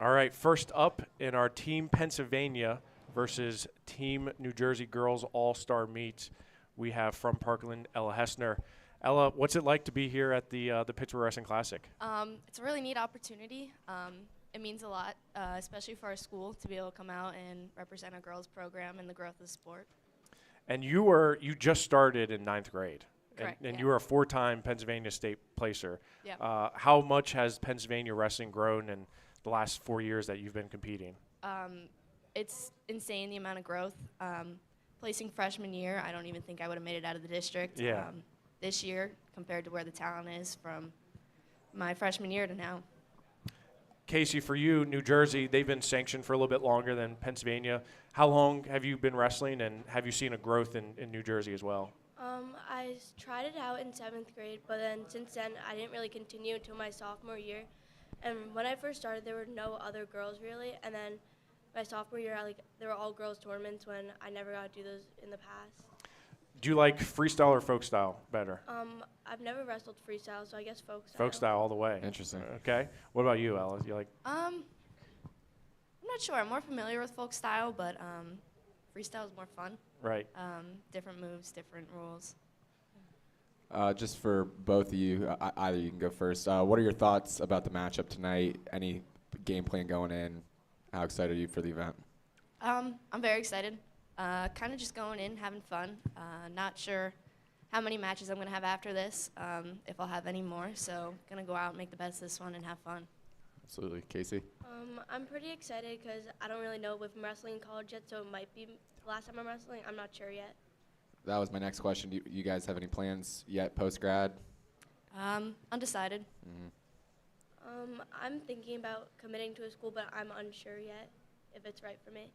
All right, first up in our Team Pennsylvania versus Team New Jersey Girls All-Star Meet, we have from Parkland, Ella Hessner. Ella, what's it like to be here at the Pittsburgh Wrestling Classic? It's a really neat opportunity. It means a lot, especially for our school, to be able to come out and represent our girls program and the growth of the sport. And you just started in 9th grade. Correct, And yeah. you were a 4-time Pennsylvania state placer. Yeah. How much has Pennsylvania wrestling grown in the last 4 years that you've been competing? It's insane, the amount of growth. Placing freshman year, I don't even think I would have made it out of the district. Yeah. This year, compared to where the talent is from my freshman year to now. Casey, for you, New Jersey, they've been sanctioned for a little bit longer than Pennsylvania. How long have you been wrestling, and have you seen a growth in New Jersey as well? I tried it out in 7th grade, but then since then I didn't really continue until my sophomore year. And when I first started, there were no other girls really, and then my sophomore year, there were all girls tournaments when I never got to do those in the past. Do you like freestyle or folk style better? I've never wrestled freestyle, so I guess folk style. Folk style all the way. Interesting. Okay. What about you, Ella? You like? I'm not sure. I'm more familiar with folk style, but freestyle is more fun. Right. Different moves, different rules. Just for both of you, either you can go first. What are your thoughts about the matchup tonight? Any game plan going in? How excited are you for the event? I'm very excited. Kind of just going in, having fun. Not sure how many matches I'm going to have after this, if I'll have any more. So going to go out and make the best of this one and have fun. Absolutely. Casey? I'm pretty excited because I don't really know if I'm wrestling in college yet, so it might be the last time I'm wrestling. I'm not sure yet. That was my next question. Do you guys have any plans yet post-grad? Undecided. Mm-hmm. I'm thinking about committing to a school, but I'm unsure yet if it's right for me.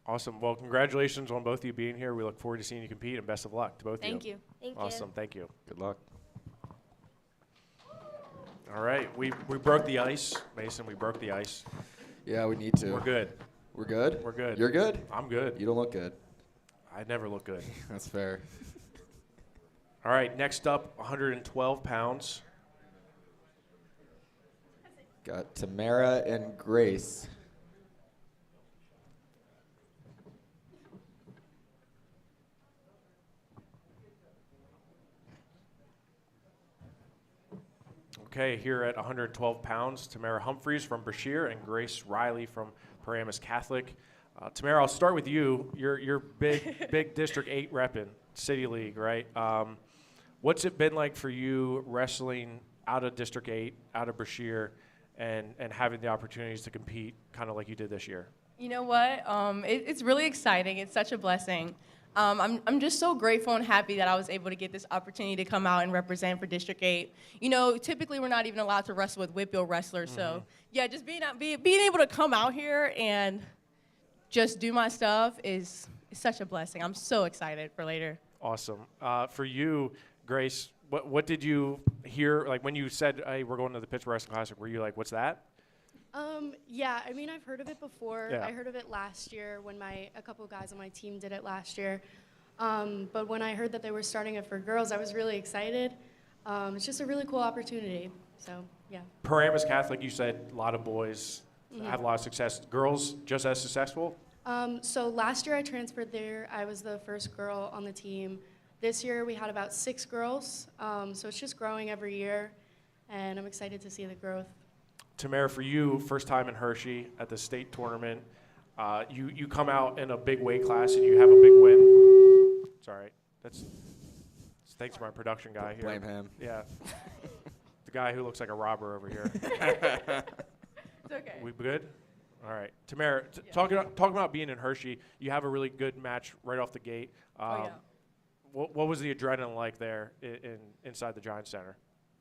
Awesome. Well, congratulations on both of you being here. We look forward to seeing you compete, and best of luck to both of you. Thank you. Thank you. Awesome. Thank you. Good luck. All right. We broke the ice. Mason, we broke the ice. Yeah, we need to. We're good. We're good? We're good. You're good? I'm good. You don't look good. I never look good. That's fair. All right. Next up, 112 pounds. Got Tamara and Grace. Okay, here at 112 pounds, Tamara Humphreys from Brashear and Grace Riley from Pereira Catholic. Tamara, I'll start with you. You're big District 8 repping, City League, right? What's it been like for you wrestling out of District 8, out of Brashear, and having the opportunities to compete kind of like you did this year? You know what? It's really exciting. It's such a blessing. I'm just so grateful and happy that I was able to get this opportunity to come out and represent for District 8. You know, typically we're not even allowed to wrestle with Whitfield wrestlers. Mm-hmm. So, yeah, just being able to come out here and just do my stuff is such a blessing. I'm so excited for later. Awesome. For you, Grace, what did you hear? Like when you said, hey, we're going to the Pittsburgh Wrestling Classic, were you like, what's that? Yeah, I mean, I've heard of it before. Yeah. I heard of it last year when a couple guys on my team did it last year. But when I heard that they were starting it for girls, I was really excited. It's just a really cool opportunity. So, yeah. Pereira Catholic, you said a lot of boys Mm-hmm. have a lot of success. Girls just as successful? So last year I transferred there. I was the first girl on the team. This year we had about 6 girls. So it's just growing every year, and I'm excited to see the growth. Tamara, for you, first time in Hershey at the state tournament. You come out in a big weight class and you have a big win. Sorry, that's thanks to my production guy here. Blame him. Yeah, the guy who looks like a robber over here. It's okay. We good? All right, Tamara. Talking about being in Hershey, you have a really good match right off the gate. What was the adrenaline like there inside the Giants Center?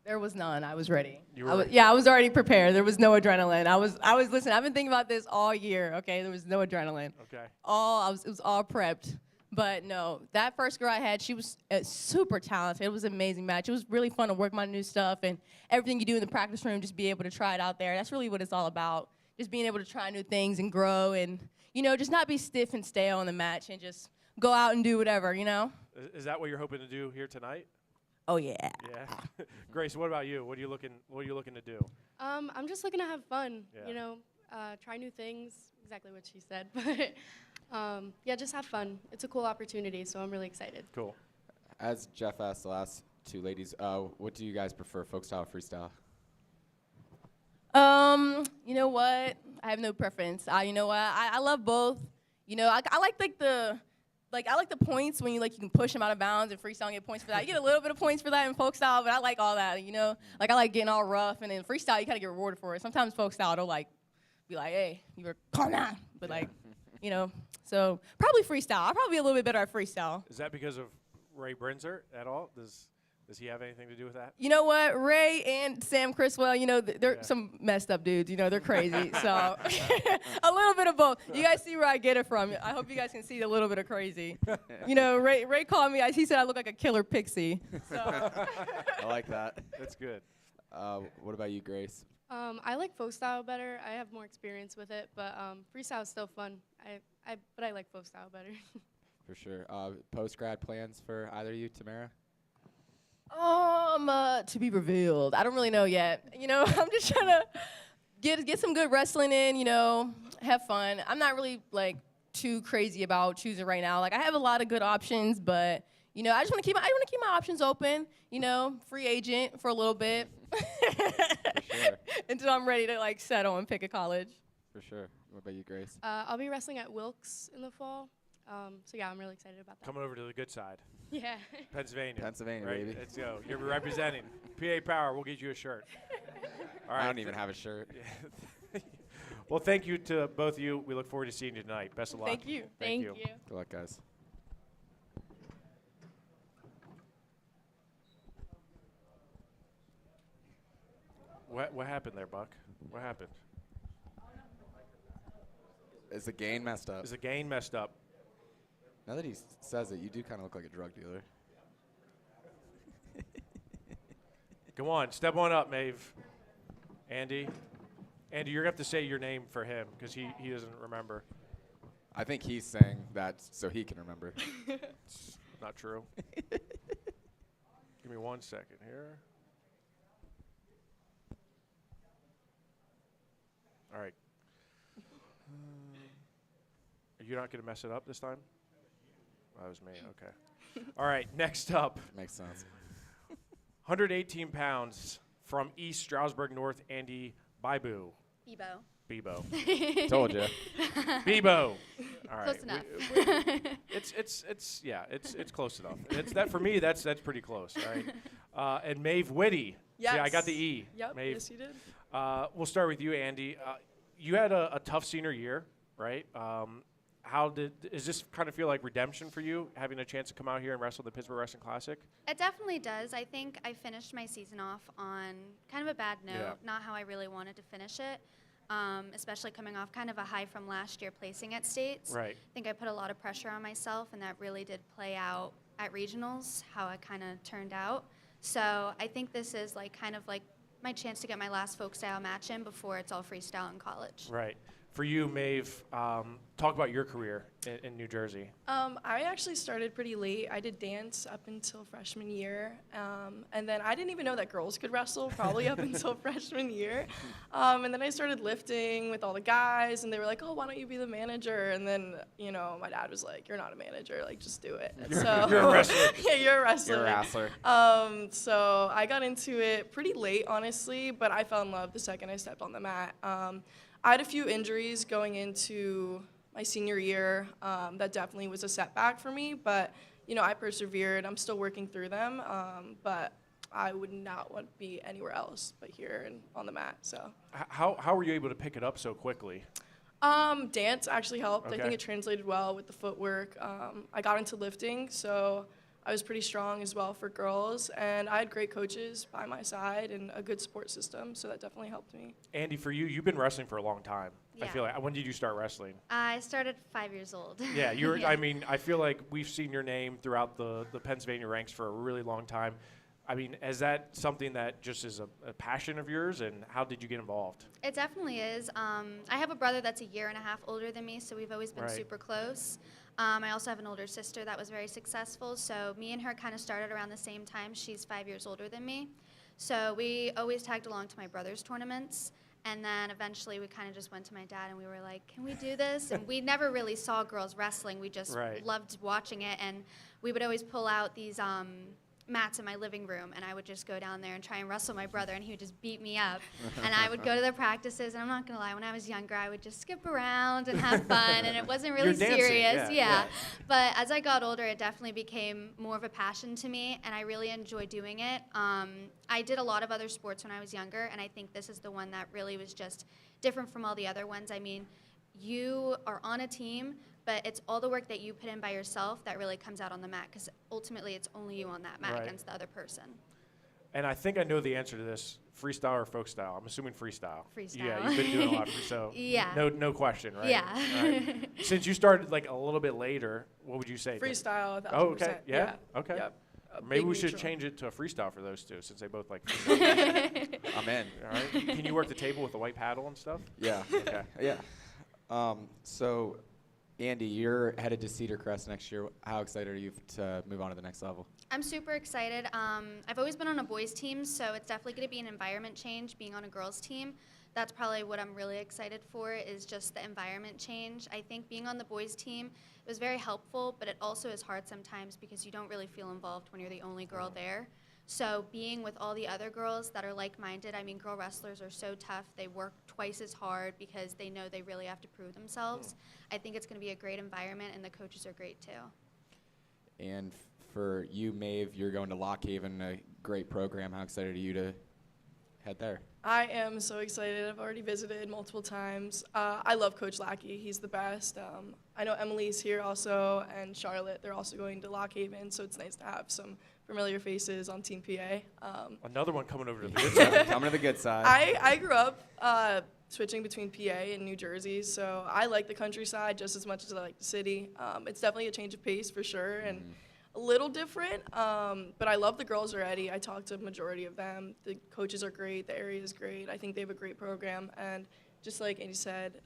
There was none. I was ready. You were ready? I was already prepared. There was no adrenaline. I was listen, I've been thinking about this all year, okay? There was no adrenaline. Okay. It was all prepped. But no, that first girl I had, she was super talented. It was an amazing match. It was really fun to work my new stuff, and everything you do in the practice room, just be able to try it out there. That's really what it's all about. Just being able to try new things and grow and, just not be stiff and stale in the match and just go out and do whatever, Is that what you're hoping to do here tonight? Oh yeah. Yeah. Grace, what about you? What are you looking to do? I'm just looking to have fun. Yeah. You know, try new things. Exactly what she said. But yeah, just have fun. It's a cool opportunity, so I'm really excited. Cool. As Jeff asked the last two ladies, what do you guys prefer, folk style, freestyle? You know what? I have no preference. You know what? I love both. You know, I like I like the points when you can push them out of bounds and freestyle and get points for that. You get a little bit of points for that in folk style, but I like all that. You know, like I like getting all rough, and then freestyle you kind of get rewarded for it. Sometimes folk style they'll be like, hey, you were calm down, but you know, so probably freestyle. I'll probably be a little bit better at freestyle. Is that because of Ray Brinzer at all? Does he have anything to do with that? You know what? Ray and Sam Criswell, you know, they're some messed up dudes. You know, they're crazy. So a little bit of both. You guys see where I get it from. I hope you guys can see a little bit of crazy. You know, Ray called me. He said I look like a killer pixie. So. I like that. That's good. What about you, Grace? I like folk style better. I have more experience with it, but freestyle is still fun. But I like folk style better. For sure. Post-grad plans for either of you, Tamara? To be revealed. I don't really know yet. You know, I'm just trying to get some good wrestling in, you know, have fun. I'm not really, too crazy about choosing right now. I have a lot of good options, but, you know, I want to keep my options open, you know, free agent for a little bit. Sure. Until I'm ready to, settle and pick a college. For sure. What about you, Grace? I'll be wrestling at Wilkes in the fall. So, yeah, I'm really excited about that. Coming over to the good side. Yeah. Pennsylvania, Pennsylvania, right? baby. Let's go. You're representing. PA Power, we'll get you a shirt. All right. I don't even have a shirt. Well, thank you to both of you. We look forward to seeing you tonight. Best of luck. Thank you. Thank you. Good luck, guys. What happened there, Buck? What happened? Is the gain messed up? Is the gain messed up? Now that he says it, you do kind of look like a drug dealer. Come on, step on up, Maeve. Andy, you're going to have to say your name for him because he doesn't remember. I think he's saying that so he can remember. It's not true. Give me 1 second here. All right. Are you not going to mess it up this time? That was me. Okay. All right. Next up, Makes sense. 118 pounds from East Stroudsburg North, Andy Bibou. Bibou. Told you. Bibou. All right. Close enough. It's close enough. It's that for me. That's pretty close. Right. And Maeve Witty. Yes. Yeah, I got the E. Yep. Maeve. Yes, you did. We'll start with you, Andy. You had a tough senior year, right? Does this kind of feel like redemption for you, having a chance to come out here and wrestle the Pittsburgh Wrestling Classic? It definitely does. I think I finished my season off on kind of a bad note, not how I really wanted to finish it, especially coming off kind of a high from last year placing at states. Right. I think I put a lot of pressure on myself, and that really did play out at regionals, how it kind of turned out. So I think this is kind of my chance to get my last folk style match in before it's all freestyle in college. Right. For you, Maeve, talk about your career in New Jersey. I actually started pretty late. I did dance up until freshman year, and then I didn't even know that girls could wrestle probably up until freshman year. And then I started lifting with all the guys, and they were like, "Oh, why don't you be the manager?" And then, my dad was like, "You're not a manager. Just do it." And so You're a wrestler. Yeah, you're a wrestler. You're a wrestler. So I got into it pretty late, honestly, but I fell in love the second I stepped on the mat. I had a few injuries going into my senior year. That definitely was a setback for me, but I persevered. I'm still working through them, but I would not want to be anywhere else but here and on the mat. So How were you able to pick it up so quickly? dance actually helped. Okay. I think it translated well with the footwork. I got into lifting, so I was pretty strong as well for girls, and I had great coaches by my side and a good support system, so that definitely helped me. Andy, for you, you've been wrestling for a long time. I Yeah. feel like. When did you start wrestling? I started 5 years old. Yeah, you're. I mean, I feel like we've seen your name throughout the Pennsylvania ranks for a really long time. I mean, is that something that just is a passion of yours, and how did you get involved? It definitely is. I have a brother that's a year and a half older than me, so we've always been Right. super close. I also have an older sister that was very successful, so me and her kind of started around the same time. She's 5 years older than me. So we always tagged along to my brother's tournaments, and then eventually we kind of just went to my dad and we were like, can we do this? And we never really saw girls wrestling. We just Right. loved watching it, and we would always pull out these mats in my living room, and I would just go down there and try and wrestle my brother, and he would just beat me up. And I would go to the practices, and I'm not gonna lie, when I was younger, I would just skip around and have fun, and it wasn't really You're dancing, serious. yeah. But as I got older, it definitely became more of a passion to me, and I really enjoy doing it. I did a lot of other sports when I was younger, and I think this is the one that really was just different from all the other ones. I mean, you are on a team, but it's all the work that you put in by yourself that really comes out on the mat, because ultimately it's only you on that mat Right. against the other person. And I think I know the answer to this: freestyle or folk style? I'm assuming freestyle. Freestyle. Yeah, you've been doing a lot, so Yeah. no question, right? Yeah. All right. Since you started like a little bit later, what would you say? Freestyle, 1,000%. Oh, okay. Yeah. Okay. Yep. A Maybe big we should neutral. change it to a freestyle for those two, since they both like freestyle. I'm in. All right. Can you work the table with the white paddle and stuff? Yeah. Okay. Yeah. So, Andy, you're headed to Cedar Crest next year. How excited are you to move on to the next level? I'm super excited. I've always been on a boys' team, so it's definitely going to be an environment change being on a girls' team. That's probably what I'm really excited for, is just the environment change. I think being on the boys' team, it was very helpful, but it also is hard sometimes because you don't really feel involved when you're the only girl there. So being with all the other girls that are like-minded, I mean, girl wrestlers are so tough. They work twice as hard because they know they really have to prove themselves. I think it's going to be a great environment, and the coaches are great too. And for you, Maeve, you're going to Lock Haven, a great program. How excited are you to head there? I am so excited. I've already visited multiple times. I love Coach Lackey. He's the best. I know Emily's here also, and Charlotte. They're also going to Lock Haven, so it's nice to have some familiar faces on Team PA. Another one coming over to the good side. Coming to the good side. I grew up switching between PA and New Jersey, so I like the countryside just as much as I like the city. It's definitely a change of pace for sure, and a little different, but I love the girls already. I talked to a majority of them. The coaches are great. The area is great. I think they have a great program, and just like Andy said,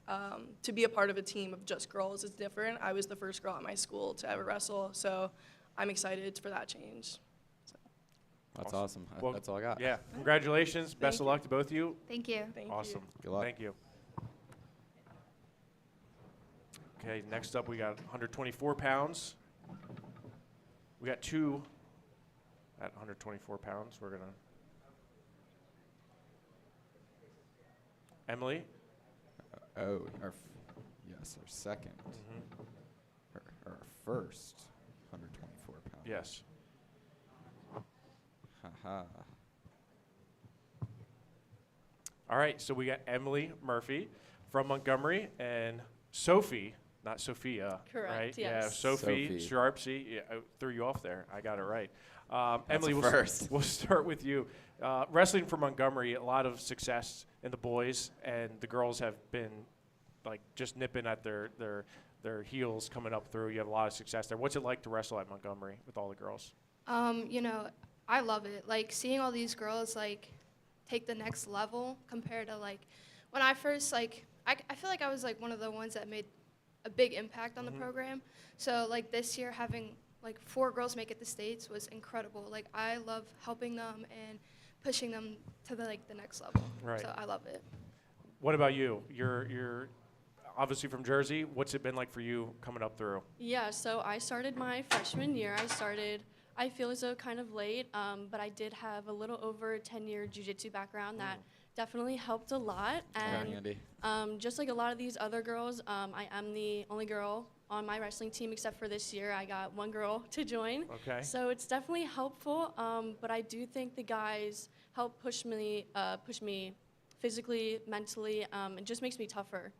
to be a part of a team of just girls is different. I was the first girl at my school to ever wrestle, so I'm excited for that change. That's awesome. Well, That's all I got. Yeah. Congratulations. Best of luck to both of you. Thank you. Thank Awesome. you. Good luck. Thank you. Okay, next up we got 124 pounds. We got two at 124 pounds. We're going to Emily. Yes, our second. Our first 124 pounds. Yes. Haha. All right, so we got Emily Murphy from Montgomery and Sophie, not Sophia. Correct, Right? yes. Yeah, Sophie, Sophie. Sharpsy. Yeah, I threw you off there. I got it right. Emily, a first. We'll start with you. Wrestling for Montgomery, a lot of success in the boys, and the girls have been like just nipping at their heels coming up through. You have a lot of success there. What's it like to wrestle at Montgomery with all the girls? You know, I love it. Like seeing all these girls like take the next level compared to like when I first like I feel like I was like one of the ones that made a big impact on the program. So like this year having like 4 girls make it to states was incredible. Like I love helping them and pushing them to the next level. Right. So I love it. What about you? You're obviously from Jersey. What's it been like for you coming up through? Yeah, so I started my freshman year. I feel as though kind of late, but I did have a little over a 10-year jiu-jitsu background that definitely helped a lot. Okay, And Andy. just like a lot of these other girls, I am the only girl on my wrestling team except for this year. I got one girl to join. Okay. So it's definitely helpful, but I do think the guys help push me physically, mentally. It just makes me tougher.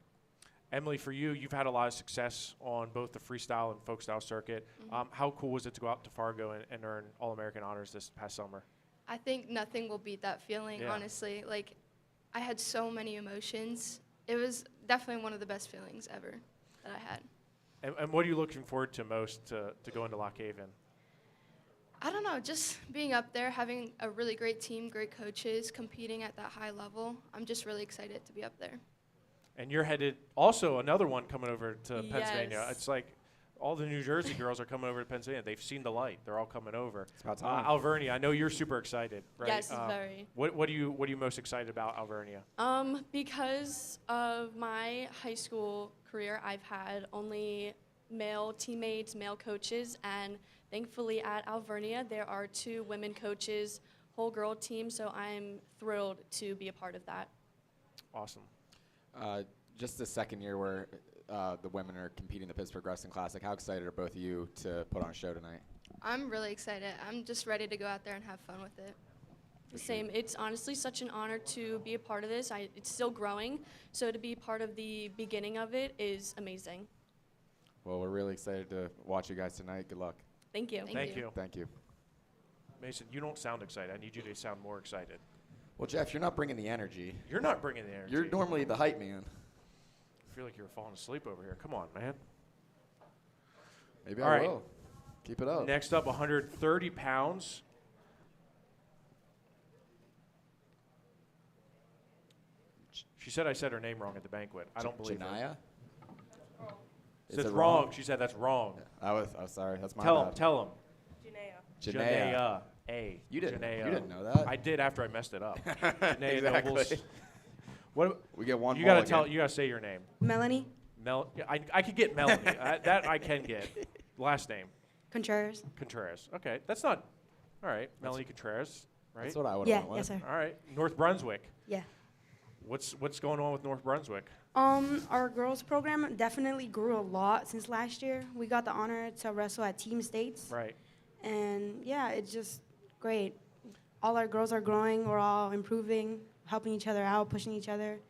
Emily, for you, you've had a lot of success on both the freestyle and folk style circuit. How cool was it to go out to Fargo and earn All-American honors this past summer? I think nothing will beat that feeling, Yeah. honestly. Like I had so many emotions. It was definitely one of the best feelings ever that I had. And what are you looking forward to most to go into Lock Haven? I don't know, just being up there, having a really great team, great coaches, competing at that high level. I'm just really excited to be up there. And you're headed also another one coming over to Pennsylvania. Yes. It's like all the New Jersey girls are coming over to Pennsylvania. They've seen the light. They're all coming over. It's about time. Alvernia, I know you're super excited, right? Yes, very. What are you most excited about Alvernia? Because of my high school career, I've had only male teammates, male coaches, and thankfully at Alvernia there are 2 women coaches, whole girl team, so I'm thrilled to be a part of that. Awesome. Just the second year where the women are competing in the Pittsburgh Wrestling Classic. How excited are both of you to put on a show tonight? I'm really excited. I'm just ready to go out there and have fun with it. The same. It's honestly such an honor to be a part of this. It's still growing, so to be part of the beginning of it is amazing. Well, we're really excited to watch you guys tonight. Good luck. Thank you. Thank you. Thank you. Mason, you don't sound excited. I need you to sound more excited. Well, Jeff, you're not bringing the energy. You're not bringing the energy. You're normally the hype man. I feel like you were falling asleep over here. Come on, man. Maybe All I right. will. Keep it up. Next up, 130 pounds. She said I said her name wrong at the banquet. I don't believe her. Janaya? Says wrong. She said that's wrong. I'm sorry. That's my Tell bad. him. Tell him. Janaea. Janea. A. You didn't know Janea. that? I did after I messed it up. Janea Exactly. Nobles. What? We get one You ball gotta tell. again. You gotta say your name. Melanie Yeah, I could get Melanie. That I can get. Last name. Contreras. Contreras. Okay, that's not. All right, Melanie Contreras. Right. That's what I would Yeah, have went yes, with. sir. All right, North Brunswick. Yeah. What's going on with North Brunswick? Our girls program definitely grew a lot since last year. We got the honor to wrestle at team states. Right. And yeah, it's just great. All our girls are growing. We're all improving, helping each other out, pushing each other.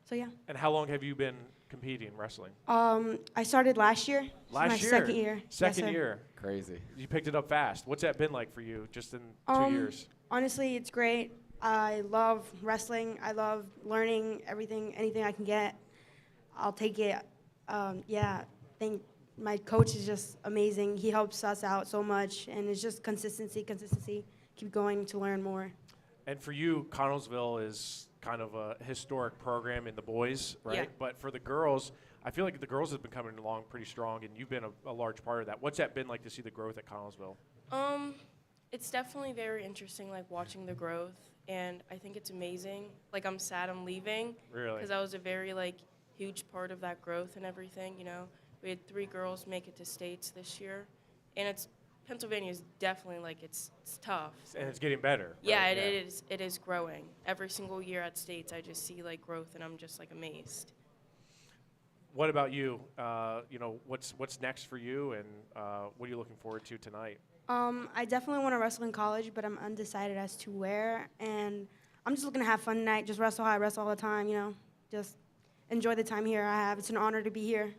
So yeah. And how long have you been competing wrestling? I started last year. Last my year. second year. Second Yes, sir. year. Crazy. You picked it up fast. What's that been like for you, just in 2 years? Honestly, it's great. I love wrestling. I love learning anything I can get. I'll take it. Yeah, I think my coach is just amazing. He helps us out so much, and it's just consistency. Keep going to learn more. And for you, Connellsville is kind of a historic program in the boys, right? Yeah. But for the girls, I feel like the girls have been coming along pretty strong, and you've been a large part of that. What's that been like to see the growth at Connellsville? It's definitely very interesting, like watching the growth, and I think it's amazing. Like I'm sad I'm leaving, Really? because I was a very huge part of that growth and everything. You know, we had 3 girls make it to states this year, and Pennsylvania is definitely it's tough. And it's getting better. Yeah, right? it is growing. Every single year at states, I just see growth, and I'm just amazed. What about you? What's next for you, and what are you looking forward to tonight? I definitely want to wrestle in college, but I'm undecided as to where. And I'm just looking to have fun tonight. Just wrestle how I wrestle all the time. Just enjoy the time here I have. It's an honor to be here.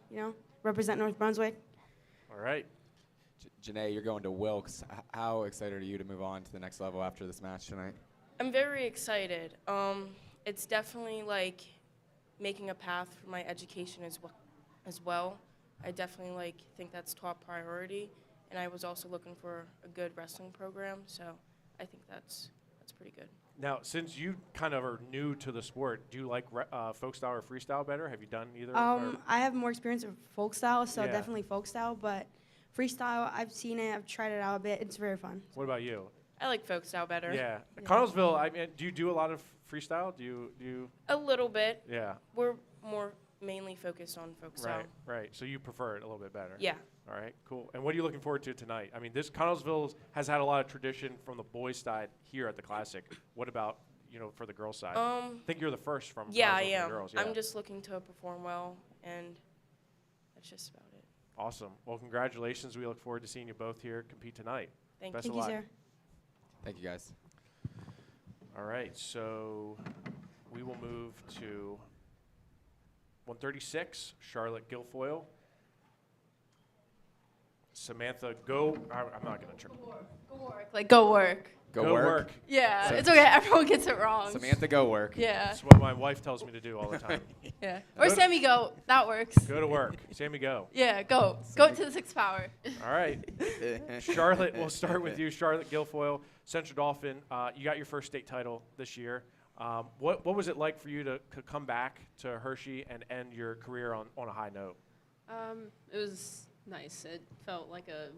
Represent North Brunswick. All right. Janae, you're going to Wilkes. How excited are you to move on to the next level after this match tonight? I'm very excited. It's definitely making a path for my education as well. I definitely think that's top priority, and I was also looking for a good wrestling program, so I think that's pretty good. Now, since you kind of are new to the sport, do you like folk style or freestyle better? Have you done either? I have more experience with folk style, so Yeah. definitely folk style. But freestyle, I've seen it. I've tried it out a bit. It's very fun. What about you? I like folk style better. Yeah. Connellsville, I mean, do you do a lot of freestyle? Do you? A little bit. Yeah. We're more mainly focused on folk style. Right. So you prefer it a little bit better. Yeah. All right, cool. And what are you looking forward to tonight? I mean, this Connellsville has had a lot of tradition from the boys' side here at the Classic. What about, for the girls' side? I think you're the first from Yeah, I Connellsville for am. the girls. I'm just looking to perform well, and that's just about it. Awesome. Well, congratulations. We look forward to seeing you both here compete tonight. Thank Best you. of luck. Thank you, sir. Thank you, guys. All right, so we will move to 136, Charlotte Gilfoil. Samantha, go. I'm not going to try. Go work. Go work. Yeah, So- it's okay. Everyone gets it wrong. Samantha, go work. Yeah. That's what my wife tells me to do all the time. Yeah. Or Go to- Sammy, go. That works. Go to work. Sammy, go. Yeah, go. Go to the 6th power. All right. Charlotte, we'll start with you. Charlotte Gilfoil, Central Dauphin. You got your first state title this year. What was it like for you to come back to Hershey and end your career on a high note? It was nice. It felt like a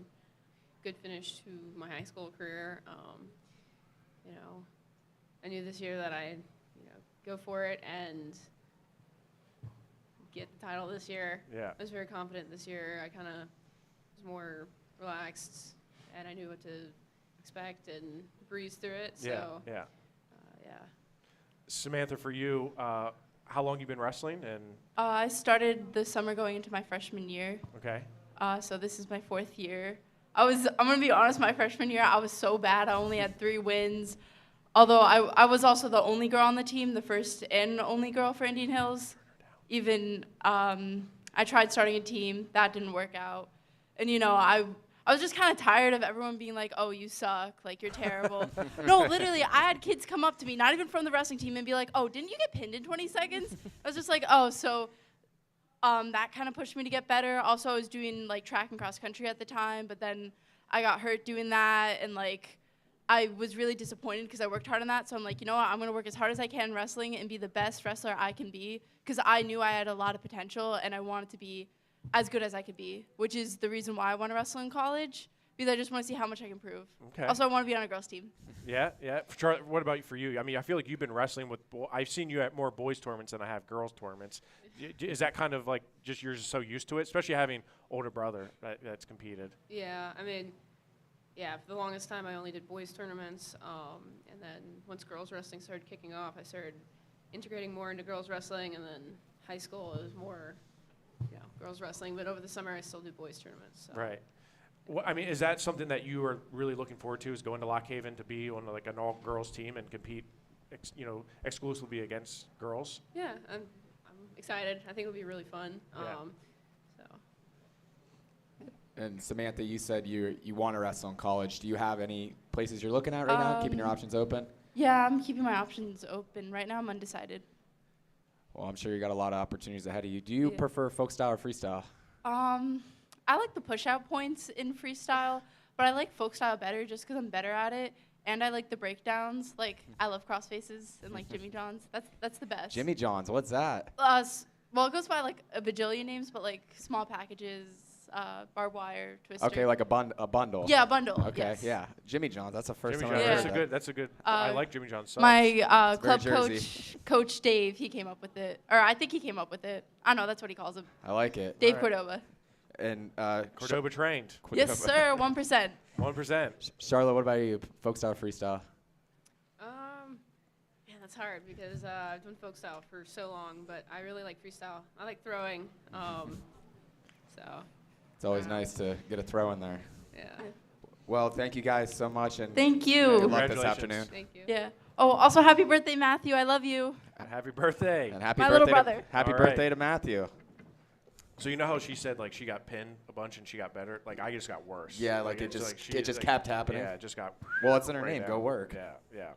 good finish to my high school career. You know, I knew this year that I'd, go for it and get the title this year. Yeah. I was very confident this year. I kind of was more relaxed, and I knew what to expect and breeze through it. So, Yeah. yeah. Samantha, for you, how long you been wrestling? And I started this summer going into my freshman year. okay. So this is my 4th year. I'm going to be honest, my freshman year, I was so bad. I only had 3 wins. Although I was also the only girl on the team, the first and only girl for Indian Hills. Even I tried starting a team. That didn't work out. And, I was just kind of tired of everyone being like, oh, you suck. Like, you're terrible. No, literally, I had kids come up to me, not even from the wrestling team, and be like, oh, didn't you get pinned in 20 seconds? I was just like, oh, so that kind of pushed me to get better. Also, I was doing, like, track and cross country at the time, but then I got hurt doing that, and, like, I was really disappointed because I worked hard on that. So I'm like, you know what? I'm going to work as hard as I can in wrestling and be the best wrestler I can be because I knew I had a lot of potential and I wanted to be as good as I could be, which is the reason why I want to wrestle in college because I just want to see how much I can improve. Okay. Also, I want to be on a girls' team. Yeah. Charlotte, what about for you? I mean, I feel like you've been wrestling with I've seen you at more boys tournaments than I have girls tournaments. Is that kind of like just you're just so used to it, especially having older brother that's competed? Yeah, I mean, for the longest time I only did boys tournaments, and then once girls wrestling started kicking off, I started integrating more into girls wrestling, and then high school it was more, girls wrestling. But over the summer I still do boys tournaments. So. Right. Well, I mean, is that something that you are really looking forward to? Is going to Lock Haven to be on like an all-girls team and compete, exclusively against girls? Yeah, I'm excited. I think it'll be really fun. Yeah. And Samantha, you said you want to wrestle in college. Do you have any places you're looking at right now, keeping your options open? Yeah, I'm keeping my options open. Right now I'm undecided. Well, I'm sure you got a lot of opportunities ahead of you. Do you prefer folk style or freestyle? I like the push-out points in freestyle, but I like folk style better just because I'm better at it. And I like the breakdowns. Like, I love cross faces and, like, Jimmy Johns. That's the best. Jimmy Johns, what's that? Well, it goes by, like, a bajillion names, but, like, small packages, barbed wire, twister. Okay, like a bundle. Yeah, a bundle. Okay, yes. yeah. Jimmy Johns, that's the first Jimmy time Johns, I've heard that. that's a good. I like Jimmy John's subs. My club Jersey. coach Dave, he came up with it. Or I think he came up with it. I don't know, that's what he calls him. I like it. Dave Right. Cordova. And Cordoba trained. Yes, sir, 1%. 1%. Charlotte, what about you? Folk style, freestyle? That's hard because I've done folk style for so long, but I really like freestyle. I like throwing, so. It's always nice to get a throw in there. Yeah. Well, thank you guys so much, and Thank you. good luck this Congratulations. afternoon. Thank you. Yeah. Oh, also happy birthday, Matthew. I love you. And happy birthday. And happy My birthday little brother. happy All right. birthday to Matthew. So you know how she said like she got pinned a bunch and she got better? Like I just got worse. Yeah, like it just kept happening. Yeah, it just got. Well, it's in her right name. down. Go work. Yeah.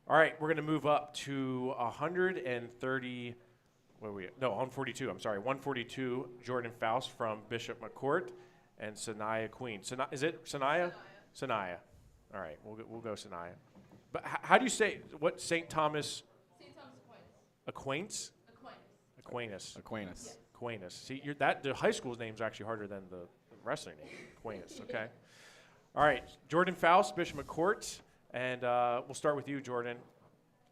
All right, we're gonna move up to 130. Where are we? No, 142. I'm sorry, 142. Jordan Faust from Bishop McCourt and Sanaya Queen. Is it Sanaya? Sanaya. All right, we'll go Sanaya. But how do you say what St. Thomas? St. Thomas Aquinas. Aquinas. Aquinas. See, the high school's name's actually harder than the wrestling name. Aquinas. Okay. All right, Jordan Faust, Bishop McCourt, and we'll start with you, Jordan.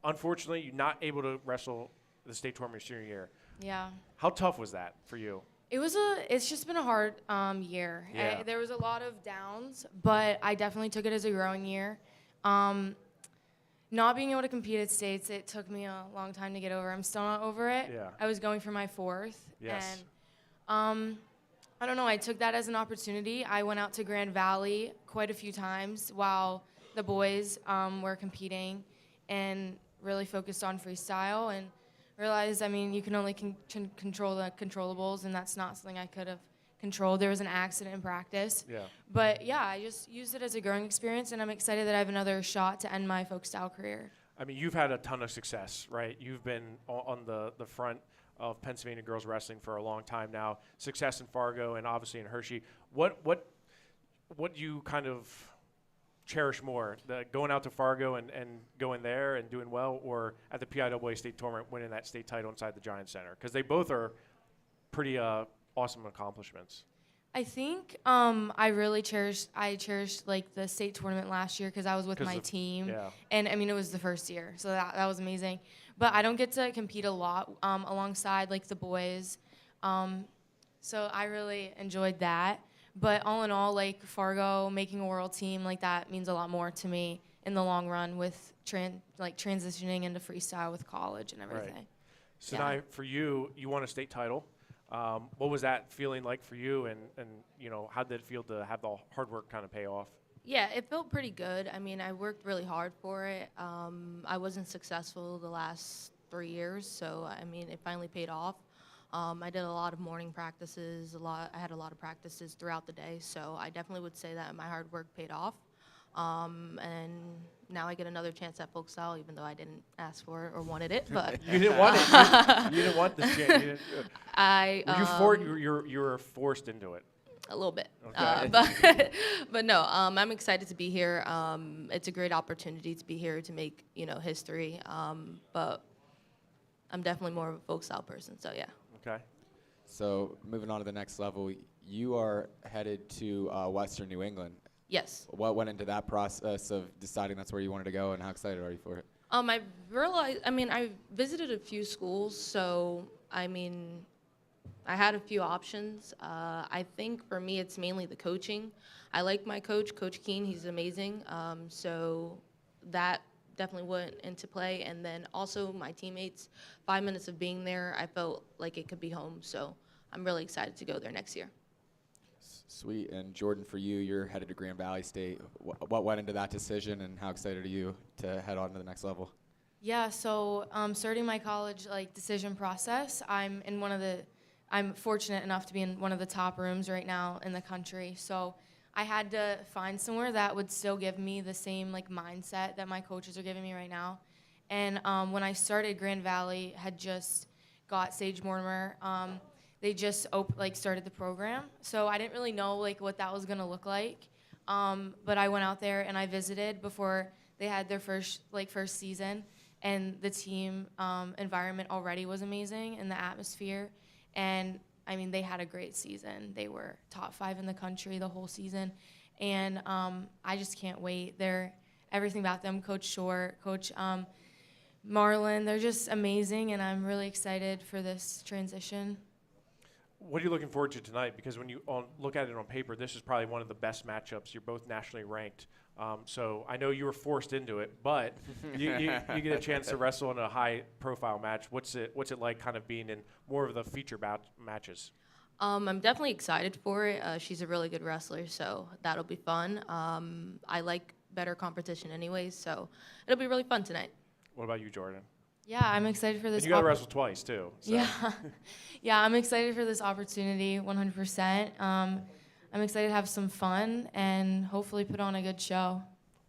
Unfortunately, you're not able to wrestle the state tournament your senior year. Yeah. How tough was that for you? It's just been a hard year. Yeah. There was a lot of downs, but I definitely took it as a growing year. Not being able to compete at states, it took me a long time to get over. I'm still not over it. Yeah. I was going for my 4th. Yes. And I don't know, I took that as an opportunity. I went out to Grand Valley quite a few times while the boys were competing and really focused on freestyle and realized, you can only control the controllables, and that's not something I could have controlled. There was an accident in practice. Yeah. But yeah, I just used it as a growing experience, and I'm excited that I have another shot to end my folk style career. I mean, you've had a ton of success, right? You've been on the front of Pennsylvania girls wrestling for a long time now. Success in Fargo and obviously in Hershey. What do you kind of cherish more, the going out to Fargo and going there and doing well, or at the PIAA state tournament winning that state title inside the Giant Center? Because they both are pretty awesome accomplishments. I think I cherished like the state tournament last year because I was with my team, and I mean it was the first year, so that was amazing. But I don't get to compete a lot alongside like the boys, so I really enjoyed that. But all in all, like Fargo making a world team, like that means a lot more to me in the long run with transitioning into freestyle with college and everything. Right. So now for you won a state title. What was that feeling like for you, and you know, how did it feel to have the hard work kind of pay off? Yeah, it felt pretty good. I mean, I worked really hard for it. I wasn't successful the last 3 years, so I mean, it finally paid off. I did a lot of morning practices, I had a lot of practices throughout the day, so I definitely would say that my hard work paid off. And now I get another chance at folk style, even though I didn't ask for it or wanted it. But you didn't want it. You didn't want this chance. You were forced into it. A little bit. Okay. But no, I'm excited to be here. It's a great opportunity to be here to make, you know, history. But I'm definitely more of a folk style person, so yeah. Okay. So moving on to the next level, you are headed to Western New England. Yes. What went into that process of deciding that's where you wanted to go, and how excited are you for it? I realized, I mean, I visited a few schools, so, I mean, I had a few options. I think for me, it's mainly the coaching. I like my coach, Coach Keene. He's amazing. So that definitely went into play. And then also my teammates, 5 minutes of being there, I felt like it could be home. So I'm really excited to go there next year. Sweet. And Jordan, for you, you're headed to Grand Valley State. What went into that decision, and how excited are you to head on to the next level? Yeah, so starting my college decision process, I'm fortunate enough to be in one of the top rooms right now in the country. So I had to find somewhere that would still give me the same mindset that my coaches are giving me right now. And when I started, Grand Valley had just got Sage Mortimer. They just started the program, so I didn't really know what that was gonna look like. But I went out there and I visited before they had their first season, and the team environment already was amazing, and the atmosphere. And I mean, they had a great season. They were top 5 in the country the whole season, and I just can't wait. Everything about them, Coach Short, Coach Marlin, they're just amazing, and I'm really excited for this transition. What are you looking forward to tonight? Because when you look at it on paper, this is probably one of the best matchups. You're both nationally ranked. So I know you were forced into it, but you get a chance to wrestle in a high-profile match. What's it like kind of being in more of the feature matches? I'm definitely excited for it. She's a really good wrestler, so that'll be fun. I like better competition anyways, so it'll be really fun tonight. What about you, Jordan? Yeah, I'm excited for this. And you got to wrestle twice, too. So. Yeah. Yeah, I'm excited for this opportunity, 100%. I'm excited to have some fun and hopefully put on a good show.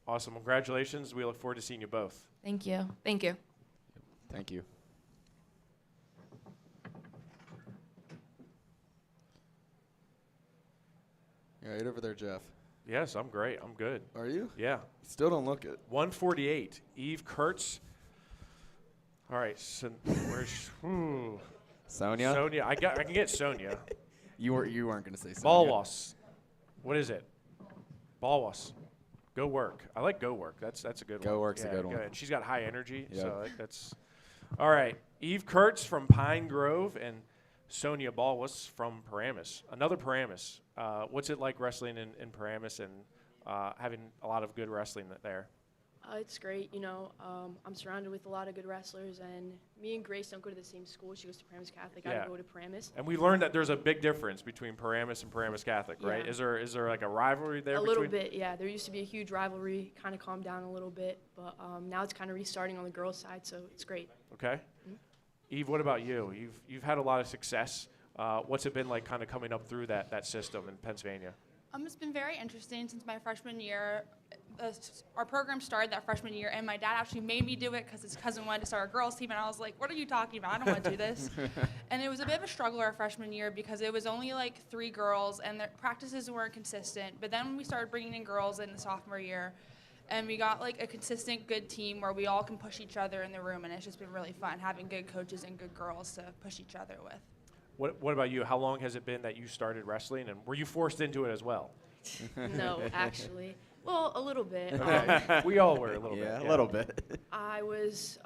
Awesome. Congratulations. We look forward to seeing you both. Thank you. Thank you. Thank you. You all right over there, Jeff? Yes, I'm great. I'm good. Are you? Yeah. Still don't look it. 148. Eve Curts. All right. So where's Sonia? Sonia. I can get Sonia. You weren't going to say Sonia. Balwas. What is it? Balwas. Go work. I like go work. That's a good one. Go work's a good one. And she's got high energy, Yep. so that's all right. Eve Curts from Pine Grove and Sonia Balwas from Paramus. Another Paramus. What's it like wrestling in Paramus and having a lot of good wrestling there? It's great. You know, I'm surrounded with a lot of good wrestlers, and me and Grace don't go to the same school. She goes to Paramus Catholic. I go to Paramus. And we learned that there's a big difference between Paramus and Paramus Catholic, right? Yeah. Is there like a rivalry there? A little bit, yeah. There used to be a huge rivalry, kind of calmed down a little bit, but now it's kind of restarting on the girls' side, so it's great. Okay. Mm-hmm. Eve, what about you? You've had a lot of success What's it been like kind of coming up through that system in Pennsylvania? It's been very interesting since my freshman year. Our program started that freshman year, and my dad actually made me do it because his cousin wanted to start a girls' team, and I was like, what are you talking about? I don't want to do this. And it was a bit of a struggle our freshman year because it was only like 3 girls, and the practices weren't consistent. But then we started bringing in girls in the sophomore year, and we got like a consistent, good team where we all can push each other in the room, and it's just been really fun having good coaches and good girls to push each other with. What about you? How long has it been that you started wrestling, and were you forced into it as well? No, actually. Well, a little bit. Okay. We all were a little bit. Yeah, a little bit. I was,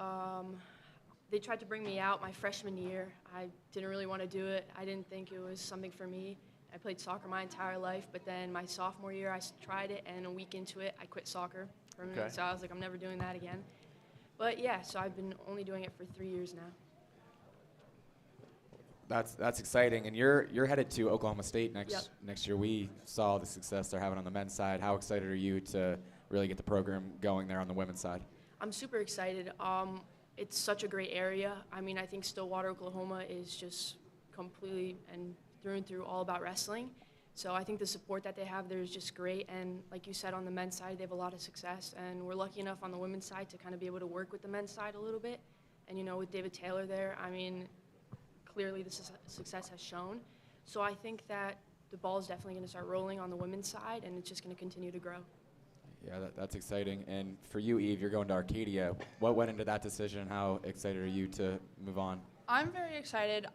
they tried to bring me out my freshman year. I didn't really want to do it. I didn't think it was something for me. I played soccer my entire life, but then my sophomore year I tried it, and a week into it I quit soccer permanently. Okay. So I was like, I'm never doing that again. But yeah, so I've been only doing it for 3 years now. That's exciting, and you're headed to Oklahoma State next year. We saw the success they're having on the men's side. How excited are you to really get the program going there on the women's side? I'm super excited. It's such a great area. I mean, I think Stillwater, Oklahoma is just completely and through and through all about wrestling. So I think the support that they have there is just great. And like you said, on the men's side, they have a lot of success. And we're lucky enough on the women's side to kind of be able to work with the men's side a little bit. And, you know, with David Taylor there, I mean, clearly the success has shown. So I think that the ball is definitely going to start rolling on the women's side, and it's just going to continue to grow. Yeah, that's exciting. And for you, Eve, you're going to Arcadia. What went into that decision? How excited are you to move on? I'm very excited.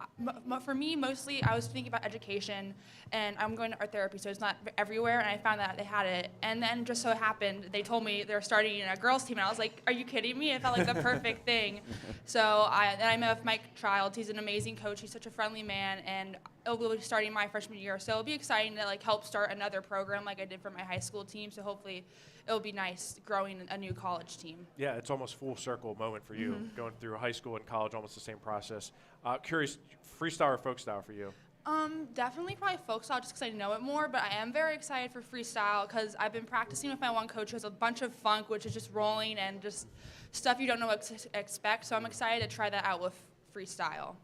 For me, mostly, I was thinking about education, and I'm going to art therapy, so it's not everywhere, and I found that they had it. And then just so happened, they told me they were starting a girls' team, and I was like, are you kidding me? It felt like the perfect thing. So then I met with Mike Child. He's an amazing coach. He's such a friendly man, and we'll be starting my freshman year. So it'll be exciting to like help start another program like I did for my high school team. So hopefully it'll be nice growing a new college team. Yeah, it's almost full circle moment for you, going through high school and college, almost the same process. Curious, freestyle or folk style for you? Definitely probably folk style just because I know it more, but I am very excited for freestyle because I've been practicing with my one coach who has a bunch of funk, which is just rolling and just stuff you don't know what to expect. So I'm excited to try that out with freestyle.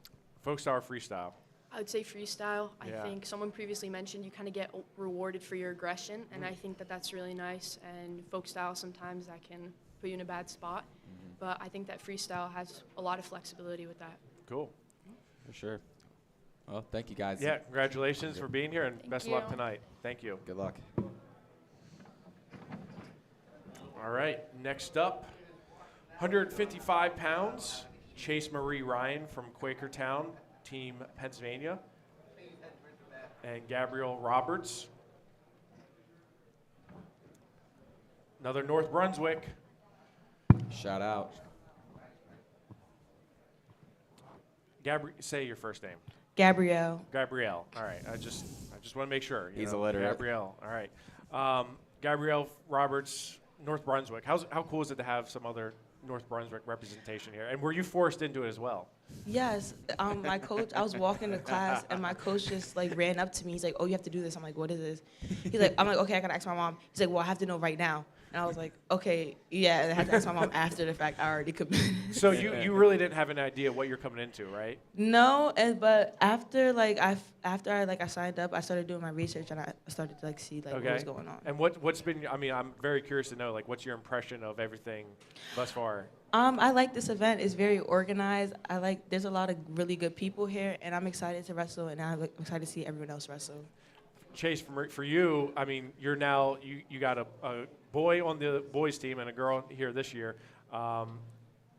Folk style or freestyle? I would say freestyle. Yeah. I think someone previously mentioned you kind of get rewarded for your aggression, and I think that that's really nice. And folk style, sometimes that can put you in a bad spot. But I think that freestyle has a lot of flexibility with that. Cool. For sure. Well, thank you, guys. Yeah, congratulations for being here, and best of luck you. tonight. Thank you. Good luck. All right, next up, 155 pounds, Chase Marie Ryan from Quakertown, Team Pennsylvania, and Gabrielle Roberts. Another North Brunswick. Shout out. Say your first name. Gabrielle. Gabrielle. All right. I just want to make sure. He's illiterate. Gabrielle. All right. Gabrielle Roberts, North Brunswick. How cool is it to have some other North Brunswick representation here? And were you forced into it as well? Yes. My coach, I was walking to class, and my coach just, like, ran up to me. He's like, oh, you have to do this. I'm like, what is this? I'm like, okay, I got to ask my mom. He's like, well, I have to know right now. And I was like, okay, yeah. And I had to ask my mom after the fact. I already committed. So you really didn't have an idea what you're coming into, right? No, but after I signed up, I started doing my research, and I started to see what was going on. And what's been? I mean, I'm very curious to know what's your impression of everything thus far. I like this event. It's very organized. There's a lot of really good people here, and I'm excited to wrestle, and I'm excited to see everyone else wrestle. Chase, for you, I mean, you're now you got a boy on the boys team and a girl here this year.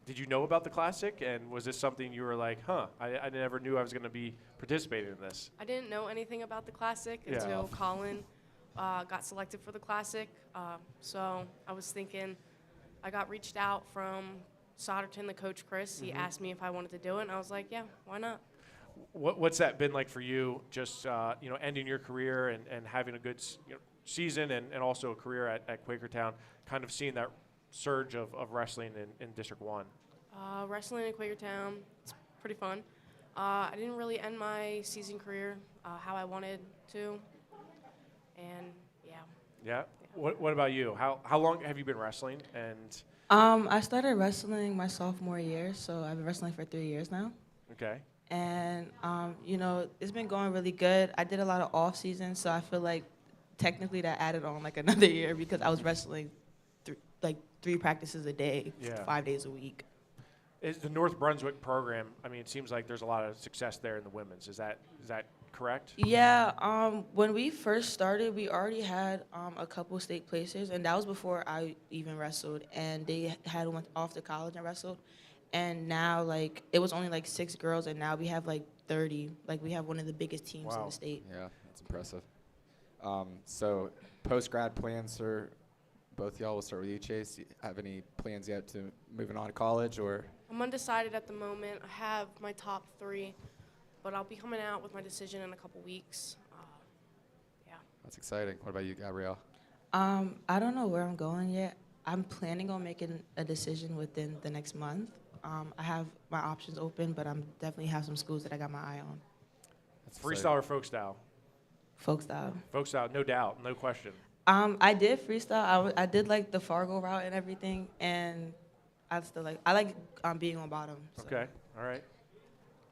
Did you know about the Classic, and was this something you were like, I never knew I was going to be participating in this? I didn't know anything about the Classic until Colin got selected for the Classic. So I was thinking, I got reached out from Solderton, the coach Chris. He asked me if I wanted to do it, and I was like, yeah, why not? What's that been like for you, just ending your career and having a good season and also a career at Quakertown, kind of seeing that surge of wrestling in District 1? Wrestling in Quakertown, it's pretty fun. I didn't really end my season career how I wanted to, and yeah. Yeah? What about you? How long have you been wrestling? And I started wrestling my sophomore year, so I've been wrestling for 3 years now. Okay. And, you know, it's been going really good. I did a lot of off season, so I feel like technically that added on like another year because I was wrestling like 3 practices a day, Yeah. 5 days a week. Is the North Brunswick program, I mean, it seems like there's a lot of success there in the women's. Is that correct? Yeah, when we first started, we already had a couple state places, and that was before I even wrestled. And they had went off to college and wrestled, and now like it was only like 6 girls, and now we have like 30. Like we have one of the biggest teams in the state. Yeah, that's impressive. So post-grad plans for both y'all? We'll start with you, Chase. Do you have any plans yet to moving on to college or? I'm undecided at the moment. I have my top 3, but I'll be coming out with my decision in a couple weeks. Yeah. That's exciting. What about you, Gabrielle? I don't know where I'm going yet. I'm planning on making a decision within the next month. I have my options open, but I'm definitely have some schools that I got my eye on. That's freestyle or folk style? Folk style. Folk style, no doubt, no question. I did freestyle. I did like the Fargo route and everything, and I like being on bottom. So. Okay, all right.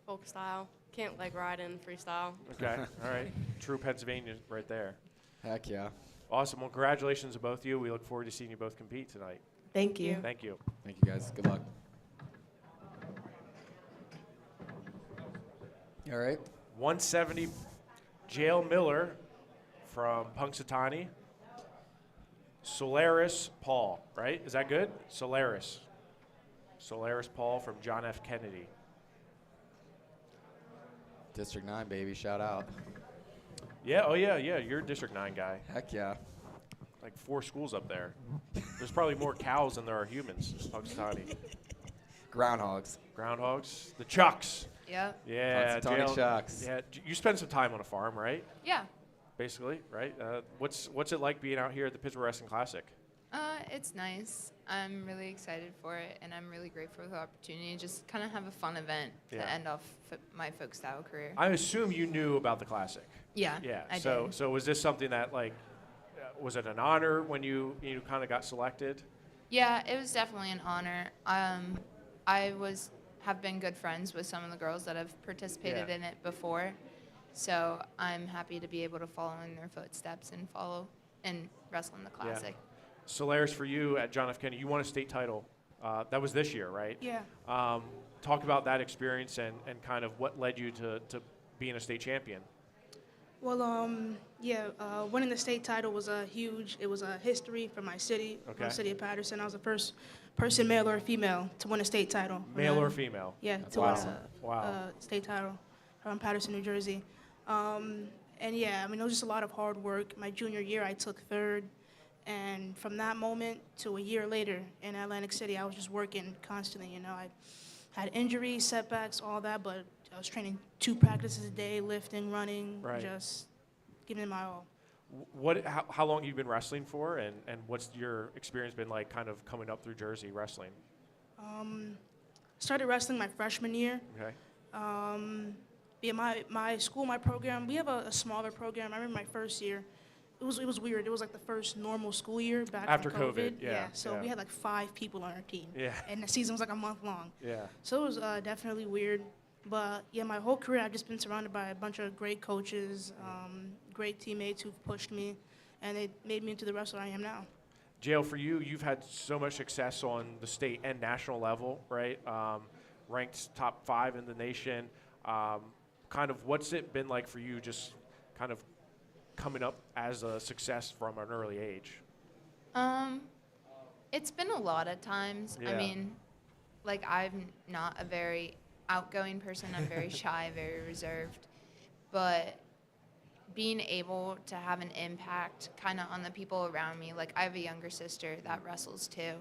Folk style. Can't leg ride in freestyle. Okay, all right. True Pennsylvania right there. Heck yeah. Awesome. Well, congratulations to both of you. We look forward to seeing you both compete tonight. Thank you. Thank you. Thank you, guys. Good luck. All right. 170, Jail Miller from Punxsutawney. Solaris Paul, right? Is that good? Solaris Paul from John F. Kennedy. District 9, baby. Shout out. Yeah, oh yeah. You're a District 9 guy. Heck yeah. Like 4 schools up there. There's probably more cows than there are humans, Punxsutawney. Groundhogs. Groundhogs. The Chucks. Yeah. Yeah. Punxsutawney Chucks. Yeah. You spend some time on a farm, right? Yeah. Basically, right? What's it like being out here at the Pittsburgh Wrestling Classic? It's nice. I'm really excited for it, and I'm really grateful for the opportunity to just kind of have a fun event to end off my folk style career. I assume you knew about the Classic. Yeah, Yeah. I So did. so was this something that like, was it an honor when you kind of got selected? Yeah, it was definitely an honor. I have been good friends with some of the girls that have participated in it before, so I'm happy to be able to follow in their footsteps and follow and wrestle in the Classic. Yeah. Solaris, for you at John F. Kennedy, you won a state title. That was this year, right? Yeah. Talk about that experience and kind of what led you to being a state champion. Well, winning the state title was a history for my city, Okay. my city of Patterson. I was the first person, male or female, to win a state title. Male or female? Yeah, That's to win awesome. Wow. a state title from Patterson, New Jersey. And yeah, I mean, it was just a lot of hard work. My junior year, I took 3rd. And from that moment to a year later in Atlantic City, I was just working constantly. You know, I had injuries, setbacks, all that, but I was training 2 practices a day, lifting, running, just giving it my all. How long have you been wrestling for, and what's your experience been like kind of coming up through Jersey wrestling? Started wrestling my freshman year. Okay. My school, my program, we have a smaller program. I remember my first year. It was weird. It was like the first normal school year back After from COVID, yeah, So yeah. we had like 5 people on our team. Yeah. And the season was like a month long. Yeah. So it was definitely weird. But yeah, my whole career I've just been surrounded by a bunch of great coaches, great teammates who've pushed me, and they made me into the wrestler I am now. Jail, for you, you've had so much success on the state and national level, right? Ranked top 5 in the nation. Kind of what's it been like for you just kind of coming up as a success from an early age? It's been a lot of times. I Yeah. mean, like I'm not a very outgoing person. I'm very shy, very reserved. But being able to have an impact kind of on the people around me, like I have a younger sister that wrestles too,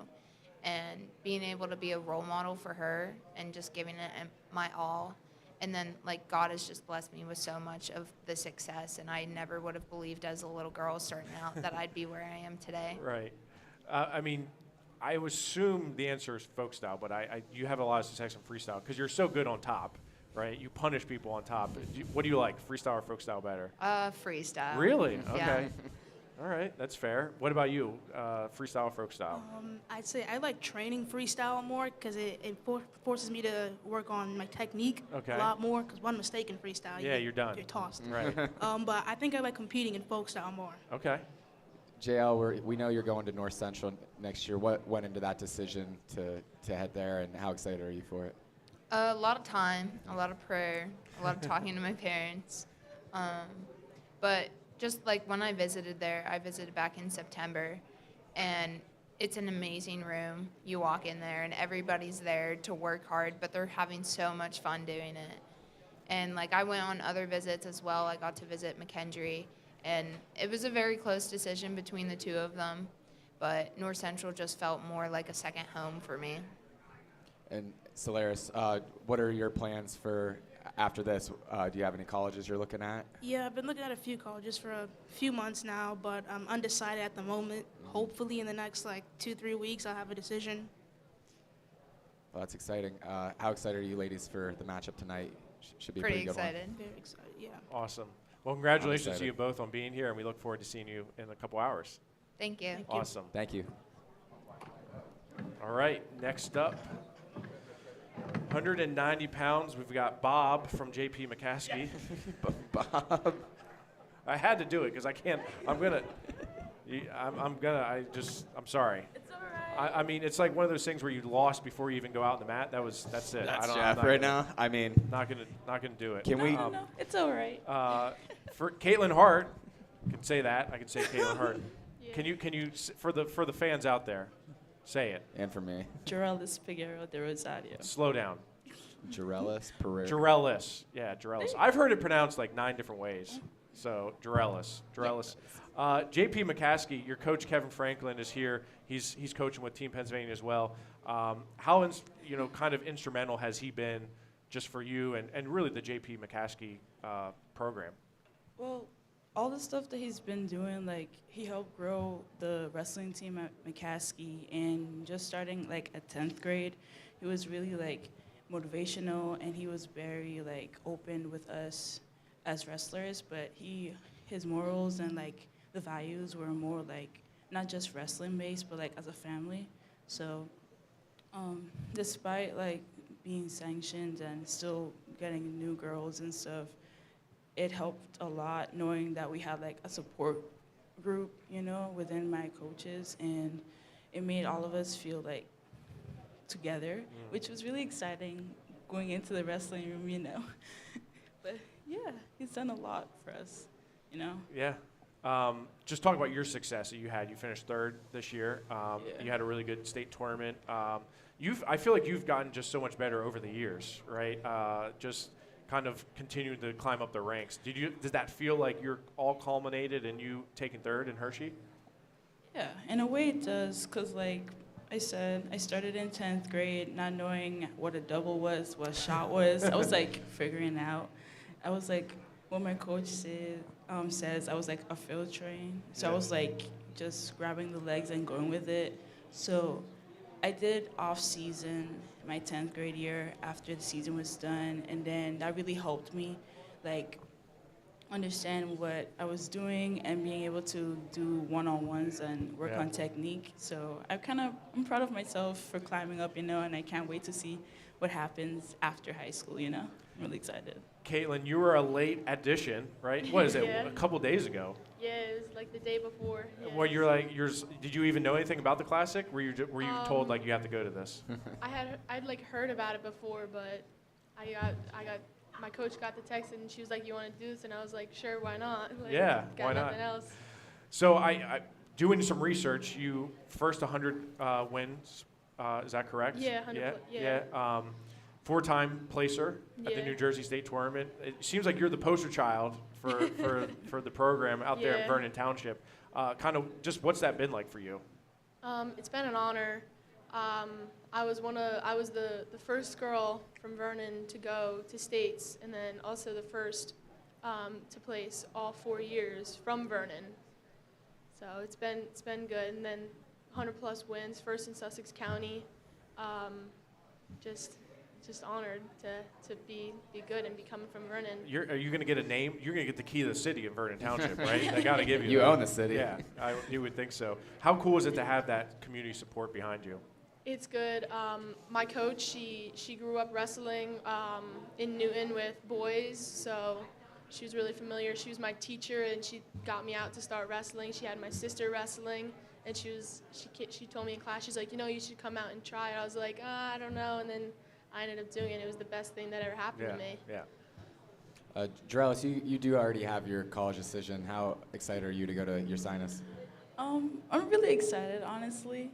and being able to be a role model for her and just giving it my all. And then, like, God has just blessed me with so much of the success, and I never would have believed as a little girl starting out that I'd be where I am today. Right. I mean, I would assume the answer is folk style, but you have a lot of success in freestyle because you're so good on top, right? You punish people on top. What do you like, freestyle or folk style better? Freestyle. Really? Yeah. Okay. All right, that's fair. What about you? Freestyle or folk style? I'd say I like training freestyle more because it forces me to work on my technique Okay. a lot more. Because one mistake in freestyle, You're done. You're tossed. Right. But I think I like competing in folk style more. Okay. JL, we know you're going to North Central next year. What went into that decision to head there, and how excited are you for it? A lot of time, a lot of prayer, a lot of talking to my parents. But just like when I visited there, I visited back in September, and it's an amazing room. You walk in there, and everybody's there to work hard, but they're having so much fun doing it. And like I went on other visits as well. I got to visit McKendree, and it was a very close decision between the two of them, but North Central just felt more like a second home for me. And Solaris, what are your plans for after this? Do you have any colleges you're looking at? Yeah, I've been looking at a few colleges for a few months now, but I'm undecided at the moment. Hopefully in the next 2-3 weeks I'll have a decision. Well, that's exciting. How excited are you ladies for the matchup tonight? Should be a Pretty pretty good excited. Very excited, yeah. Awesome. Well, congratulations excited. to you both on being here, and we look forward to seeing you in a couple hours. Thank you. Awesome. Thank you. All right, next up, 190 pounds. We've got Bob from JP McCaskey. Bob. I had to do it because I can't. I'm sorry. It's all right. I mean, it's like one of those things where you lost before you even go out in the mat. That's it. That's I'm Jeff not right gonna- now. I mean, Not gonna do it. Can we? No, it's all right. For Caitlin Hart, I can say that. I can say Caitlin Hart. Yeah. Can you for the fans out there, say it. And for me, Jorellis Pereira de Rosario. Slow down. Jorellis Pereira. Jorellis. Yeah, Jorellis. I've heard it pronounced 9 different ways. So Jorellis. JP McCaskey, your coach Kevin Franklin is here. He's coaching with Team Pennsylvania as well. How kind of instrumental has he been just for you and really the JP McCaskey program? Well, all the stuff that he's been doing, he helped grow the wrestling team at McCaskey, and just starting at 10th grade, he was really motivational, and he was very open with us as wrestlers, but his morals and the values were more not just wrestling based, but as a family. So despite being sanctioned and still getting new girls and stuff, it helped a lot knowing that we had a support group, within my coaches, and it made all of us feel together, which was really exciting going into the wrestling room, But yeah, he's done a lot for us, Yeah. Just talk about your success that you had. You finished 3rd this year. You had a really good state tournament. I feel like you've gotten just so much better over the years, right? Just kind of continued to climb up the ranks. Does that feel like you're all culminated in you taking 3rd in Hershey? Yeah, in a way it does, because I said, I started in 10th grade not knowing what a double was, what a shot was. I was figuring it out. I was what my coach says, I was a field train. So I was just grabbing the legs and going with it. So I did off season my 10th grade year after the season was done, and then that really helped me understand what I was doing and being able to do one-on-ones and work on technique. So I'm proud of myself for climbing up, and I can't wait to see what happens after high school, I'm really excited. Caitlin, you were a late addition, right? What is it, Yeah. a couple days ago? Yeah, it was the day before. Yeah. Well, did you even know anything about the Classic? Were you told you have to go to this? I'd heard about it before, but my coach got the text and she was like, "You want to do this?" And I was like, "Sure, why not?" Yeah, got why not? nothing else. So I doing some research. You first 100 wins. Is that correct? Yeah, 100. Yeah. 4-time placer at the New Jersey State Tournament. It seems like you're the poster child for the program out there in Vernon Township. Kind of just what's that been like for you? It's been an honor. I was the first girl from Vernon to go to states, and then also the first to place all 4 years from Vernon. So it's been good. And then 100+ wins, first in Sussex County. Just just honored to be good and be coming from Vernon. Are you going to get a name? You're going to get the key to the city in Vernon Township, right? They got to give you. You that. own the city. Yeah, you would think so. How cool is it to have that community support behind you? It's good. My coach, she grew up wrestling in Newton with boys, so she was really familiar. She was my teacher, and she got me out to start wrestling. She had my sister wrestling, and she told me in class, she's like, you should come out and try it. I was like, I don't know, and then I ended up doing it. It was the best thing that ever happened to me. Yeah. Drelis, you do already have your college decision. How excited are you to go to your sinus? I'm really excited, honestly.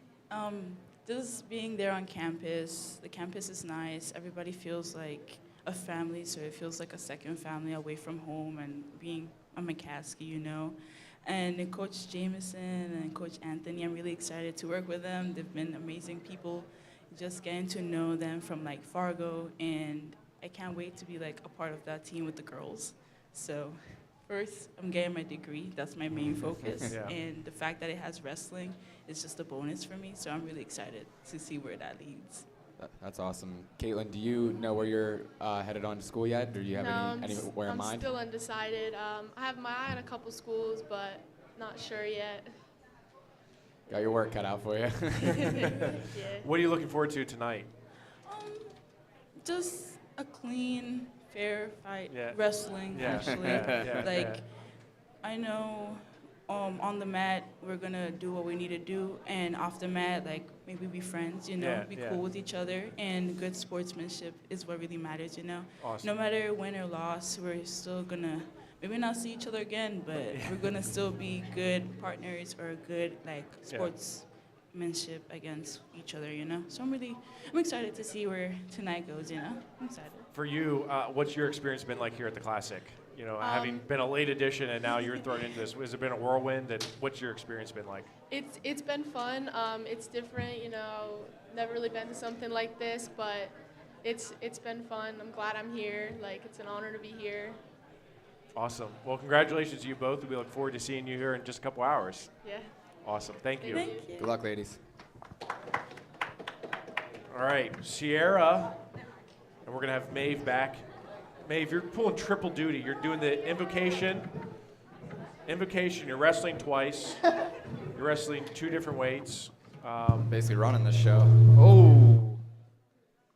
Just being there on campus, the campus is nice. Everybody feels like a family, so it feels like a second family away from home and being a McCaskey, And Coach Jameson and Coach Anthony, I'm really excited to work with them. They've been amazing people. Just getting to know them from like Fargo, and I can't wait to be like a part of that team with the girls. So first, I'm getting my degree. That's my main focus. Yeah. And the fact that it has wrestling is just a bonus for me. So I'm really excited to see where that leads. That's awesome. Caitlin, do you know where you're headed on to school yet? Or do you have anywhere in mind? I'm still undecided. I have my eye on a couple schools, but not sure yet. Got your work cut out for you. Yeah. What are you looking forward to tonight? Just a clean, fair fight, Yeah. wrestling, Yeah. actually. Yeah. I know on the mat, we're going to do what we need to do. And off the mat, maybe be friends, be cool with each other. And good sportsmanship is what really matters, Awesome. No matter win or loss, we're still going to maybe not see each other again, but we're going to still be good partners or good, sportsmanship against each other, So I'm excited to see where tonight goes, I'm excited. For you, what's your experience been like here at the Classic? Having been a late edition and now you're thrown into this, has it been a whirlwind? And what's your experience been like? It's been fun. It's different, never really been to something like this, but it's been fun. I'm glad I'm here. It's an honor to be here. Awesome. Well, congratulations to you both. We look forward to seeing you here in just a couple hours. Yeah. Awesome. Thank you. Thank you. Good luck, ladies. All right, Sierra, and we're going to have Maeve back. Maeve, you're pulling triple duty. You're doing the invocation, you're wrestling twice. You're wrestling 2 different weights. Basically running the show. Oh.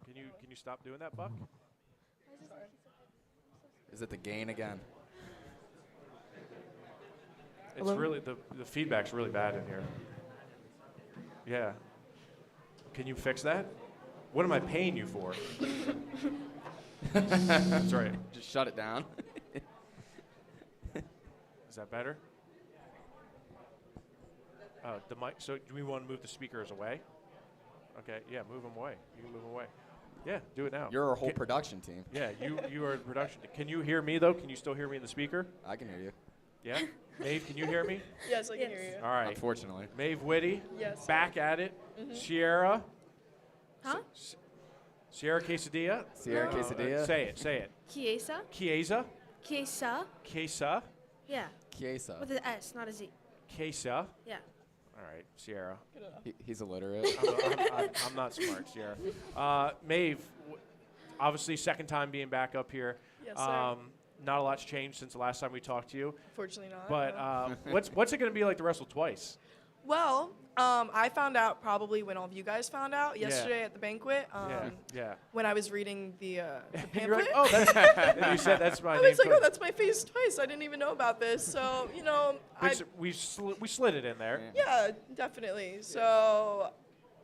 Can you stop doing that, Buck? Is it the gain again? It's really, the feedback's really bad in here. Yeah. Can you fix that? What am I paying you for? That's right. Just shut it down. Is that better? The mic. So do we want to move the speakers away? Okay. Yeah, move them away. You can move them away. Yeah, do it now. You're a whole production team. Yeah, you are the production team. Can you hear me though? Can you still hear me in the speaker? I can hear you. Yeah. Maeve, can you hear me? Yes, I can hear you. All right. Unfortunately. Maeve Witty. Yes. Back at it. Mhm. Sierra. Huh? Sierra Quesadilla. Sierra Quesadilla. Say it. Quesa? Quesa. Quesa? Quesa. Yeah. Quesa. With an S, not a Z. Quesa. Yeah. All right, Sierra. He's illiterate. I'm not smart, Sierra. Maeve, obviously second time being back up here. Yes, sir. Not a lot's changed since the last time we talked to you. Fortunately not. But no. what's it going to be like to wrestle twice? Well, I found out probably when all of you guys found out yesterday at the banquet. Yeah. When I was reading the pamphlet. You're like, oh, that's you said that's my I name. was like, oh, that's my face twice. I didn't even know about this. So, we slid it in there. Yeah, definitely. So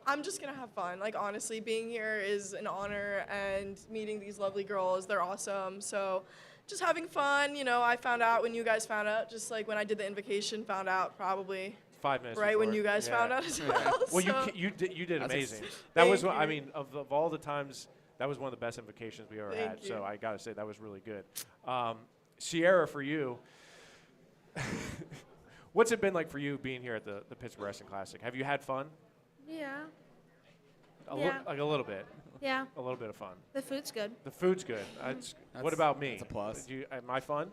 I'm just going to have fun. Honestly, being here is an honor, and meeting these lovely girls, they're awesome. So just having fun. I found out when you guys found out, just like when I did the invocation, found out probably 5 minutes right when before. you guys found out as well. Well, so. you did That's amazing. ex- That Thank was you. I mean of all the times, that was one of the best invocations we ever Thank had. you. So I got to say that was really good. Sierra, for you, what's it been like for you being here at the Pittsburgh Wrestling Classic? Have you had fun? Yeah. Like a little bit. Yeah. A little bit of fun. The food's good. The food's good. What about me? That's a plus. Am I fun?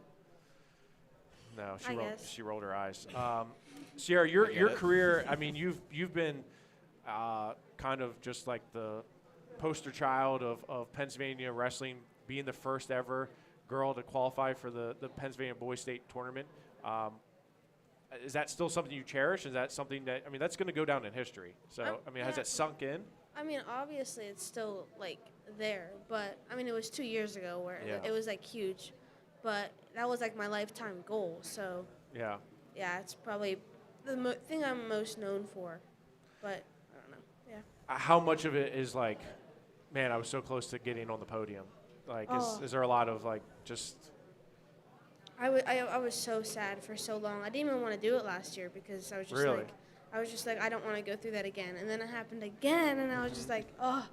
No, I guess. she rolled her eyes. Sierra, your career. I mean, you've been kind of just like the poster child of Pennsylvania wrestling, being the first ever girl to qualify for the Pennsylvania Boys State Tournament. Is that still something you cherish? Is that something that, I mean, that's going to go down in history. So, I mean, has that sunk in? I mean, obviously it's still, like, there. But, I mean, it was 2 years ago where it was, like, huge. But that was, like, my lifetime goal. So, yeah, it's probably the thing I'm most known for. But, I don't know, yeah. How much of it is, like, man, I was so close to getting on the podium? Like, is there a lot of, like, just... I was so sad for so long. I didn't even want to do it last year because I was just like, I don't want to go through that again. And then it happened again, and I was just like, oh.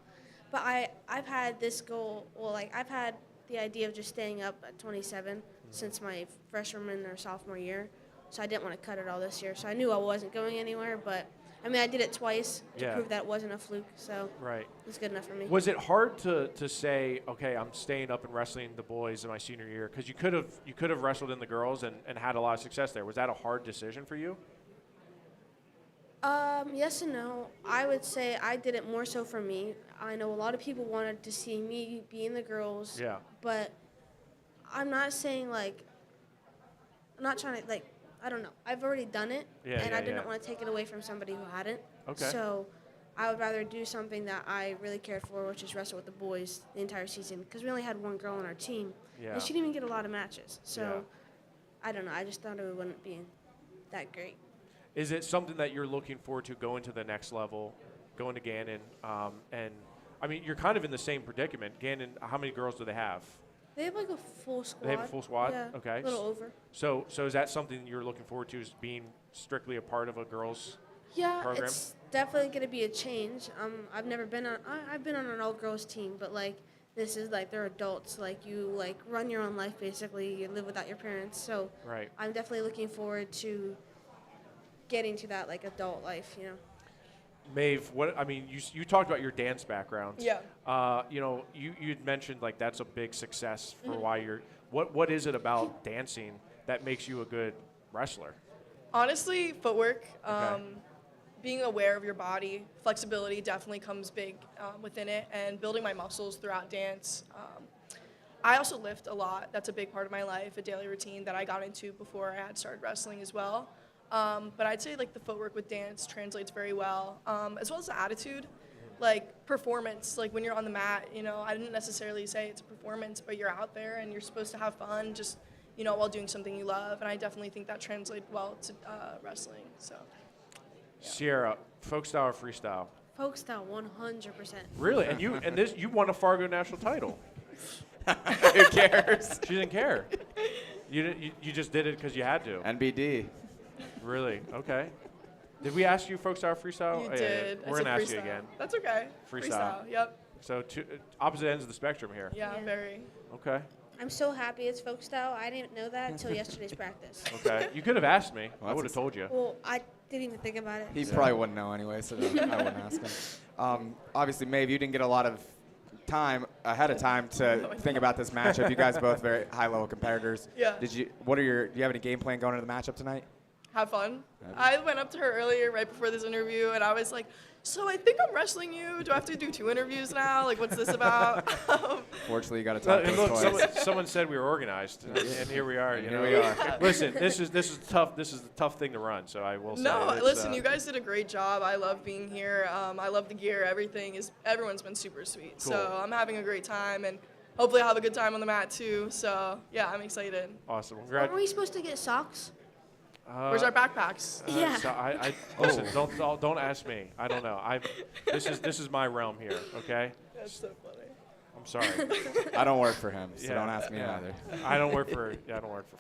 But I've had this goal. Well, like I've had the idea of just staying up at 27 since my freshman or sophomore year. So I didn't want to cut it all this year. So I knew I wasn't going anywhere. But I mean, I did it twice to prove that it wasn't a fluke. So it's good enough for me. Was it hard to say, okay, I'm staying up and wrestling the boys in my senior year? Because you could have wrestled in the girls and had a lot of success there. Was that a hard decision for you? Yes and no. I would say I did it more so for me. I know a lot of people wanted to see me be in the girls. Yeah. But I'm not saying like, I'm not trying to like, I don't know. I've already done it, and I didn't want to take it away from somebody who hadn't. Okay. So I would rather do something that I really cared for, which is wrestle with the boys the entire season, because we only had one girl on our team, and she didn't even get a lot of matches. So I don't know. I just thought it wouldn't be that great. Is it something that you're looking forward to going to the next level, going to Gannon? And, I mean, you're kind of in the same predicament. Gannon, how many girls do they have? They have like a full squad. They have a full squad? Yeah, okay. A little over. So is that something you're looking forward to, is being strictly a part of a girls program? Yeah, it's definitely going to be a change. I've never been on, I've been on an all-girls team, but like this is like they're adults. Like you like run your own life basically. You live without your parents. So I'm definitely looking forward to getting to that like adult life, you know. Maeve, you talked about your dance background. Yeah. You'd mentioned like that's a big success for why you're. What is it about dancing that makes you a good wrestler? Honestly, footwork. Being aware of your body, flexibility definitely comes big within it, and building my muscles throughout dance. I also lift a lot. That's a big part of my life, a daily routine that I got into before I had started wrestling as well. But I'd say like the footwork with dance translates very well, as well as the attitude, like performance. Like when you're on the mat, you know, I didn't necessarily say it's a performance, but you're out there and you're supposed to have fun, just while doing something you love. And I definitely think that translates well to wrestling. So. Yeah. Sierra, folk style or freestyle? Folk style, 100%. Really? And you won a Fargo national title. Who cares? She didn't care. You just did it because you had to. NBD. Really? Okay. Did we ask you folk style or freestyle? You did. We're going to ask you again. That's okay. Freestyle. Yep. So opposite ends of the spectrum here. Yeah, very. Okay. I'm so happy it's folk style. I didn't know that until yesterday's practice. Okay. You could have asked me. I would have told you. Well, I didn't even think about it. He probably wouldn't know anyway, so I wouldn't ask him. Obviously, Maeve, you didn't get a lot of time ahead of time to think about this matchup. You guys both very high-level competitors. Yeah. Do you have any game plan going into the matchup tonight? Have fun. I went up to her earlier right before this interview, and I was like, so I think I'm wrestling you. Do I have to do 2 interviews now? Like, what's this about? Fortunately, you got to talk to look, someone said we were organized, and here we are. Here we are. Listen, this is tough. This is a tough thing to run. So I will say. No, listen, you guys did a great job. I love being here. I love the gear. Everyone's been super sweet. Cool. So I'm having a great time, and hopefully I'll have a good time on the mat too. So yeah, I'm excited. Awesome. Aren't we supposed to get socks? Where's our backpacks? Yeah. So listen. Don't ask me. I don't know. This is my realm here. Okay. That's so funny. I'm sorry. I don't work for him, so don't ask me either. I don't work for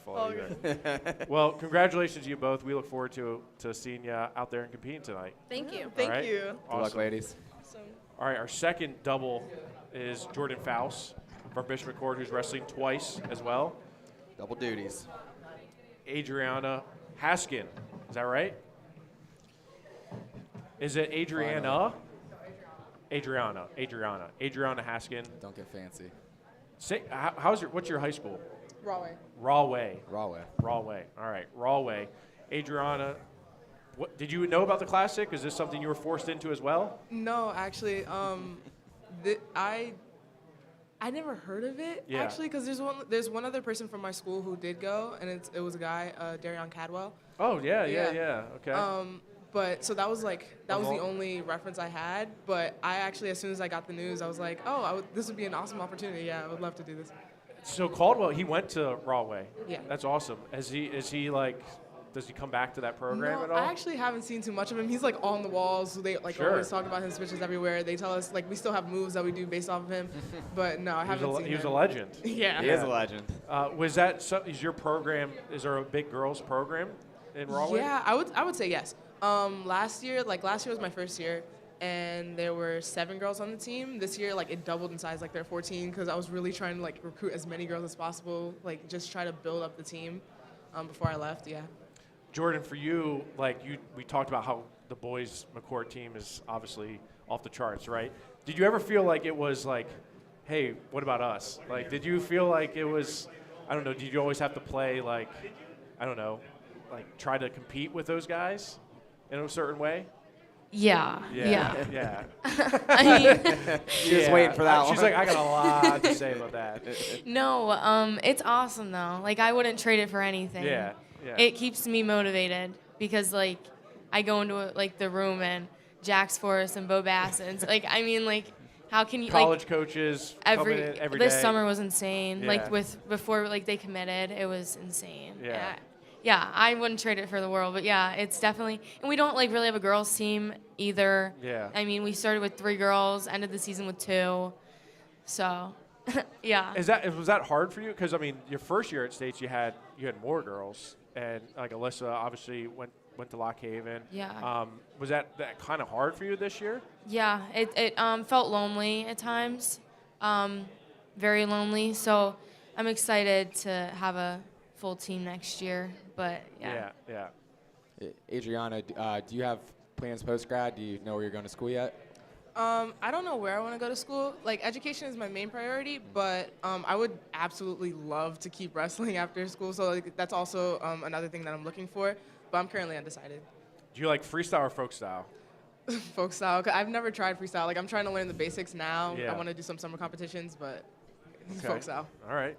Floyd either. Well, congratulations to you both. We look forward to seeing you out there and competing tonight. Thank you. Thank you. Awesome. Good luck, ladies. Awesome. All right, our second double is Jordan Faust from Bishop McCord, who's wrestling twice as well. Double duties. Adriana Haskin. Is that right? Is it Adriana? Adriana Haskin. Don't get fancy. Say, what's your high school? Rahway. Rahway. All right, Rahway. Adriana, did you know about the Classic? Is this something you were forced into as well? No, actually, I never heard of it Yeah. actually, because there's one other person from my school who did go, and it was a guy, Darion Cadwell. Oh yeah. Okay. But so that was the only reference I had. But I actually, as soon as I got the news, I was like, oh, this would be an awesome opportunity. Yeah, I would love to do this. So Caldwell, he went to Rahway. Yeah. That's awesome. Is he like? Does he come back to that program No, at all? I actually haven't seen too much of him. He's on the walls. They Sure. always talk about his switches everywhere. They tell us we still have moves that we do based off of him. But no, I haven't seen him. He was a legend. Yeah. He is a legend. Was that is your program? Is there a big girls program in Rahway? Yeah, I would say yes. Last year was my first year, and there were 7 girls on the team. This year, it doubled in size, there are 14, because I was really trying to recruit as many girls as possible, just try to build up the team before I left. Yeah. Jordan, for you, we talked about how the boys McCourt team is obviously off the charts, right? Did you ever feel like it was hey, what about us? Did you feel like it was, I don't know, did you always have to play I don't know, try to compete with those guys in a certain way? Yeah. I mean, she was waiting for that one. She's like, I got a lot to say about that. No, it's awesome though. I wouldn't trade it for anything. Yeah. It keeps me motivated because I go into the room and Jax Forrest and Bo Bassett. How can you college coaches coming in every this day. summer was insane. Yeah. Before they committed, it was insane. Yeah. Yeah, I wouldn't trade it for the world, but yeah, it's definitely, and we don't really have a girls team either. Yeah. I mean, we started with 3 girls, ended the season with 2, so yeah. Was that hard for you? Because your first year at States, you had more girls, and Alyssa obviously went to Lock Haven. Yeah. Was that kind of hard for you this year? Yeah, it felt lonely at times, very lonely. So I'm excited to have a full team next year. But yeah. Adriana, do you have plans post-grad? Do you know where you're going to school yet? I don't know where I want to go to school. Education is my main priority, but I would absolutely love to keep wrestling after school. So that's also another thing that I'm looking for. But I'm currently undecided. Do you like freestyle or folk style? Folk style. 'Cause I've never tried freestyle. I'm trying to learn the basics now. Yeah. I want to do some summer competitions, but it's Okay. folk style. All right.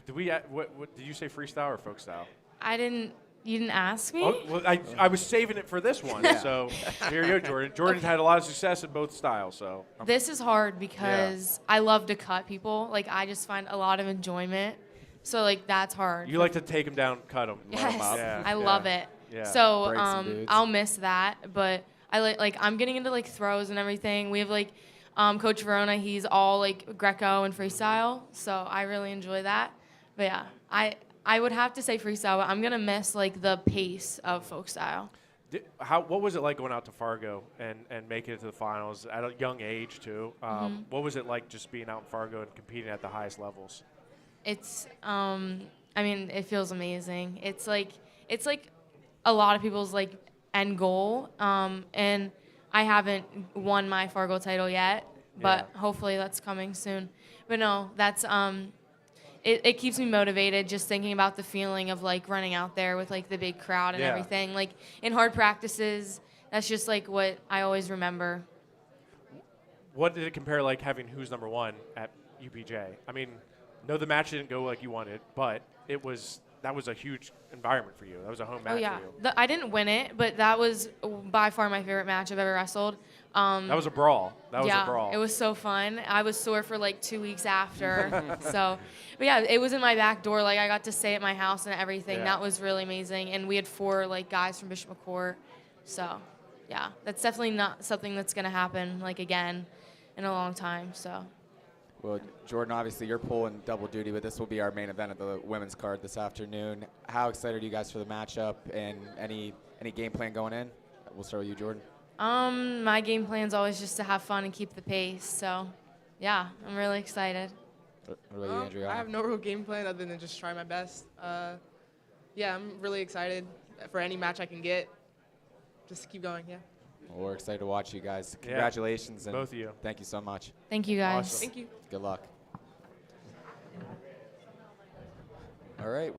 Did did you say freestyle or folk style? You didn't ask me? Oh, well, I was saving it for this one. So here you go, Jordan. Jordan's had a lot of success in both styles. So This is hard because I love to cut people. I just find a lot of enjoyment. So that's hard. you like to take them down, cut them. Yes, Yeah. I love it. Yeah. So Break some dudes. I'll miss that, but I I'm getting into throws and everything. We have Coach Verona. He's all Greco and freestyle, so I really enjoy that. But yeah, I would have to say freestyle, but I'm gonna miss the pace of folk style. What was it like going out to Fargo and making it to the finals at a young age too? What was it like just being out in Fargo and competing at the highest levels? It's it feels amazing. It's like a lot of people's end goal. And I haven't won my Fargo title yet, but hopefully that's coming soon. But no, that's it keeps me motivated just thinking about the feeling of running out there with the big crowd and everything. In hard practices, that's just what I always remember. What did it compare having who's number one at UPJ? No, the match didn't go like you wanted, but that was a huge environment for you. That was a home match Oh yeah, for you. I didn't win it, but that was by far my favorite match I've ever wrestled. That was a brawl. That was a brawl. It was so fun. I was sore for 2 weeks after. So, but yeah, it was in my back door. I got to stay at my house and everything. Yeah. That was really amazing. And we had 4 guys from Bishop McCourt. So, yeah, that's definitely not something that's gonna happen again in a long time. So. Well, Jordan, obviously you're pulling double duty, but this will be our main event of the women's card this afternoon. How excited are you guys for the matchup, and any game plan going in? We'll start with you, Jordan. My game plan's always just to have fun and keep the pace. So, yeah, I'm really excited. What about you, Andrea? I have no real game plan other than just try my best. Yeah, I'm really excited for any match I can get. Just keep going, yeah. Well, we're excited to watch you guys. Congratulations. And both of you. Thank you so much. Thank you, guys. Awesome. Thank you. Good luck. All right.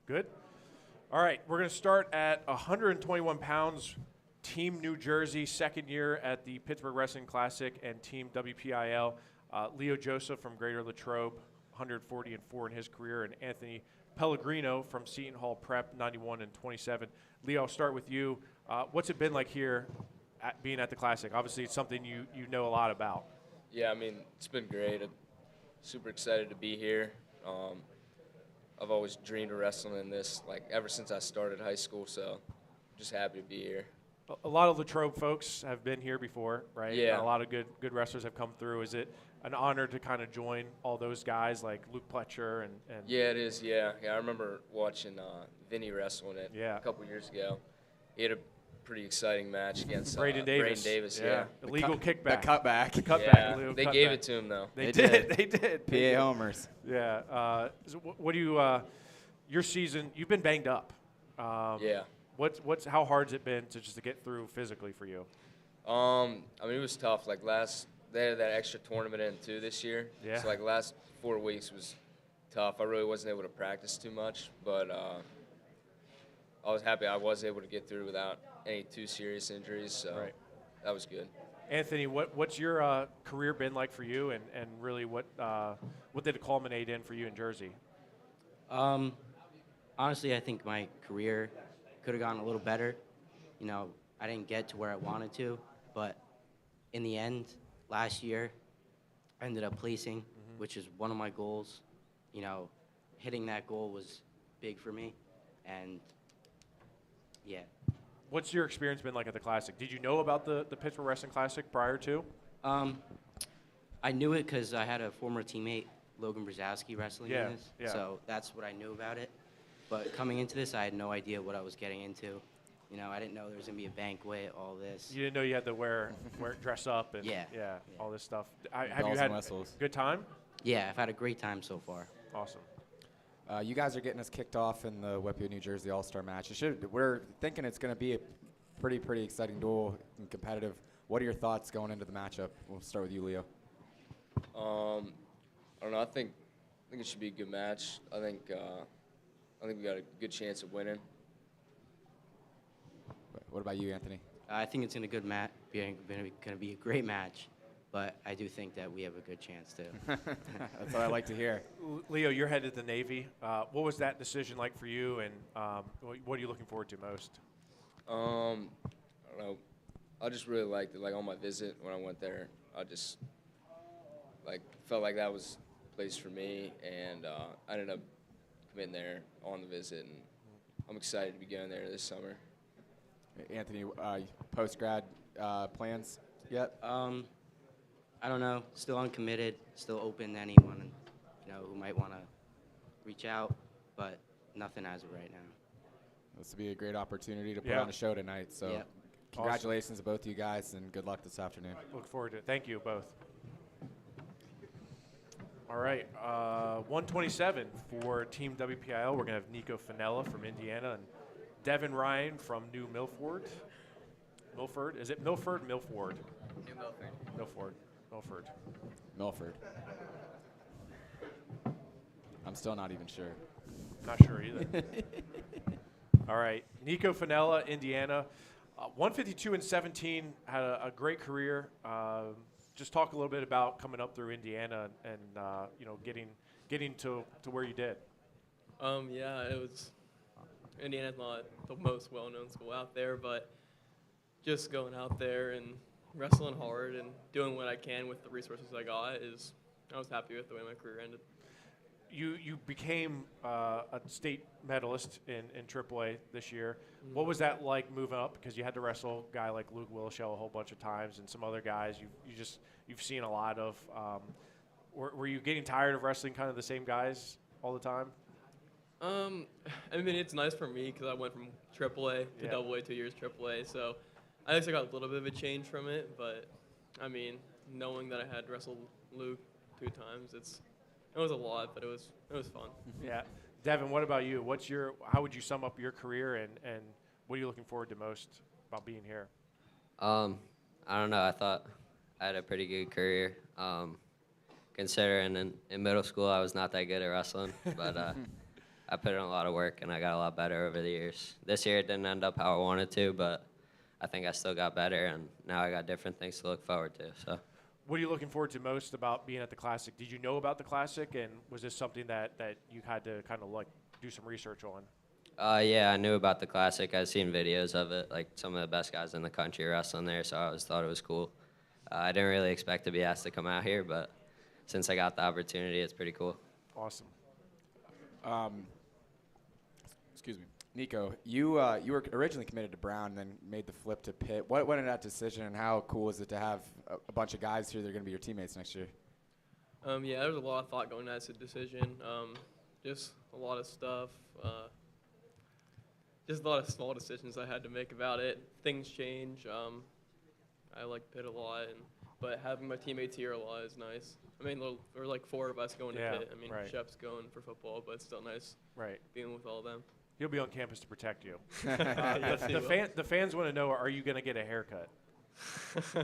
Good. All right, we're going to start at 121 pounds. Team New Jersey, second year at the Pittsburgh Wrestling Classic, and Team WPIL. Leo Joseph from Greater Latrobe, 140 and 4 in his career, and Anthony Pellegrino from Seton Hall Prep, 91 and 27. Leo, I'll start with you. What's it been like here being at the Classic? Obviously, it's something you know a lot about. Yeah, I mean, it's been great. I'm super excited to be here. I've always dreamed of wrestling in this, like, ever since I started high school, so I'm just happy to be here. A lot of Latrobe folks have been here before, right? Yeah. And a lot of good wrestlers have come through. Is it an honor to kind of join all those guys like Luke Pletcher and Yeah, it is, yeah. I remember watching Vinny wrestling it a couple years ago. He had a pretty exciting match against Braden Davis. yeah. Illegal kickback. The cutback. The cutback. Yeah, Leo, they cutback. gave it to him, though. They did. They did. PA homers. Yeah. So what do you, your season, you've been banged up. Yeah. How hard's it been to get through physically for you? I mean, it was tough. Like they had that extra tournament in too this year. Yeah. So like last 4 weeks was tough. I really wasn't able to practice too much, but I was happy I was able to get through without any too serious injuries. So that was good. Anthony, what's your career been like for you, and really what did it culminate in for you in Jersey? Honestly, I think my career could have gone a little better. You know, I didn't get to where I wanted to, but in the end, last year, I ended up placing, which is one of my goals. You know, hitting that goal was big for me, and yeah. What's your experience been like at the Classic? Did you know about the Pittsburgh Wrestling Classic prior to? I knew it because I had a former teammate, Logan Brzezowski, wrestling in this, yeah. so that's what I knew about it. But coming into this, I had no idea what I was getting into. You know, I didn't know there was going to be a banquet, all this. You didn't know you had to dress up and yeah, all this stuff. Have Bells you had and whistles. Good time? Yeah, I've had a great time so far. Awesome. You guys are getting us kicked off in the Whitby, New Jersey All-Star match. We're thinking it's going to be a pretty exciting duel and competitive. What are your thoughts going into the matchup? We'll start with you, Leo. I don't know. I think it should be a good match. I think we got a good chance of winning. What about you, Anthony? I think it's going to be a great match, but I do think that we have a good chance too. That's what I like to hear. Leo, you're headed to the Navy. What was that decision like for you, and what are you looking forward to most? I don't know. I just really liked it. Like on my visit when I went there, I just felt like that was the place for me, and I ended up committing there on the visit, and I'm excited to be going there this summer. Anthony, post-grad plans yet? I don't know. Still uncommitted. Still open to anyone, who might want to reach out, but nothing as of right now. This will be a great opportunity to put on a show tonight. So, congratulations to both of you guys, and good luck this afternoon. Look forward to it. Thank you both. All right, 127 for Team WPIL. We're going to have Nico Finanella from Indiana and Devin Ryan from New Milford. Milford? Is it Milford? Milford. New Milford. Milford. Milford. Milford. I'm still not even sure. Not sure either. All right, Nico Finanella, Indiana. 152 and 17, had a great career. Just talk a little bit about coming up through Indiana and getting to where you did. Yeah, it was. Indiana's not the most well-known school out there, but just going out there and wrestling hard and doing what I can with the resources I got I was happy with the way my career ended. You became a state medalist in AAA this year. Mm-hmm. What was that like moving up? Because you had to wrestle a guy like Luke Willis a whole bunch of times, and some other guys you've seen a lot of. Were you getting tired of wrestling kind of the same guys all the time? I mean, it's nice for me because I went from AAA to AA, 2 years AAA, so I guess I got a little bit of a change from it. But I mean, knowing that I had wrestled Luke 2 times, it was a lot, but it was fun. Yeah, Devin, what about you? How would you sum up your career, and what are you looking forward to most about being here? I don't know. I thought I had a pretty good career. Considering in middle school I was not that good at wrestling, but I put in a lot of work, and I got a lot better over the years. This year it didn't end up how I wanted to, but I think I still got better, and now I got different things to look forward to. So. What are you looking forward to most about being at the Classic? Did you know about the Classic, and was this something that you had to kind of like do some research on? Yeah, I knew about the Classic. I've seen videos of it. Like, some of the best guys in the country are wrestling there, so I always thought it was cool. I didn't really expect to be asked to come out here, but since I got the opportunity, it's pretty cool. Awesome. Excuse me. Nico, you were originally committed to Brown and then made the flip to Pitt. What went into that decision, and how cool is it to have a bunch of guys here that are going to be your teammates next year? Yeah, there was a lot of thought going into that decision. Just a lot of stuff. Just a lot of small decisions I had to make about it. Things change. I like Pitt a lot, but having my teammates here a lot is nice. I mean, there were like 4 of us going to Pitt. I mean, Shep's going for football, but it's still nice being with all of them. He'll be on campus to protect you. The fans want to know, are you going to get a haircut?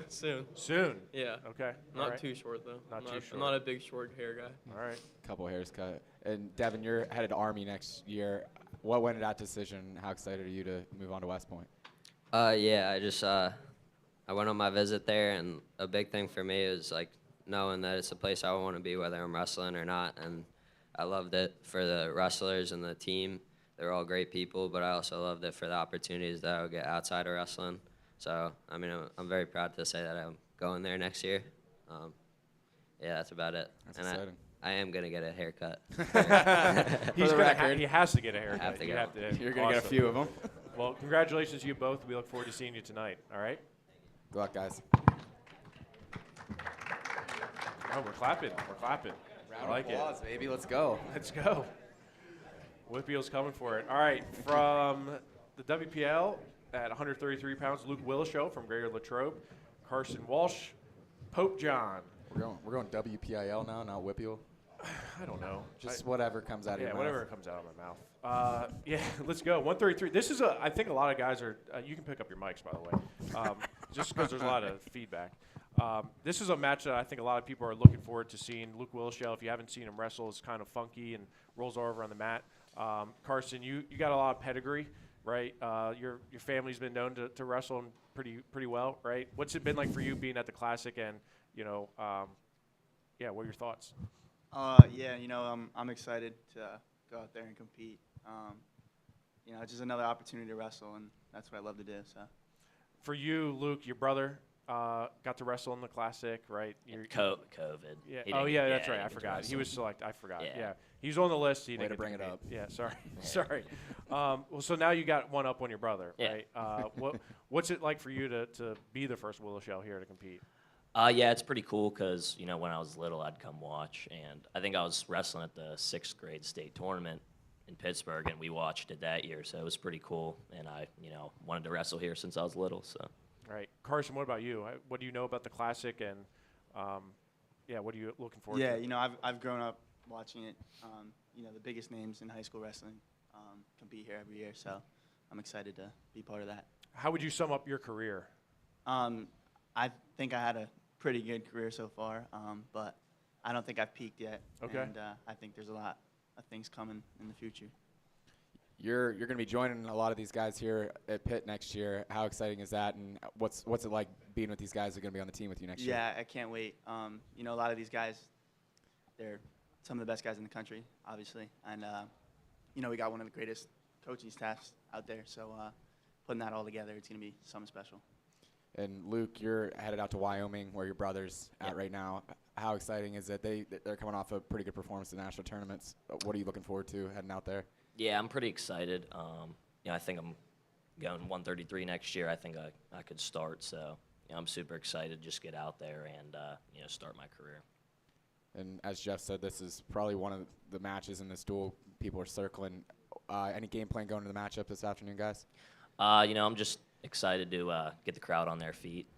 Soon. Soon? Yeah. Okay. Not too short, though. Not too short. I'm not a big short hair guy. All right. Couple hairs cut. And Devin, you're headed to Army next year. What went into that decision? How excited are you to move on to West Point? Yeah, I went on my visit there, and a big thing for me is like knowing that it's a place I want to be, whether I'm wrestling or not. And I loved it for the wrestlers and the team. They're all great people, but I also loved it for the opportunities that I would get outside of wrestling. So, I mean, I'm very proud to say that I'm going there next year. Yeah, that's about it. That's exciting. I am going to get a haircut. He has to get a haircut. I have to You're going to get a few of them. Well, congratulations to you both. We look forward to seeing you tonight. All right? Good luck, guys. Oh, we're clapping. We're clapping. Round I like of applause, it. baby. Let's go. Let's go. Whippy's coming for it. All right, from the WPL at 133 pounds, Luke Willis show from Greater Latrobe, Carson Walsh, Pope John. We're going WPIL now, not Whippeal. I don't know. Just whatever comes out of your mouth. Yeah, whatever comes out of my mouth. Yeah, let's go. 133. This is I think a lot of guys are. You can pick up your mics, by the way, just because there's a lot of feedback. This is a match that I think a lot of people are looking forward to seeing. Luke Willis, if you haven't seen him wrestle, is kind of funky and rolls over on the mat. Carson, you got a lot of pedigree, right? Your family's been known to wrestle pretty well, right? What's it been like for you being at the Classic, and what are your thoughts? Yeah, I'm excited to go out there and compete. It's just another opportunity to wrestle, and that's what I love to do. So, for you, Luke, your brother got to wrestle in the Classic, right? COVID. Yeah. That's right. I forgot. He was selected. I forgot. Yeah. He was on the list. He didn't bring it up. Yeah. Sorry. Sorry. Well, so now you got one up on your brother, right? What's it like for you to be the first Willis Shell here to compete? Yeah, it's pretty cool because, when I was little, I'd come watch. And I think I was wrestling at the 6th grade state tournament in Pittsburgh, and we watched it that year. So it was pretty cool. And I, wanted to wrestle here since I was little. So. Right. Carson, what about you? What do you know about the Classic? And, what are you looking forward to? Yeah, I've grown up watching it. The biggest names in high school wrestling compete here every year. So I'm excited to be part of that. How would you sum up your career? I think I had a pretty good career so far, but I don't think I've peaked yet. Okay. And I think there's a lot of things coming in the future. You're going to be joining a lot of these guys here at Pitt next year. How exciting is that, and what's it like being with these guys that are going to be on the team with you next year? Yeah, I can't wait. A lot of these guys, they're some of the best guys in the country, obviously, and we got one of the greatest coaching staffs out there. So putting that all together, it's going to be something special. And Luke, you're headed out to Wyoming, where your brother's at right now. How exciting is it? They're coming off a pretty good performance in national tournaments. What are you looking forward to heading out there? Yeah, I'm pretty excited. I think I'm going 133 next year. I think I could start. So I'm super excited to just get out there and start my career. And as Jeff said, this is probably one of the matches in this duel people are circling. Any game plan going into the matchup this afternoon, guys? I'm just excited to get the crowd on their feet,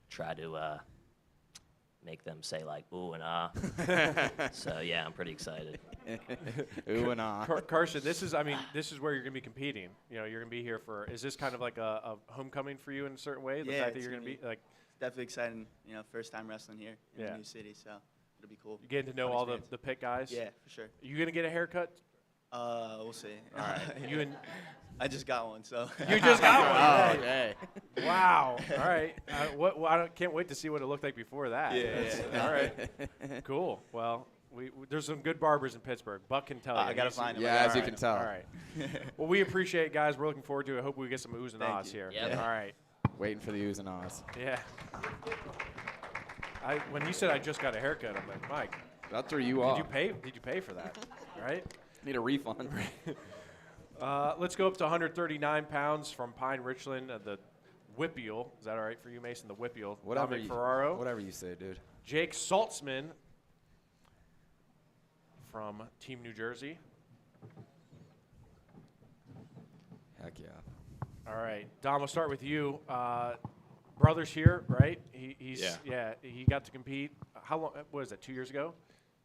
try to make them say like ooh and ah. So yeah, I'm pretty excited. Ooh and ah. Carson, this is where you're going to be competing. You're going to be here for. Is this kind of like a homecoming for you in a certain way? The fact that you're going to be like. It's definitely exciting. First time wrestling here in the new city, so it'll be cool. You getting to know all the Pitt guys. Yeah, for sure. You going to get a haircut? We'll see. All right. You and I just got one, so. You just got one. Okay. Wow. All right. Can't wait to see what it looked like before that. Yeah. All right. Cool. Well, there's some good barbers in Pittsburgh. Buck can tell you. I gotta find them. Yeah, as you can tell. All right. Well, we appreciate it, guys. We're looking forward to it. I hope we get some oohs and ahs here. Yep. All right. Waiting for the oohs and ahs. Yeah. When he said I just got a haircut, I'm like, Mike. That threw you off. Did you pay for that? Right? Need a refund. Let's go up to 139 pounds from Pine Richland, the Whippeal. Is that all right for you, Mason? The Whippeal. Whatever Ferraro. you say, dude. Jake Saltzman from Team New Jersey. Heck yeah. All right, Dom, we'll start with you. Brothers here, right? He got to compete. How long? What is that? 2 years ago?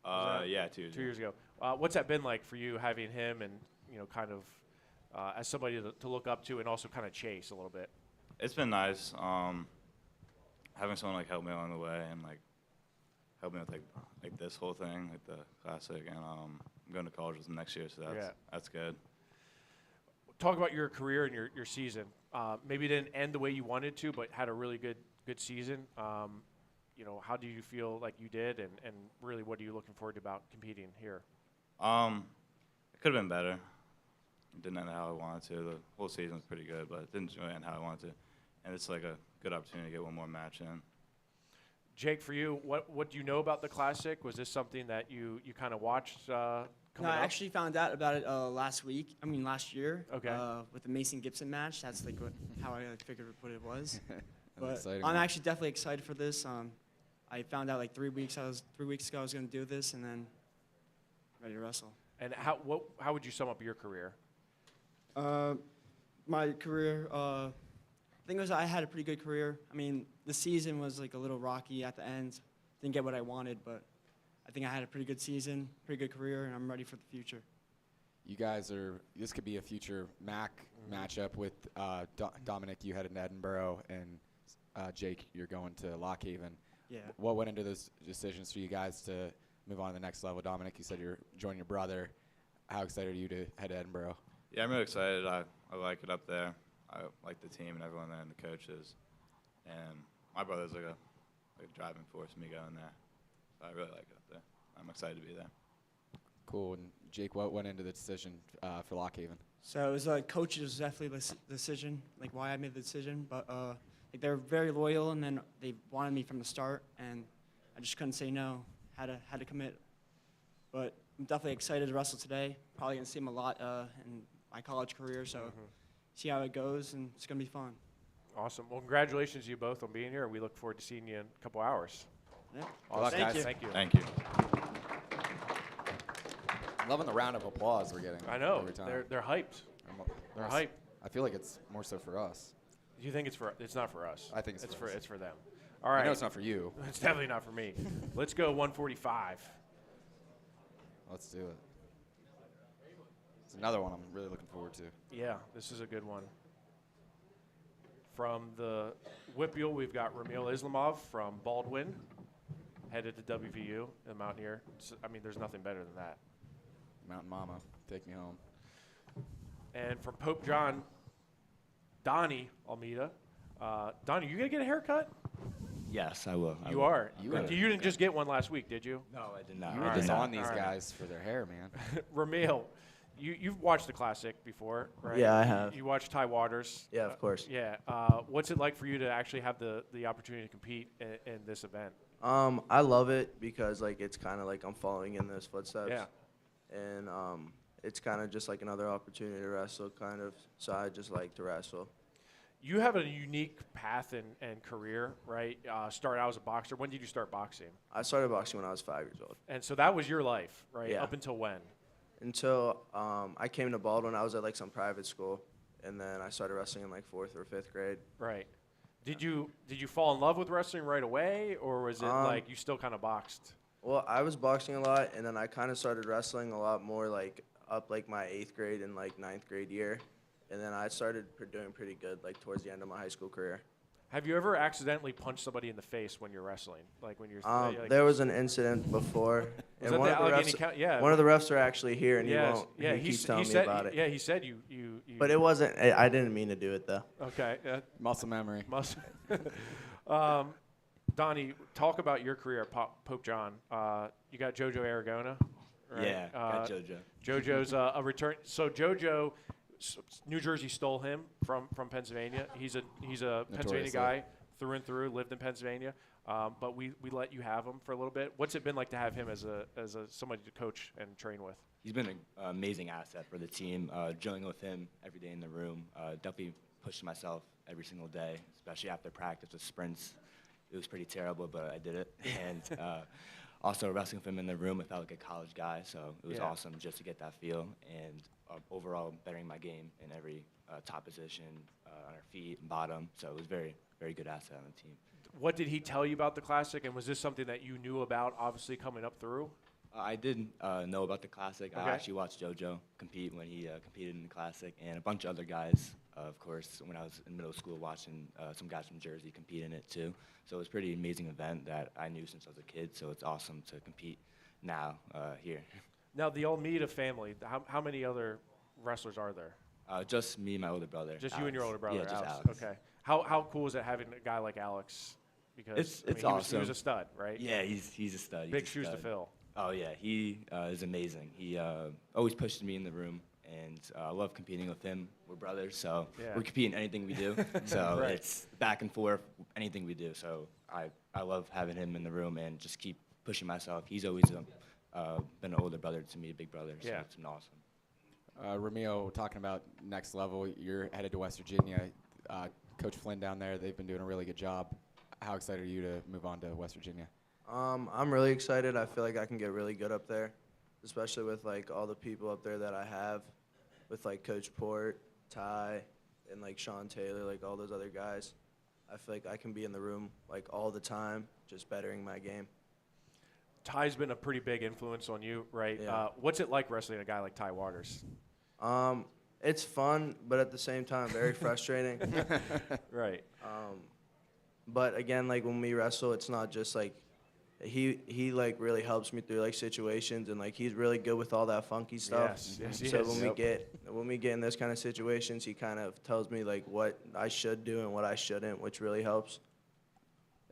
Yeah, 2 years. 2 years ago. What's that been like for you, having him and kind of as somebody to look up to and also kind of chase a little bit? It's been nice. Having someone like help me along the way and like help me with like this whole thing, like the classic, and I'm going to college with him next year, so that's good. Talk about your career and your season. Maybe it didn't end the way you wanted to, but had a really good season. How do you feel like you did, and really what are you looking forward to about competing here? It could have been better. It didn't end how I wanted to. The whole season was pretty good, but it didn't really end how I wanted to. And it's like a good opportunity to get one more match in. Jake, for you, what do you know about the Classic? Was this something that you kind of watched No, I actually found out about it last year. Okay. With the Mason Gibson match. That's like how I figured what it was. But exciting, I'm man. actually definitely excited for this. I found out like 3 weeks ago I was going to do this, and then ready to wrestle. And how would you sum up your career? My career, I think I had a pretty good career. I mean, the season was like a little rocky at the end. Didn't get what I wanted, but I think I had a pretty good season, pretty good career, and I'm ready for the future. You guys this could be a future MAC matchup with Dominic, you headed to Edinburgh, and Jake, you're going to Lock Haven. Yeah. What went into those decisions for you guys to move on to the next level? Dominic, you said you're joining your brother. How excited are you to head to Edinburgh? Yeah, I'm really excited. I like it up there. I like the team and everyone there and the coaches. And my brother's like a driving force for me going there. So I really like it up there. I'm excited to be there. Cool. And Jake, what went into the decision for Lock Haven? So it was coaches definitely the decision, like why I made the decision. But like they were very loyal, and then they wanted me from the start, and I just couldn't say no. Had to commit. But I'm definitely excited to wrestle today. Probably gonna see him a lot in my college career, so see how it goes, and it's gonna be fun. Awesome. Well, congratulations to you both on being here. We look forward to seeing you in a couple hours. Yeah. Awesome. Thank you. Thank you. Thank you. Loving the round of applause we're getting. I know. Every time. They're hyped. They're hyped. I feel like it's more so for us. Do you think it's not for us? I think it's for them. All right. I know it's not for you. It's definitely not for me. Let's go 145. Let's do it. It's another one I'm really looking forward to. Yeah, this is a good one. From the Whippeal, we've got Ramil Islamov from Baldwin, headed to WVU, the Mountaineer. There's nothing better than that. Mountain Mama, take me home. And from Pope John, Donnie Almeida. Donnie, you gonna get a haircut? Yes, I will. You are. You didn't just get one last week, did you? No, I did not. You were just on these guys for their hair, man. Ramil, you've watched the Classic before, right? Yeah, I have. You watched Ty Waters. Yeah, of course. Yeah. What's it like for you to actually have the opportunity to compete in this event? I love it because it's kind of like I'm following in those footsteps. Yeah. And it's kind of just like another opportunity to wrestle, kind of. So I just like to wrestle. You have a unique path and career, right? Started out as a boxer. When did you start boxing? I started boxing when I was 5 years old. And so that was your life, right? Yeah. Up until when? Until I came to Baldwin. I was at some private school, and then I started wrestling in 4th or 5th grade. Right. Did you fall in love with wrestling right away, or was it you still kind of boxed? Well, I was boxing a lot, and then I kind of started wrestling a lot more up my 8th grade and 9th grade year. And then I started doing pretty good towards the end of my high school career. Have you ever accidentally punched somebody in the face when you're wrestling? When you're there was an incident before, Was And that one the of the Allegheny refs, County? Yeah. one of the refs are actually here, and Yes, he keeps telling me said, about it. Yeah, he said you. But it wasn't. I didn't mean to do it though. Okay. Muscle memory. Muscle. Donnie, talk about your career at Pope John. You got JoJo Aragona, right? Yeah, got JoJo. JoJo's a return. So JoJo, New Jersey stole him from Pennsylvania. He's a Pennsylvania guy through and through. Lived in Pennsylvania, but we let you have him for a little bit. What's it been like to have him as somebody to coach and train with? He's been an amazing asset for the team. Drilling with him every day in the room, definitely pushing myself every single day, especially after practice with sprints. It was pretty terrible, but I did it. And also wrestling with him in the room, I felt like a college guy, so it was awesome just to get that feel. And overall, bettering my game in every top position, on our feet and bottom. So it was very, very good asset on the team. What did he tell you about the Classic, and was this something that you knew about, obviously, coming up through? I did know about the Classic. Okay. I actually watched JoJo compete when he competed in the Classic, and a bunch of other guys, of course, when I was in middle school, watching some guys from Jersey compete in it too. So it was a pretty amazing event that I knew since I was a kid, so it's awesome to compete now here. Now, the Almeida family, how many other wrestlers are there? Just me and my older brother. Just Alex. you and your older brother, Yeah, just Alex. Alex. Okay. How cool is it having a guy like Alex? Because It's he awesome. was a stud, right? Yeah, he's a stud. Big He's a shoes to stud. fill. Oh yeah, he is amazing. He always pushes me in the room, and I love competing with him. We're brothers, so we're competing anything we do. So Right. it's back and forth, anything we do. So I love having him in the room and just keep pushing myself. He's always been an older brother to me, a big brother. So it's been awesome. Ramil, talking about next level, you're headed to West Virginia. Coach Flynn down there, they've been doing a really good job. How excited are you to move on to West Virginia? I'm really excited. I feel like I can get really good up there, especially with like all the people up there that I have, with like Coach Port, Ty, and like Sean Taylor, like all those other guys. I feel like I can be in the room like all the time, just bettering my game. Ty's been a pretty big influence on you, right? Yeah. What's it like wrestling a guy like Ty Waters? It's fun, but at the same time, very frustrating. Right. But again, like when we wrestle, it's not just like he like really helps me through like situations, and like he's really good with all that funky stuff. Yes, he so is. when we get in this kind of situations, he kind of tells me like what I should do and what I shouldn't, which really helps.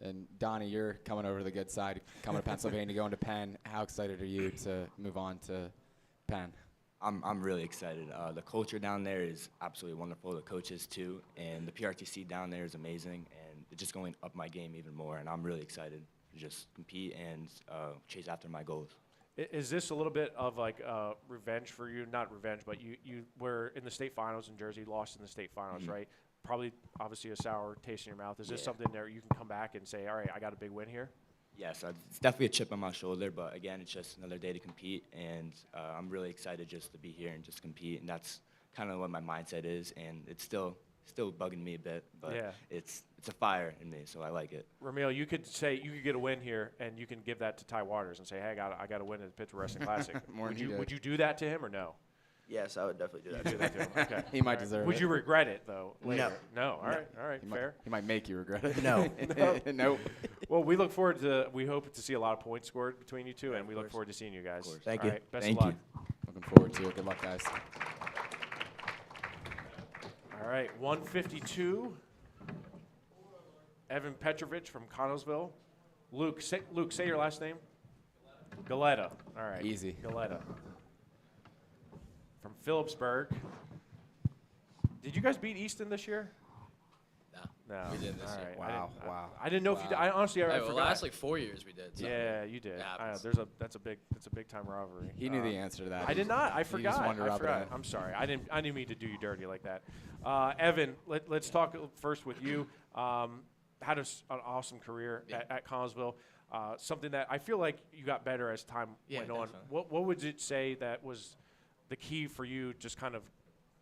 And Donnie, you're coming over to the good side, coming to Pennsylvania, going to Penn. How excited are you to move on to Penn? I'm really excited. The culture down there is absolutely wonderful. The coaches too, and the PRTC down there is amazing, and it's just going up my game even more. And I'm really excited to just compete and chase after my goals. Is this a little bit of like revenge for you? Not revenge, but you were in the state finals in Jersey, lost in the state finals, right? Probably, obviously, a sour taste in your mouth. Is this something that you can come back and say, all right, I got a big win here? Yes, it's definitely a chip on my shoulder, but again, it's just another day to compete, and I'm really excited just to be here and just compete, and that's kind of what my mindset is, and it's still bugging me a bit, but it's a fire in me, so I like it. Ramil, you could get a win here, and you can give that to Ty Waters and say, hey, I got a win at the Pittsburgh Wrestling Classic. Would you do that to him or no? Yes, I would definitely do that. Do that to him. Okay. He might deserve it. Would you regret it though? Later? No. All right. Fair. He might make you regret it. No. Nope. Well, we hope to see a lot of points scored between you two, and we look forward to seeing you guys. Thank All you. right, best Thank of luck. you. Looking forward to it. Good luck, guys. All right, 152. Evan Petravich from Connellsville. Luke, say your last name. Galleta. All right. Easy. Galleta. From Phillipsburg. Did you guys beat Easton this year? No. We did this year. Wow. I didn't know if you did. I honestly I the forgot. last like 4 years we did. So Yeah, you did. That's a big time rivalry. He knew the answer to that. I did not. I He just forgot. wanted to rub it in. I'm sorry. I didn't mean to do you dirty like that. Evan, let's talk first with you. Had an awesome career at Connellsville. Something that I feel like you got better as time went on. Definitely. What would you say that was the key for you just kind of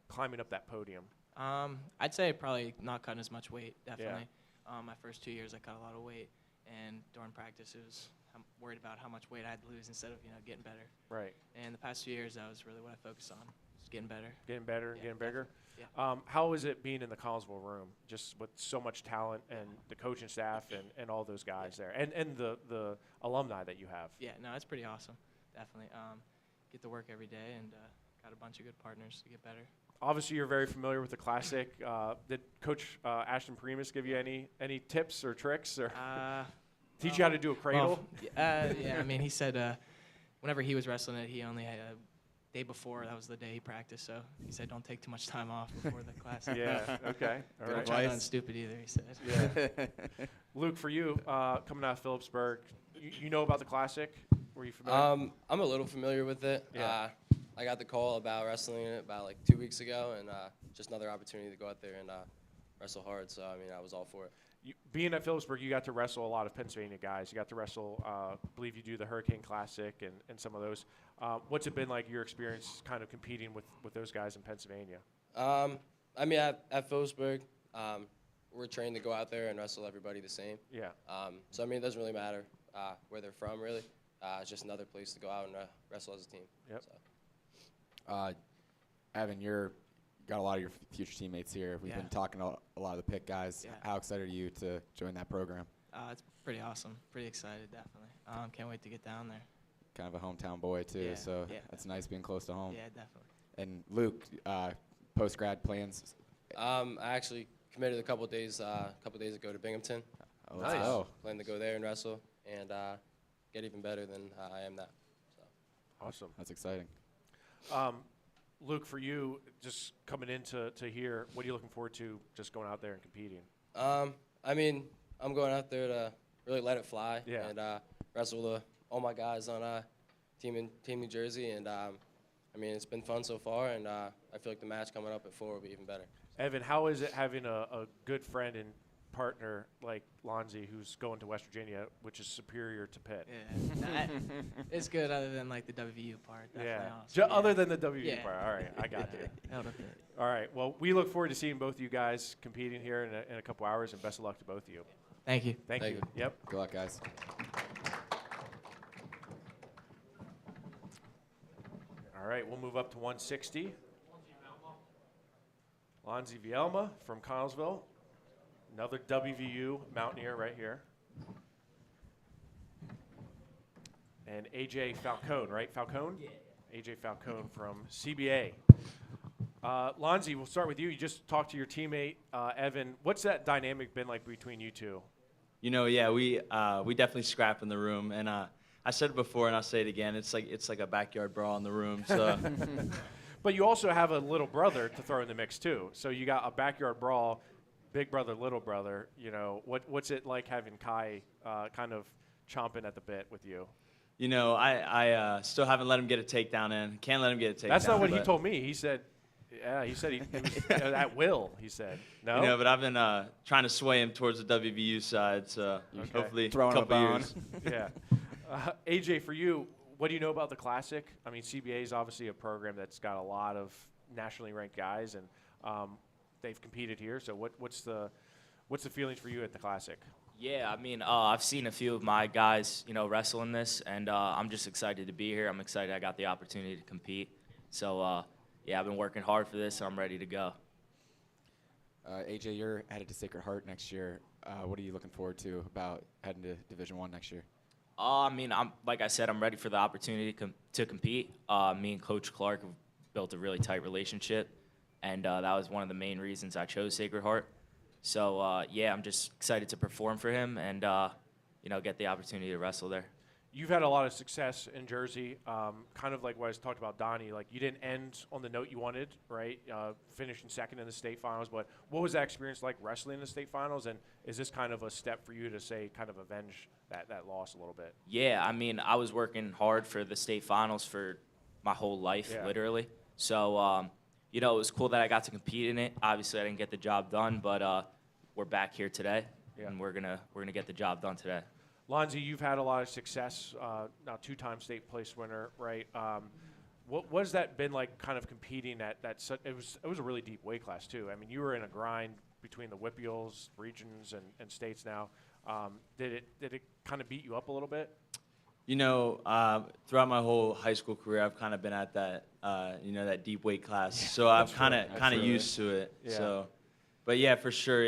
climbing up that podium? I'd say probably not cutting as much weight, definitely. My first 2 years I cut a lot of weight, and during practice I'm worried about how much weight I had to lose instead of getting better. Right. And the past 2 years that was really what I focused on. Just getting better. Getting better, getting bigger. Yeah. How is it being in the Collinsville room, just with so much talent and the coaching staff and all those guys there, and the alumni that you have? Yeah, no, it's pretty awesome. Definitely. Get to work every day and got a bunch of good partners to get better. Obviously, you're very familiar with the Classic. Did Coach Ashton Primus give you any tips or tricks or teach you how to do a cradle? Well, yeah, I mean, he said whenever he was wrestling it, he only had a day before. That was the day he practiced. So he said, don't take too much time off before the Classic. Yeah. Okay. All right. Don't try nothing stupid either. He said. Yeah. Luke, for you, coming out of Phillipsburg, you know about the Classic? Were you familiar? I'm a little familiar with it. Yeah. I got the call about wrestling it about like 2 weeks ago, and just another opportunity to go out there and wrestle hard. So I mean, I was all for it. Being at Phillipsburg, you got to wrestle a lot of Pennsylvania guys. You got to wrestle, I believe you do the Hurricane Classic and some of those. What's it been like, your experience kind of competing with those guys in Pennsylvania? I mean, at Phillipsburg, we're trained to go out there and wrestle everybody the same. Yeah. So I mean, it doesn't really matter where they're from, really. It's just another place to go out and wrestle as a team. Yep. So. Evan, you're got a lot of your future teammates here. We've been talking to a lot of the pick guys. Yeah. How excited are you to join that program? It's pretty awesome. Pretty excited, definitely. Can't wait to get down there. Kind of a hometown boy too, Yeah, so yeah, that's nice being close to home. Yeah, definitely. And Luke, post-grad plans? I actually committed a couple days ago to Binghamton. Oh, let's go. Plan to go there and wrestle and get even better than I am now. So. Awesome. That's exciting. Luke, for you, just coming into here, what are you looking forward to just going out there and competing? I mean, I'm going out there to really let it fly and wrestle with all my guys on Team New Jersey. And, I mean, it's been fun so far, and I feel like the match coming up at 4 will be even better. Evan, how is it having a good friend and partner like Lonzy, who's going to West Virginia, which is superior to Pitt? Yeah, it's good other than like the WVU part. Yeah, awesome. Other than the WVU part. All right, I got you. Held up it. All right, well, we look forward to seeing both of you guys competing here in a couple hours, and best of luck to both of you. Thank you. Thank you. Yep. Good luck, guys. All right, we'll move up to 160. Lonzy Velma from Connellsville. Another WVU Mountaineer right here. And AJ Falcone, right? Falcone? Yeah. AJ Falcone from CBA. Lonzy, we'll start with you. You just talked to your teammate, Evan. What's that dynamic been like between you two? You know, yeah, we definitely scrap in the room. And I said it before, and I'll say it again. It's like a backyard brawl in the room. So. But you also have a little brother to throw in the mix, too. So you got a backyard brawl, big brother, little brother. You know, what's it like having Kai kind of chomping at the bit with you? You know, I still haven't let him get a takedown in. Can't let him get a takedown. That's not what he told me. He said, yeah, he said it was at will, he said. No? You know, but I've been trying to sway him towards the WVU side, so hopefully a couple years. Yeah. AJ, for you, what do you know about the Classic? I mean, CBA is obviously a program that's got a lot of nationally ranked guys, and they've competed here. So what's the feelings for you at the Classic? Yeah, I mean, I've seen a few of my guys, wrestle in this, and I'm just excited to be here. I'm excited I got the opportunity to compete. So, yeah, I've been working hard for this, so I'm ready to go. AJ, you're headed to Sacred Heart next year. What are you looking forward to about heading to Division I next year? I mean, like I said, I'm ready for the opportunity to compete. Me and Coach Clark have built a really tight relationship, and that was one of the main reasons I chose Sacred Heart. So, yeah, I'm just excited to perform for him and, get the opportunity to wrestle there. You've had a lot of success in Jersey, kind of like what I was talking about Donnie. Like, you didn't end on the note you wanted, right? Finishing second in the state finals. But what was that experience like wrestling in the state finals? And is this kind of a step for you to, say, kind of avenge that loss a little bit? Yeah, I mean, I was working hard for the state finals for my whole life, literally. So, it was cool that I got to compete in it. Obviously, I didn't get the job done, but we're back here today, and we're gonna get the job done today. Lonzy, you've had a lot of success, now two-time state place winner, right? What has that been like, kind of competing at that? It was a really deep weight class too. I mean, you were in a grind between the Whippeals, regions, and states now. Did it kind of beat you up a little bit? Throughout my whole high school career, I've kind of been at that, that deep weight class. So I'm kind of used to it. Yeah. So, but yeah, for sure,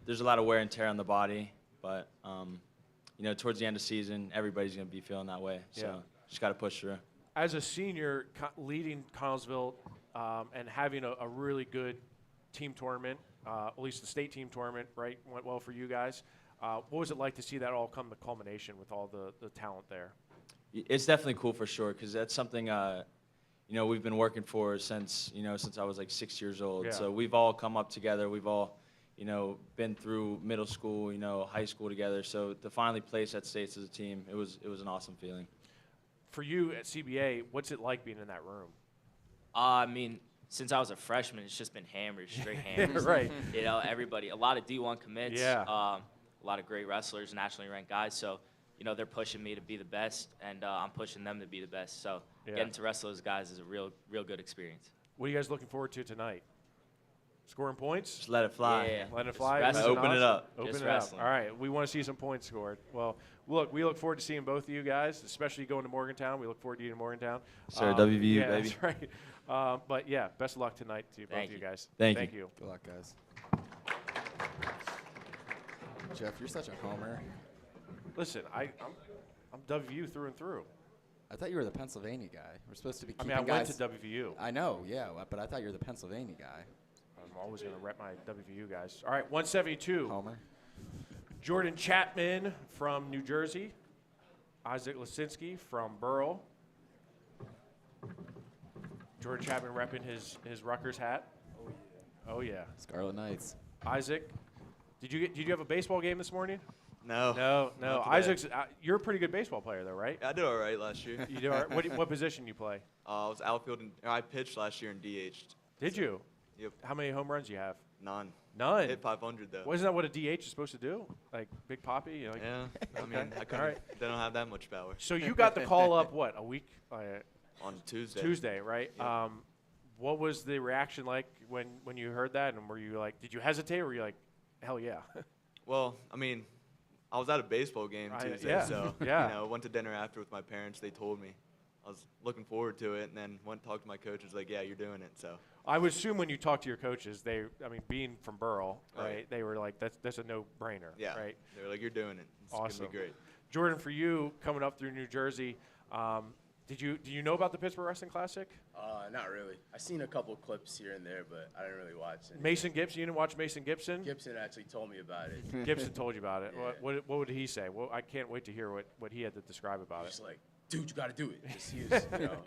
there's a lot of wear and tear on the body. But towards the end of the season, everybody's gonna be feeling that way. So just gotta push through. As a senior, leading Connellsville and having a really good team tournament, at least the state team tournament, right, went well for you guys. What was it like to see that all come to culmination with all the talent there? It's definitely cool for sure, because that's something we've been working for since I was like 6 years old. Yeah. So we've all come up together. We've all been through middle school, high school together. So to finally place at states as a team, it was an awesome feeling. For you at CBA, what's it like being in that room? I mean, since I was a freshman, it's just been hammers, straight hammers. Right. Everybody, a lot of D1 commits. Yeah. A lot of great wrestlers, nationally ranked guys. So, they're pushing me to be the best, and I'm pushing them to be the best. So, getting to wrestle those guys is a real good experience. What are you guys looking forward to tonight? Scoring points? Just let it fly. Yeah. Let it fly. Open it up. Open Just it up. wrestling. All right. We want to see some points scored. Well, we look forward to seeing both of you guys, especially going to Morgantown. We look forward to you in Morgantown. Sir, WVU, yeah, baby. That's right. But yeah, best of luck tonight to both of you guys. Thank you. Good luck, guys. Jeff, you're such a homer. Listen, I'm WVU through and through. I thought you were the Pennsylvania guy. We're supposed to be keeping I went guys. to WVU. I know, yeah, but I thought you were the Pennsylvania guy. I'm always going to rep my WVU guys. All right, 172. Homer. Jordan Chapman from New Jersey. Isaac Lasinski from Burrell. Jordan Chapman repping his Rutgers hat. Oh yeah. Scarlet Knights. Isaac, did you have a baseball game this morning? No. No. Not today. Isaac's you're a pretty good baseball player though, right? Yeah, I did all right last year. You do all right. What position you play? I was outfield, and I pitched last year and DH'd. Did you? Yep. How many home runs you have? None. None. Hit 500 though. Wasn't that what a DH is supposed to do? Like Big Poppy? Yeah. I mean, I All couldn't. right. They don't have that much power. So you got the call up what, a week? On Tuesday. Tuesday, right? Yep. What was the reaction like when you heard that? And were you like, did you hesitate or were you like, hell yeah? Well, I mean, I was at a baseball game Tuesday, yeah. so Yeah. went to dinner after with my parents. They told me. I was looking forward to it, and then went to talk to my coaches. Like, yeah, you're doing it. So I would assume when you talk to your coaches, being from Burrell, right? Right. They were like, that's a no-brainer, yeah, right? they were like, you're doing it. It's Awesome. gonna be great. Jordan, for you coming up through New Jersey, do you know about the Pittsburgh Wrestling Classic? Not really. I seen a couple clips here and there, but I didn't really watch it. Mason Gibson, you didn't watch Mason Gibson? Gibson actually told me about it. Gibson told you about it. Yeah. What would he say? Well, I can't wait to hear what he had to describe about He's it. like, dude, you got to do it. Just, he was,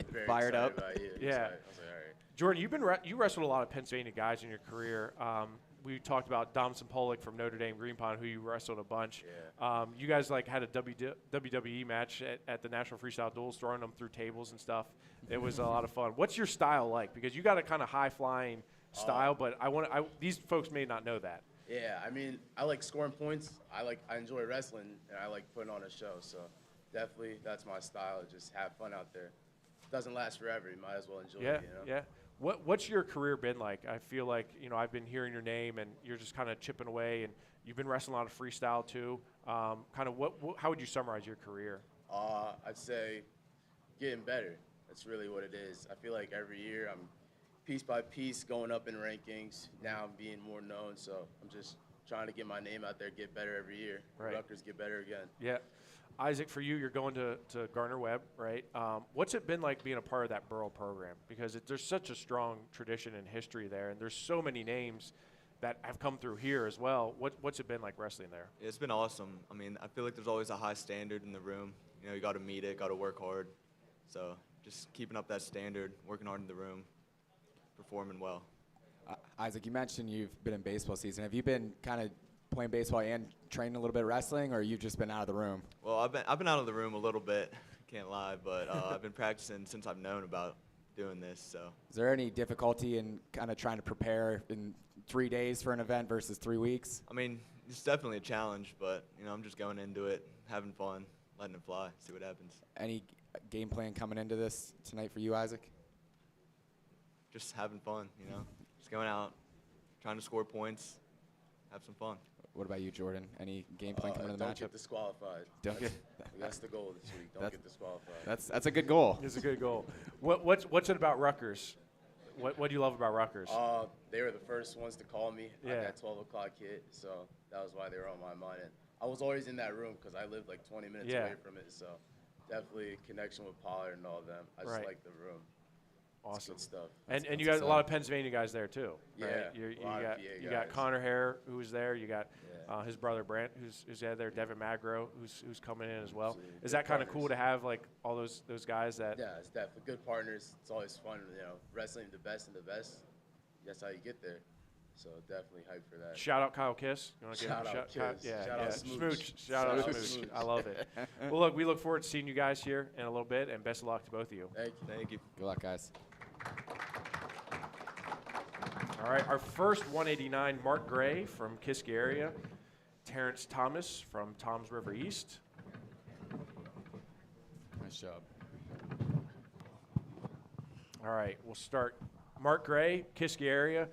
very Fired excited up. about it. Yeah. I was like, all right. Jordan, you wrestled a lot of Pennsylvania guys in your career. We talked about Domson Pollock from Notre Dame Green Pond, who you wrestled a bunch. Yeah. You guys had a WWE match at the National Freestyle Duels, throwing them through tables and stuff. It was a lot of fun. What's your style like? Because you got a kind of high flying style, but these folks may not know that. Yeah, I mean, I like scoring points. I enjoy wrestling, and I like putting on a show. So definitely, that's my style. Just have fun out there. Doesn't last forever. You might as well enjoy it. Yeah. What's your career been like? I feel like I've been hearing your name, and you're just kind of chipping away, and you've been wrestling a lot of freestyle too. Kind of how would you summarize your career? I'd say getting better. That's really what it is. I feel like every year I'm piece by piece going up in rankings. Now I'm being more known, so I'm just trying to get my name out there, get better every year. Right. Rutgers get better again. Yeah. Isaac, for you, you're going to Gardner-Webb, right? What's it been like being a part of that Burrell program? Because there's such a strong tradition and history there, and there's so many names that have come through here as well. What's it been like wrestling there? It's been awesome. I mean, I feel like there's always a high standard in the room. You got to meet it, got to work hard. So just keeping up that standard, working hard in the room, performing well. Isaac, you mentioned you've been in baseball season. Have you been kind of playing baseball and training a little bit of wrestling, or you've just been out of the room? Well, I've been out of the room a little bit, can't lie, but I've been practicing since I've known about doing this. So is there any difficulty in kind of trying to prepare in 3 days for an event versus 3 weeks? I mean, it's definitely a challenge, but I'm just going into it, having fun, letting it fly, see what happens. Any game plan coming into this tonight for you, Isaac? Just having fun, just going out, trying to score points, have some fun. What about you, Jordan? Any game plan coming into the Don't matchup? get disqualified. Don't get. That's the goal this week. Don't get disqualified. That's a good goal. It's a good goal. What's it about Rutgers? What do you love about Rutgers? They were the first ones to call me on Yeah. that 12 o'clock hit, so that was why they were on my mind. And I was always in that room because I lived like 20 minutes Yeah. away from it, so definitely a connection with Pollard and all of them. I just Right. like the room. It's Awesome good stuff. And you got a lot of Pennsylvania guys there too. Yeah, Right? a lot of PA You got guys. Connor Hare, who was there. You got his brother Brent, who's there. Devin Magro, who's coming in as well. Absolutely. Is Good that kind of partners. cool to have like all those guys that? Yeah, it's definitely good partners. It's always fun, wrestling the best and the best. That's how you get there. So definitely hyped for that. Shout out Kyle Kiss. You wanna give him a Shout out Kiss. Yeah, Shout yeah. out Smooch. Shout out Shout out Smooch. Smooch. I love it. Well, look, we look forward to seeing you guys here in a little bit, and best of luck to both of you. Thank you. Thank you. Good luck, guys. All right, our first 189, Mark Gray from Kiski area, Terrence Thomas from Toms River East. Nice job. All right, we'll start. Mark Gray, Kiski area.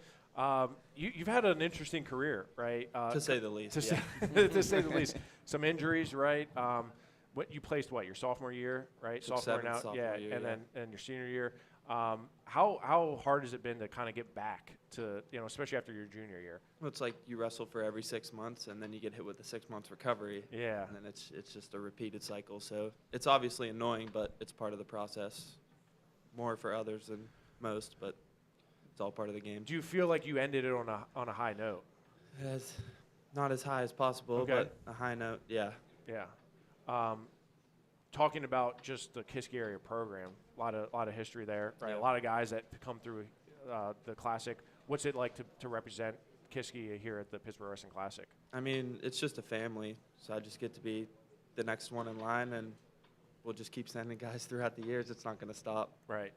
You've had an interesting career, right? To say the least, To say, to say the least. Some injuries, right? You placed your sophomore year, right? Took Sophomore and seventh out, sophomore year, and yeah. then your senior year. How hard has it been to kind of get back to, especially after your junior year? Well, it's like you wrestle for every 6 months, and then you get hit with a 6 months recovery. Yeah. And then it's just a repeated cycle. So it's obviously annoying, but it's part of the process. More for others than most, but it's all part of the game. Do you feel like you ended it on a high note? As not as high as possible, Okay. but a high note, yeah. Yeah. Talking about just the Kiski area program, a lot of history there, right? Yeah. A lot of guys that come through the Classic. What's it like to represent Kiski here at the Pittsburgh Wrestling Classic? I mean, it's just a family, so I just get to be the next one in line, and we'll just keep sending guys throughout the years. It's not going to stop. Right.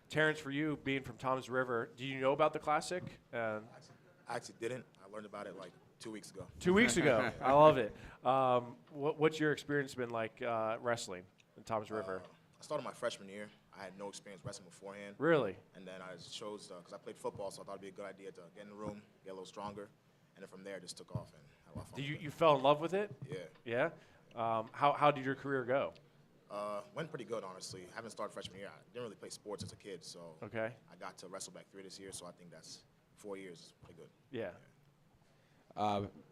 Terrence, for you, being from Toms River, do you know about the Classic? I actually didn't. I learned about it like 2 weeks ago. 2 weeks ago. I love it. What's your experience been like wrestling in Toms River? I started my freshman year. I had no experience wrestling beforehand. Really? And then I chose, because I played football, so I thought it'd be a good idea to get in the room, get a little stronger. And then from there, it just took off and had a lot of fun. You fell in love with it? Yeah. Yeah? How did your career go? Went pretty good, honestly. I haven't started freshman year. I didn't really play sports as a kid, so Okay. I got to wrestle back 3 this year, so I think that's 4 years is pretty good. Yeah.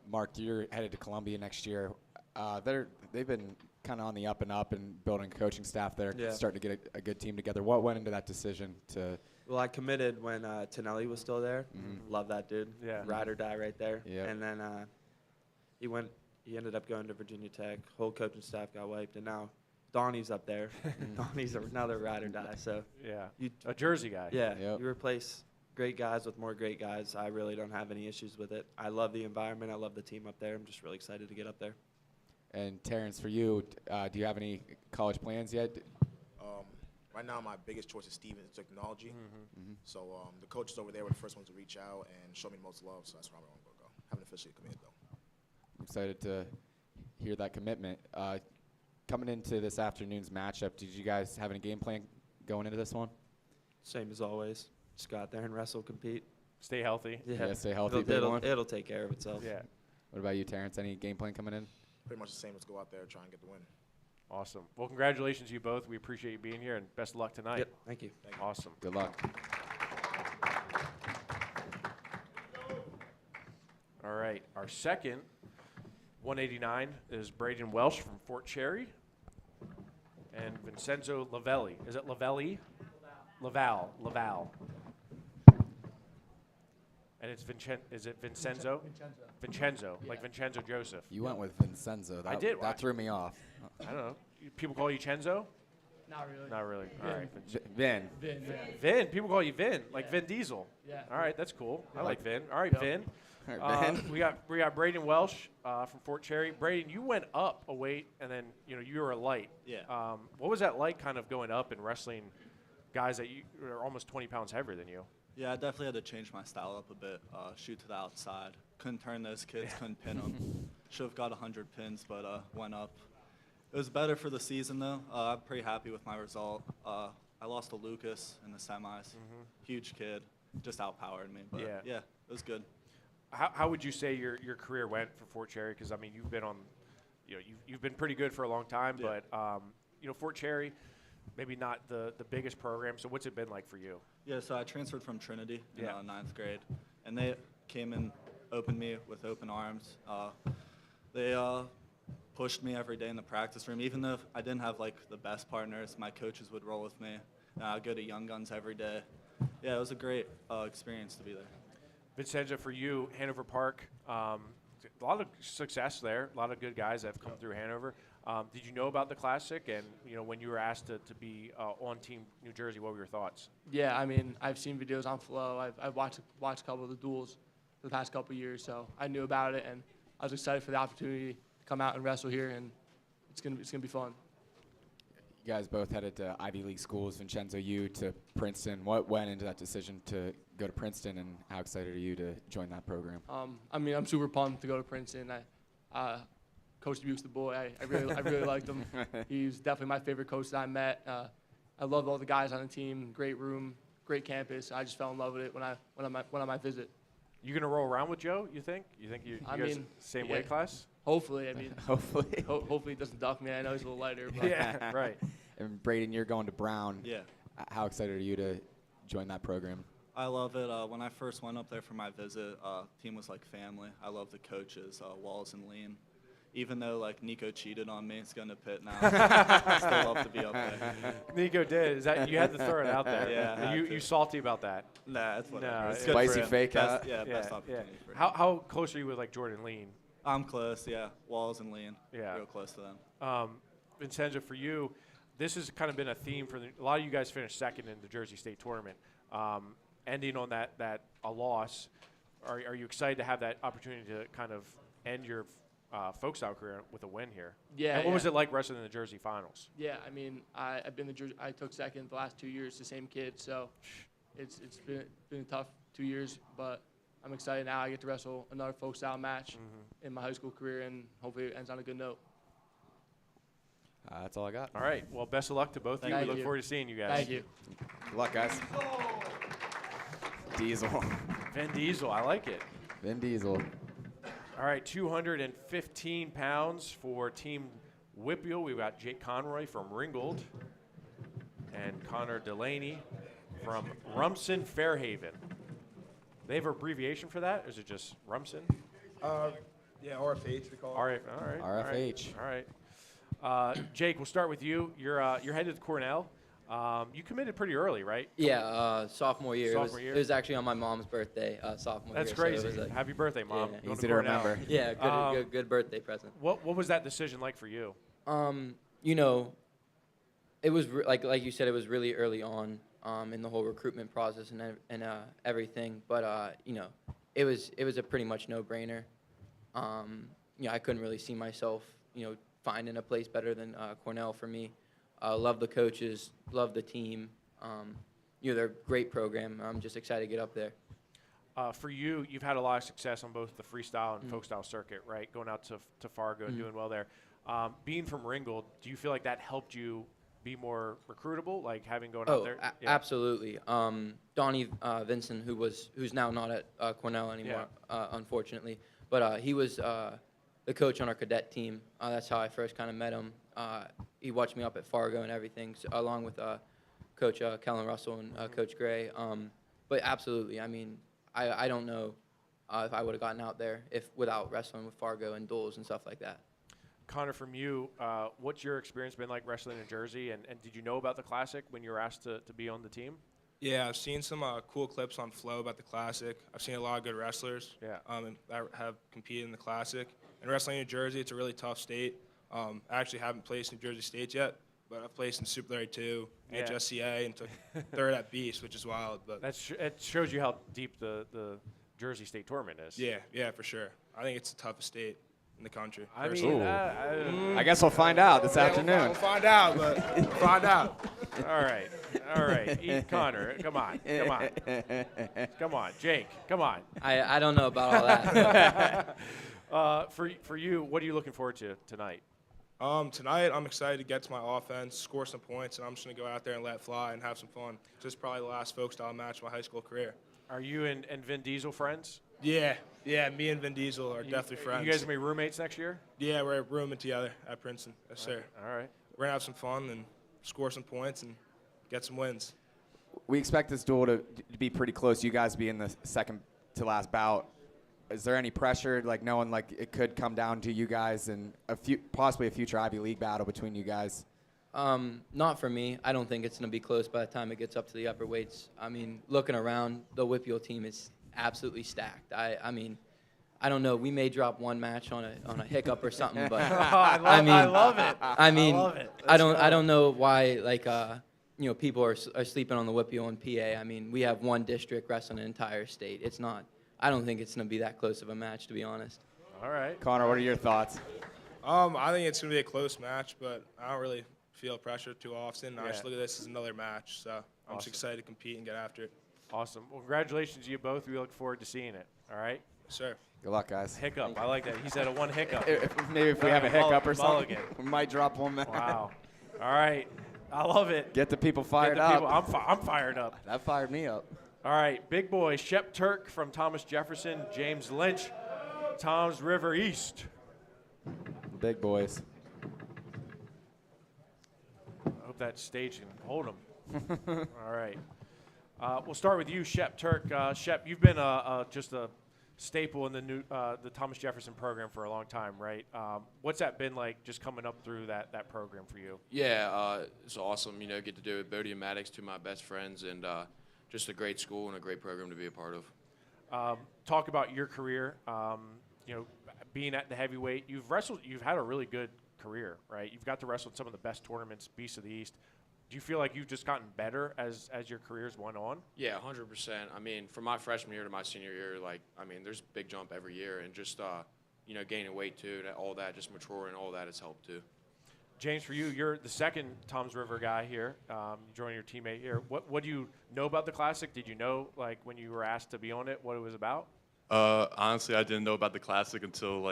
Mark, you're headed to Columbia next year. They've been kind of on the up and up and building a coaching staff there, Yeah. starting to get a good team together. What went into that decision to? Well, I committed when Tonelli was still there. Love that dude. Yeah. Ride or die right there. Yep. And then he ended up going to Virginia Tech. Whole coaching staff got wiped, and now Donnie's up there. Donnie's another ride or die. So Yeah. A Jersey guy. Yeah. Yep. You replace great guys with more great guys. I really don't have any issues with it. I love the environment. I love the team up there. I'm just really excited to get up there. And Terrence, for you, do you have any college plans yet? Right now, my biggest choice is Stevens Technology. So the coaches over there were the first ones to reach out and show me the most love, so that's where I'm going to go. Haven't officially committed, though. I'm excited to hear that commitment. Coming into this afternoon's matchup, did you guys have any game plan going into this one? Same as always. Just go out there and wrestle, compete. Stay healthy. Yeah, stay healthy. It'll take care of itself. Yeah. What about you, Terrence? Any game plan coming in? Pretty much the same. Let's go out there and try and get the win. Awesome. Well, congratulations to you both. We appreciate you being here, and best of luck tonight. Yep. Thank you. Awesome. Good luck. All right. Our second 189 is Braden Welsh from Fort Cherry and Vincenzo Lavelli. Is it Lavelli? Laval. And it's is it Vincenzo? Vincenzo, like Vincenzo Joseph. You went with Vincenzo. I did. That threw me off. I don't know. People call you Cenzo? Not really. Not really. Vin. All right. Vin. Vin, yeah. Vin. People call you Vin, like Yeah. Vin Diesel. Yeah. All right, that's cool. I Yeah. like Vin. All right, Yep. Vin. All right, Vin. We got Braden Welsh from Fort Cherry. Braden, you went up a weight, and then you were a light. Yeah. What was that like, kind of going up and wrestling guys that you are almost 20 pounds heavier than you? Yeah, I definitely had to change my style up a bit. Shoot to the outside. Couldn't turn those kids, couldn't pin them. Should have got 100 pins, but went up. It was better for the season, though. I'm pretty happy with my result. I lost to Lucas in the semis. Huge kid. Just outpowered me. But yeah, it was good. how would you say your career went for Fort Cherry? Because I mean, you've been on, you've been pretty good for a long time, but Fort Cherry, maybe not the biggest program. So what's it been like for you? Yeah, so I transferred from Trinity in 9th grade, and they came and opened me with open arms. They pushed me every day in the practice room. Even though I didn't have like the best partners, my coaches would roll with me. I'd go to Young Guns every day. Yeah, it was a great experience to be there. Vincenzo, for you, Hanover Park, a lot of success there, a lot of good guys that have come through Hanover. Did you know about the Classic? And, when you were asked to be on Team New Jersey, what were your thoughts? Yeah, I mean, I've seen videos on Flow. I've watched a couple of the duels for the past couple of years, so I knew about it, and I was excited for the opportunity to come out and wrestle here, and it's gonna be fun. You guys both headed to Ivy League schools. Vincenzo, you to Princeton. What went into that decision to go to Princeton, and how excited are you to join that program? I mean, I'm super pumped to go to Princeton. Coach Bibu's the boy. I really liked him. He's definitely my favorite coach that I met. I loved all the guys on the team. Great room, great campus. I just fell in love with it when I went on my visit. You gonna roll around with Joe? You think? You guys same weight class? Hopefully. I mean, hopefully. Hopefully he doesn't duck me. I know he's a little lighter. But yeah, right. And Braden, you're going to Brown. Yeah. How excited are you to join that program? I love it. When I first went up there for my visit, team was like family. I love the coaches, Walsh and Lean. Even though like Nico cheated on me, it's going to Pitt now. I still love to be up there. Nico did. Is that you had to throw it out there? Yeah. You salty about that? Nah, it's whatever. No, it's good spicy for him. fake Best, out. best opportunity for him. How close are you with like Jordan Lean? I'm close. Yeah, Walls and Lean. Yeah, real close to them. Vincenzo, for you, this has kind of been a theme for a lot of you guys. Finished second in the Jersey State tournament, ending on a loss. Are you excited to have that opportunity to kind of end your folk style career with a win here? Yeah. And what was it like wrestling in the Jersey finals? Yeah, I mean, I've been I took second the last 2 years, the same kid, so it's been a tough 2 years, but I'm excited now. I get to wrestle another folk style match in my high school career, and hopefully it ends on a good note. That's all I got. All right. Well, best of luck to both of you. We look forward to seeing you guys. Thank you. Good luck, guys. Diesel. Vin Diesel. I like it. Vin Diesel. All right, 215 pounds for Team Whippeal. We've got Jake Conroy from Ringgold and Connor Delaney from Rumson Fairhaven. They have an abbreviation for that, or is it just Rumson? Yeah, RFH we call it. All right. RFH. All right. Jake, we'll start with you. You're headed to Cornell. You committed pretty early, right? Yeah, sophomore year. Sophomore year. It was actually on my mom's birthday, sophomore That's year. crazy. So it was Happy birthday, Mom. Yeah. Going Easy to remember. Yeah, good birthday present. What was that decision like for you? It was like you said, it was really early on in the whole recruitment process and everything. But it was a pretty much no-brainer. I couldn't really see myself, finding a place better than Cornell for me. Love the coaches, love the team. They're a great program. I'm just excited to get up there. For you, you've had a lot of success on both the freestyle and folk style circuit, right? Going out to Fargo and doing well there. Being from Ringgold, do you feel like that helped you be more recruitable, like having gone out there? Absolutely. Donnie Vincent, who's now not at Cornell anymore, unfortunately, but he was the coach on our cadet team. That's how I first kind of met him. He watched me up at Fargo and everything, so, along with Coach Kellen Russell and Coach Gray. But absolutely, I mean, I don't know if I would have gotten out there without wrestling with Fargo and duels and stuff like that. Connor, from you, what's your experience been like wrestling in Jersey, and did you know about the Classic when you were asked to be on the team? Yeah, I've seen some cool clips on Flow about the Classic. I've seen a lot of good wrestlers that have competed in the Classic. And wrestling in Jersey, it's a really tough state. I actually haven't placed in Jersey State yet, but I've placed in Super Larry 2, HSCA, and took third at Beast, which is wild. But it shows you how deep the Jersey State tournament is. Yeah, for sure. I think it's the toughest state in the country. I mean, I guess we'll find out this afternoon. We'll find out, but we'll find out. All right. Connor, come on, Jake, come on. I don't know about all that. For you, what are you looking forward to tonight? Tonight, I'm excited to get to my offense, score some points, and I'm just going to go out there and let fly and have some fun. This is probably the last folk style match of my high school career. Are you and Vin Diesel friends? Yeah, me and Vin Diesel are definitely friends. You guys gonna be roommates next year? Yeah, we're rooming together at Princeton. Yes, sir. All right. We're gonna have some fun and score some points and get some wins. We expect this duel to be pretty close. You guys be in the second to last bout. Is there any pressure, like knowing like it could come down to you guys and possibly a future Ivy League battle between you guys? Not for me. I don't think it's going to be close by the time it gets up to the upper weights. I mean, looking around, the Whippeal team is absolutely stacked. I mean, I don't know. We may drop one match on a hiccup or something, but I love it. I mean, I love it. I don't know why people are sleeping on the Whippeal and PA. I mean, we have one district wrestling an entire state. It's not. I don't think it's going to be that close of a match, to be honest. All right. Connor, what are your thoughts? I think it's gonna be a close match, but I don't really feel pressure too often. I Yeah. just look at this as another match, so I'm just Awesome. excited to compete and get after it. Awesome. Well, congratulations to you both. We look forward to seeing it. All right. Sir. Good luck, guys. Hiccup. I like that. He said a one hiccup. Maybe if we have a hiccup or something, mulligan. we might drop one match. Wow. All right. I love it. Get the people fired Get the people- up. I'm fired up. That fired me up. All right, big boy, Shep Turk from Thomas Jefferson, James Lynch, Toms River East. Big boys. I hope that stage can hold them. All right. We'll start with you, Shep Turk. Shep, you've been just a staple in the Thomas Jefferson program for a long time, right? What's that been like just coming up through that program for you? Yeah, it's awesome. Get to do it. Bodie and Maddox, two of my best friends, and just a great school and a great program to be a part of. Talk about your career. Being at the heavyweight, you've had a really good career, right? You've got to wrestle in some of the best tournaments, Beast of the East. Do you feel like you've just gotten better as your career's went on? Yeah, 100%. I mean, from my freshman year to my senior year, there's a big jump every year, and just gaining weight too, all that, just maturing, all that has helped too. James, for you, you're the second Toms River guy here. You joined your teammate here. What do you know about the Classic? Did you know, when you were asked to be on it, what it was about? Honestly, I didn't know about the Classic until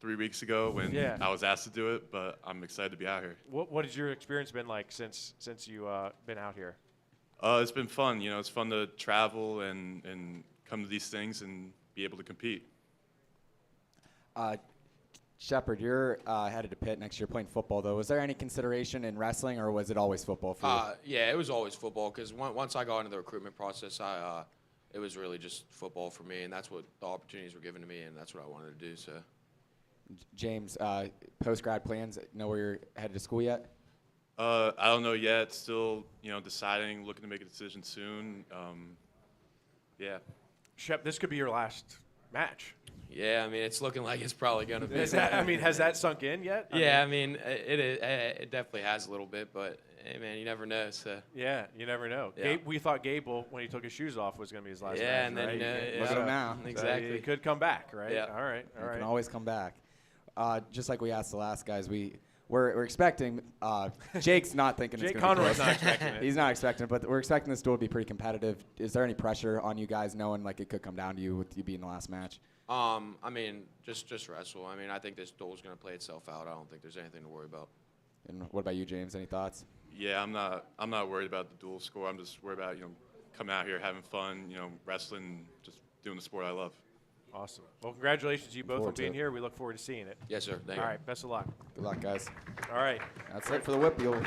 3 weeks ago when I was asked to do it, but I'm excited to be out here. What has your experience been like since you been out here? It's been fun. It's fun to travel and come to these things and be able to compete. Shepard, you're headed to Pitt next year playing football, though. Was there any consideration in wrestling, or was it always football for you? Yeah, it was always football because once I got into the recruitment process, it was really just football for me, and that's what the opportunities were given to me, and that's what I wanted to do. So, James, post-grad plans, know where you're headed to school yet? I don't know yet. Still, deciding, looking to make a decision soon. Yeah. Shep, this could be your last match. Yeah, it's looking like it's probably going to be. Has that sunk in yet? It definitely has a little bit, but hey, man, you never know. So yeah, you never know. Yeah. We thought Gable, when he took his shoes off, was going to be his last match. Yeah, and then right? Look at him now. Exactly. So he could come back, right? Yeah. All right. You can always come back. Just like we asked the last guys, we're expecting. Jake's not thinking it's Jake going to be Conroy's close. not expecting it. He's not expecting it, but we're expecting this duel to be pretty competitive. Is there any pressure on you guys knowing it could come down to you with you being the last match? Just wrestle. I think this duel is going to play itself out. I don't think there's anything to worry about. And what about you, James? Any thoughts? Yeah, I'm not worried about the dual score. I'm just worried about coming out here having fun, wrestling, just doing the sport I love. Awesome. Well, congratulations to you both on Forward to being it. here. We look forward to seeing it. Yes, sir. Thank you. All right. Best of luck. Good luck, guys. All right. That's it for the Whippeal.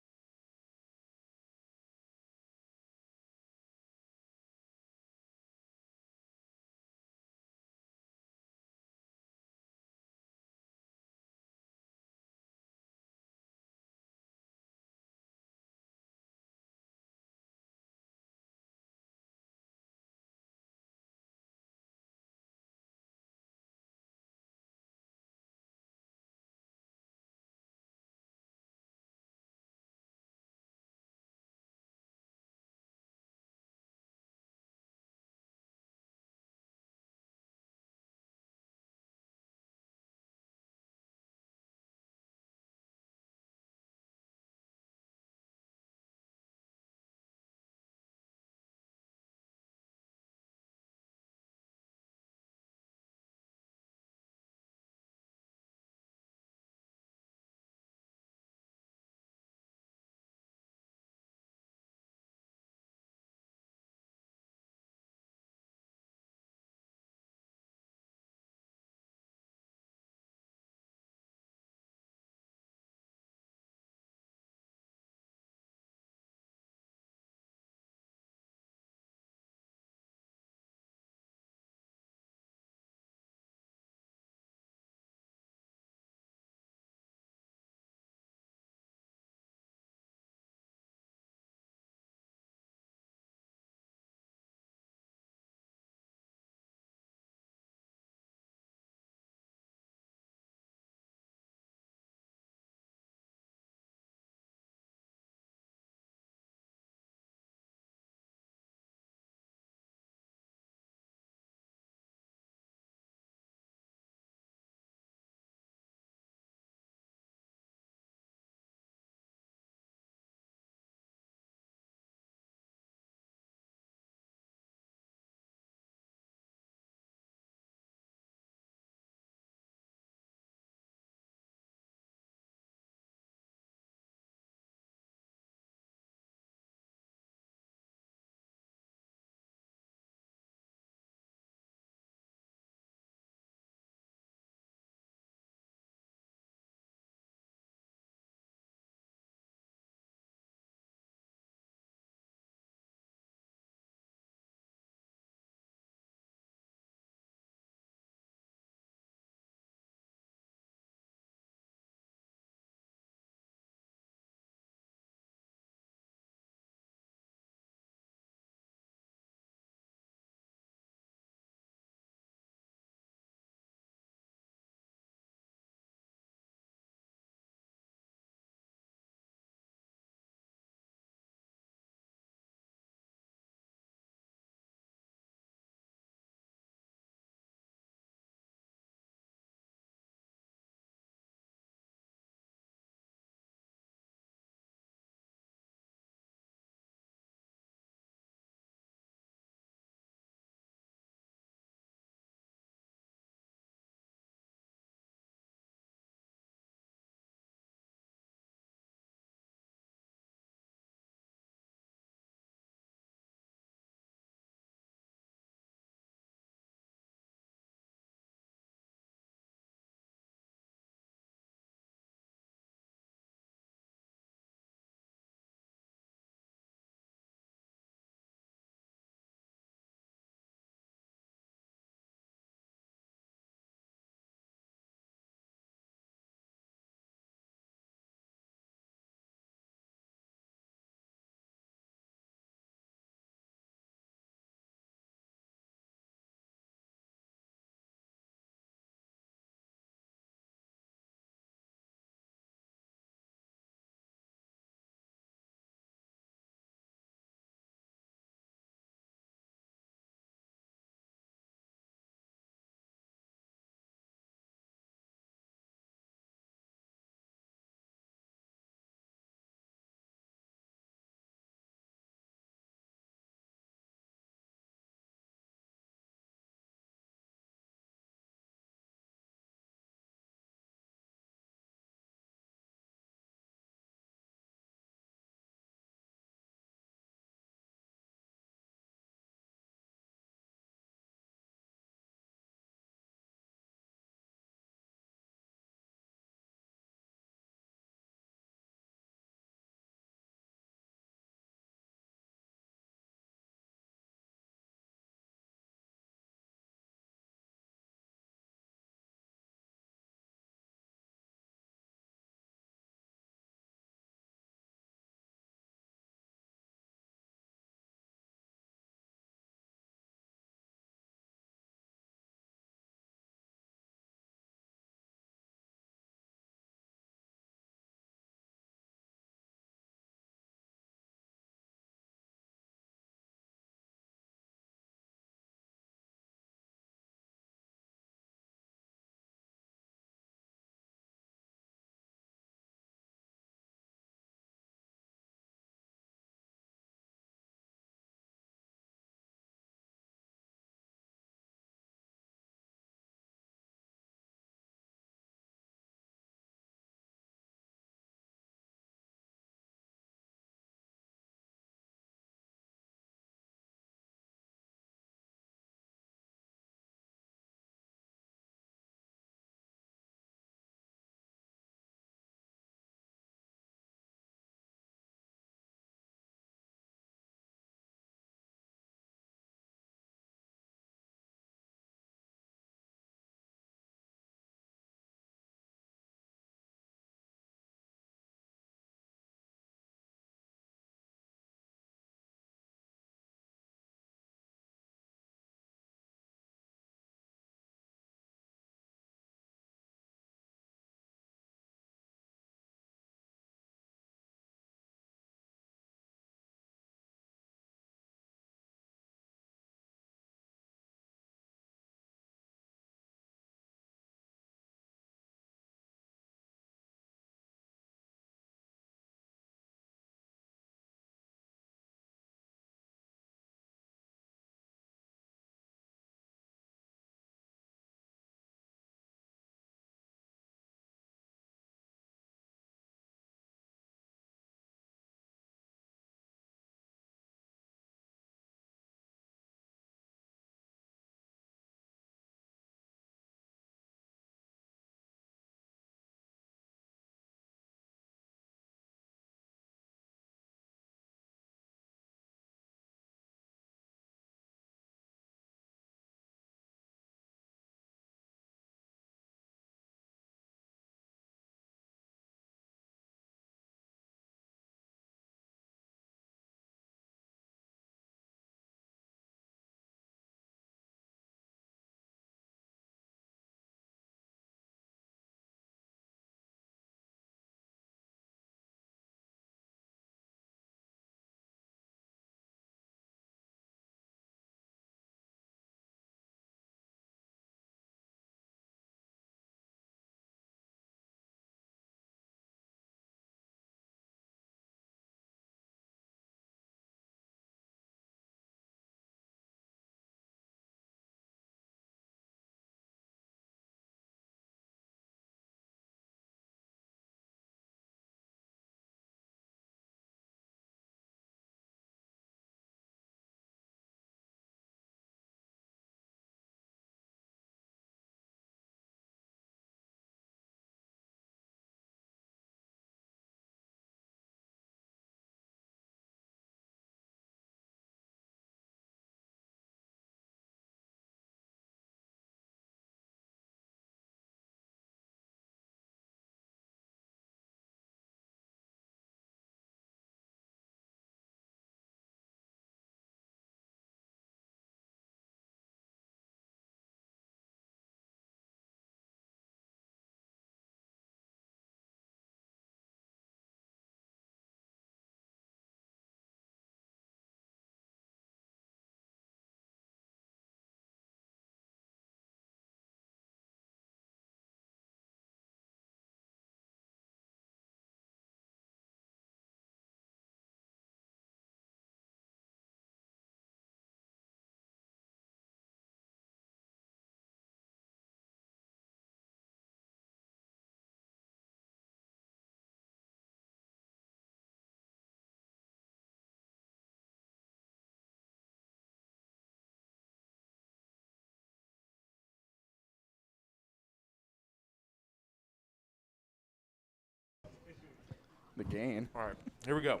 The gain. All right, here we go.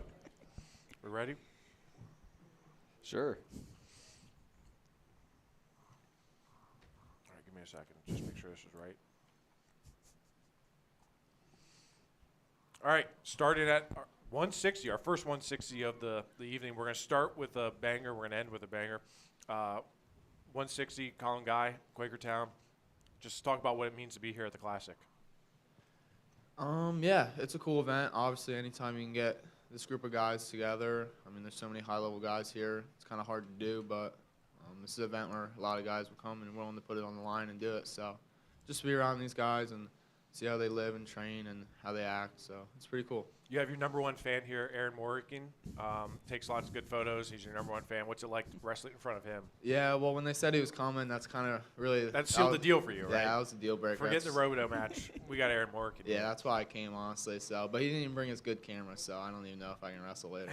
We ready? Sure. All right, give me a second. Just make sure this is right. All right, starting at 160, our first 160 of the evening. We're going to start with a banger. We're going to end with a banger. 160, Colin Guy, Quakertown. Just talk about what it means to be here at the Classic. Yeah, it's a cool event. Obviously, anytime you can get this group of guys together. I mean, there's so many high-level guys here. It's kind of hard to do, but this is an event where a lot of guys will come and willing to put it on the line and do it. So just to be around these guys and see how they live and train and how they act. So it's pretty cool. You have your number one fan here, Aaron Morgan. Takes lots of good photos. He's your number one fan. What's it like wrestling in front of him? Yeah, well, when they said he was coming, that's kind of really... That sealed the deal for you, right? Yeah, that was the deal breaker. Forget the Roboto match. We got Aaron Morgan. Yeah, that's why I came, honestly. So, but he didn't even bring his good camera, so I don't even know if I can wrestle later.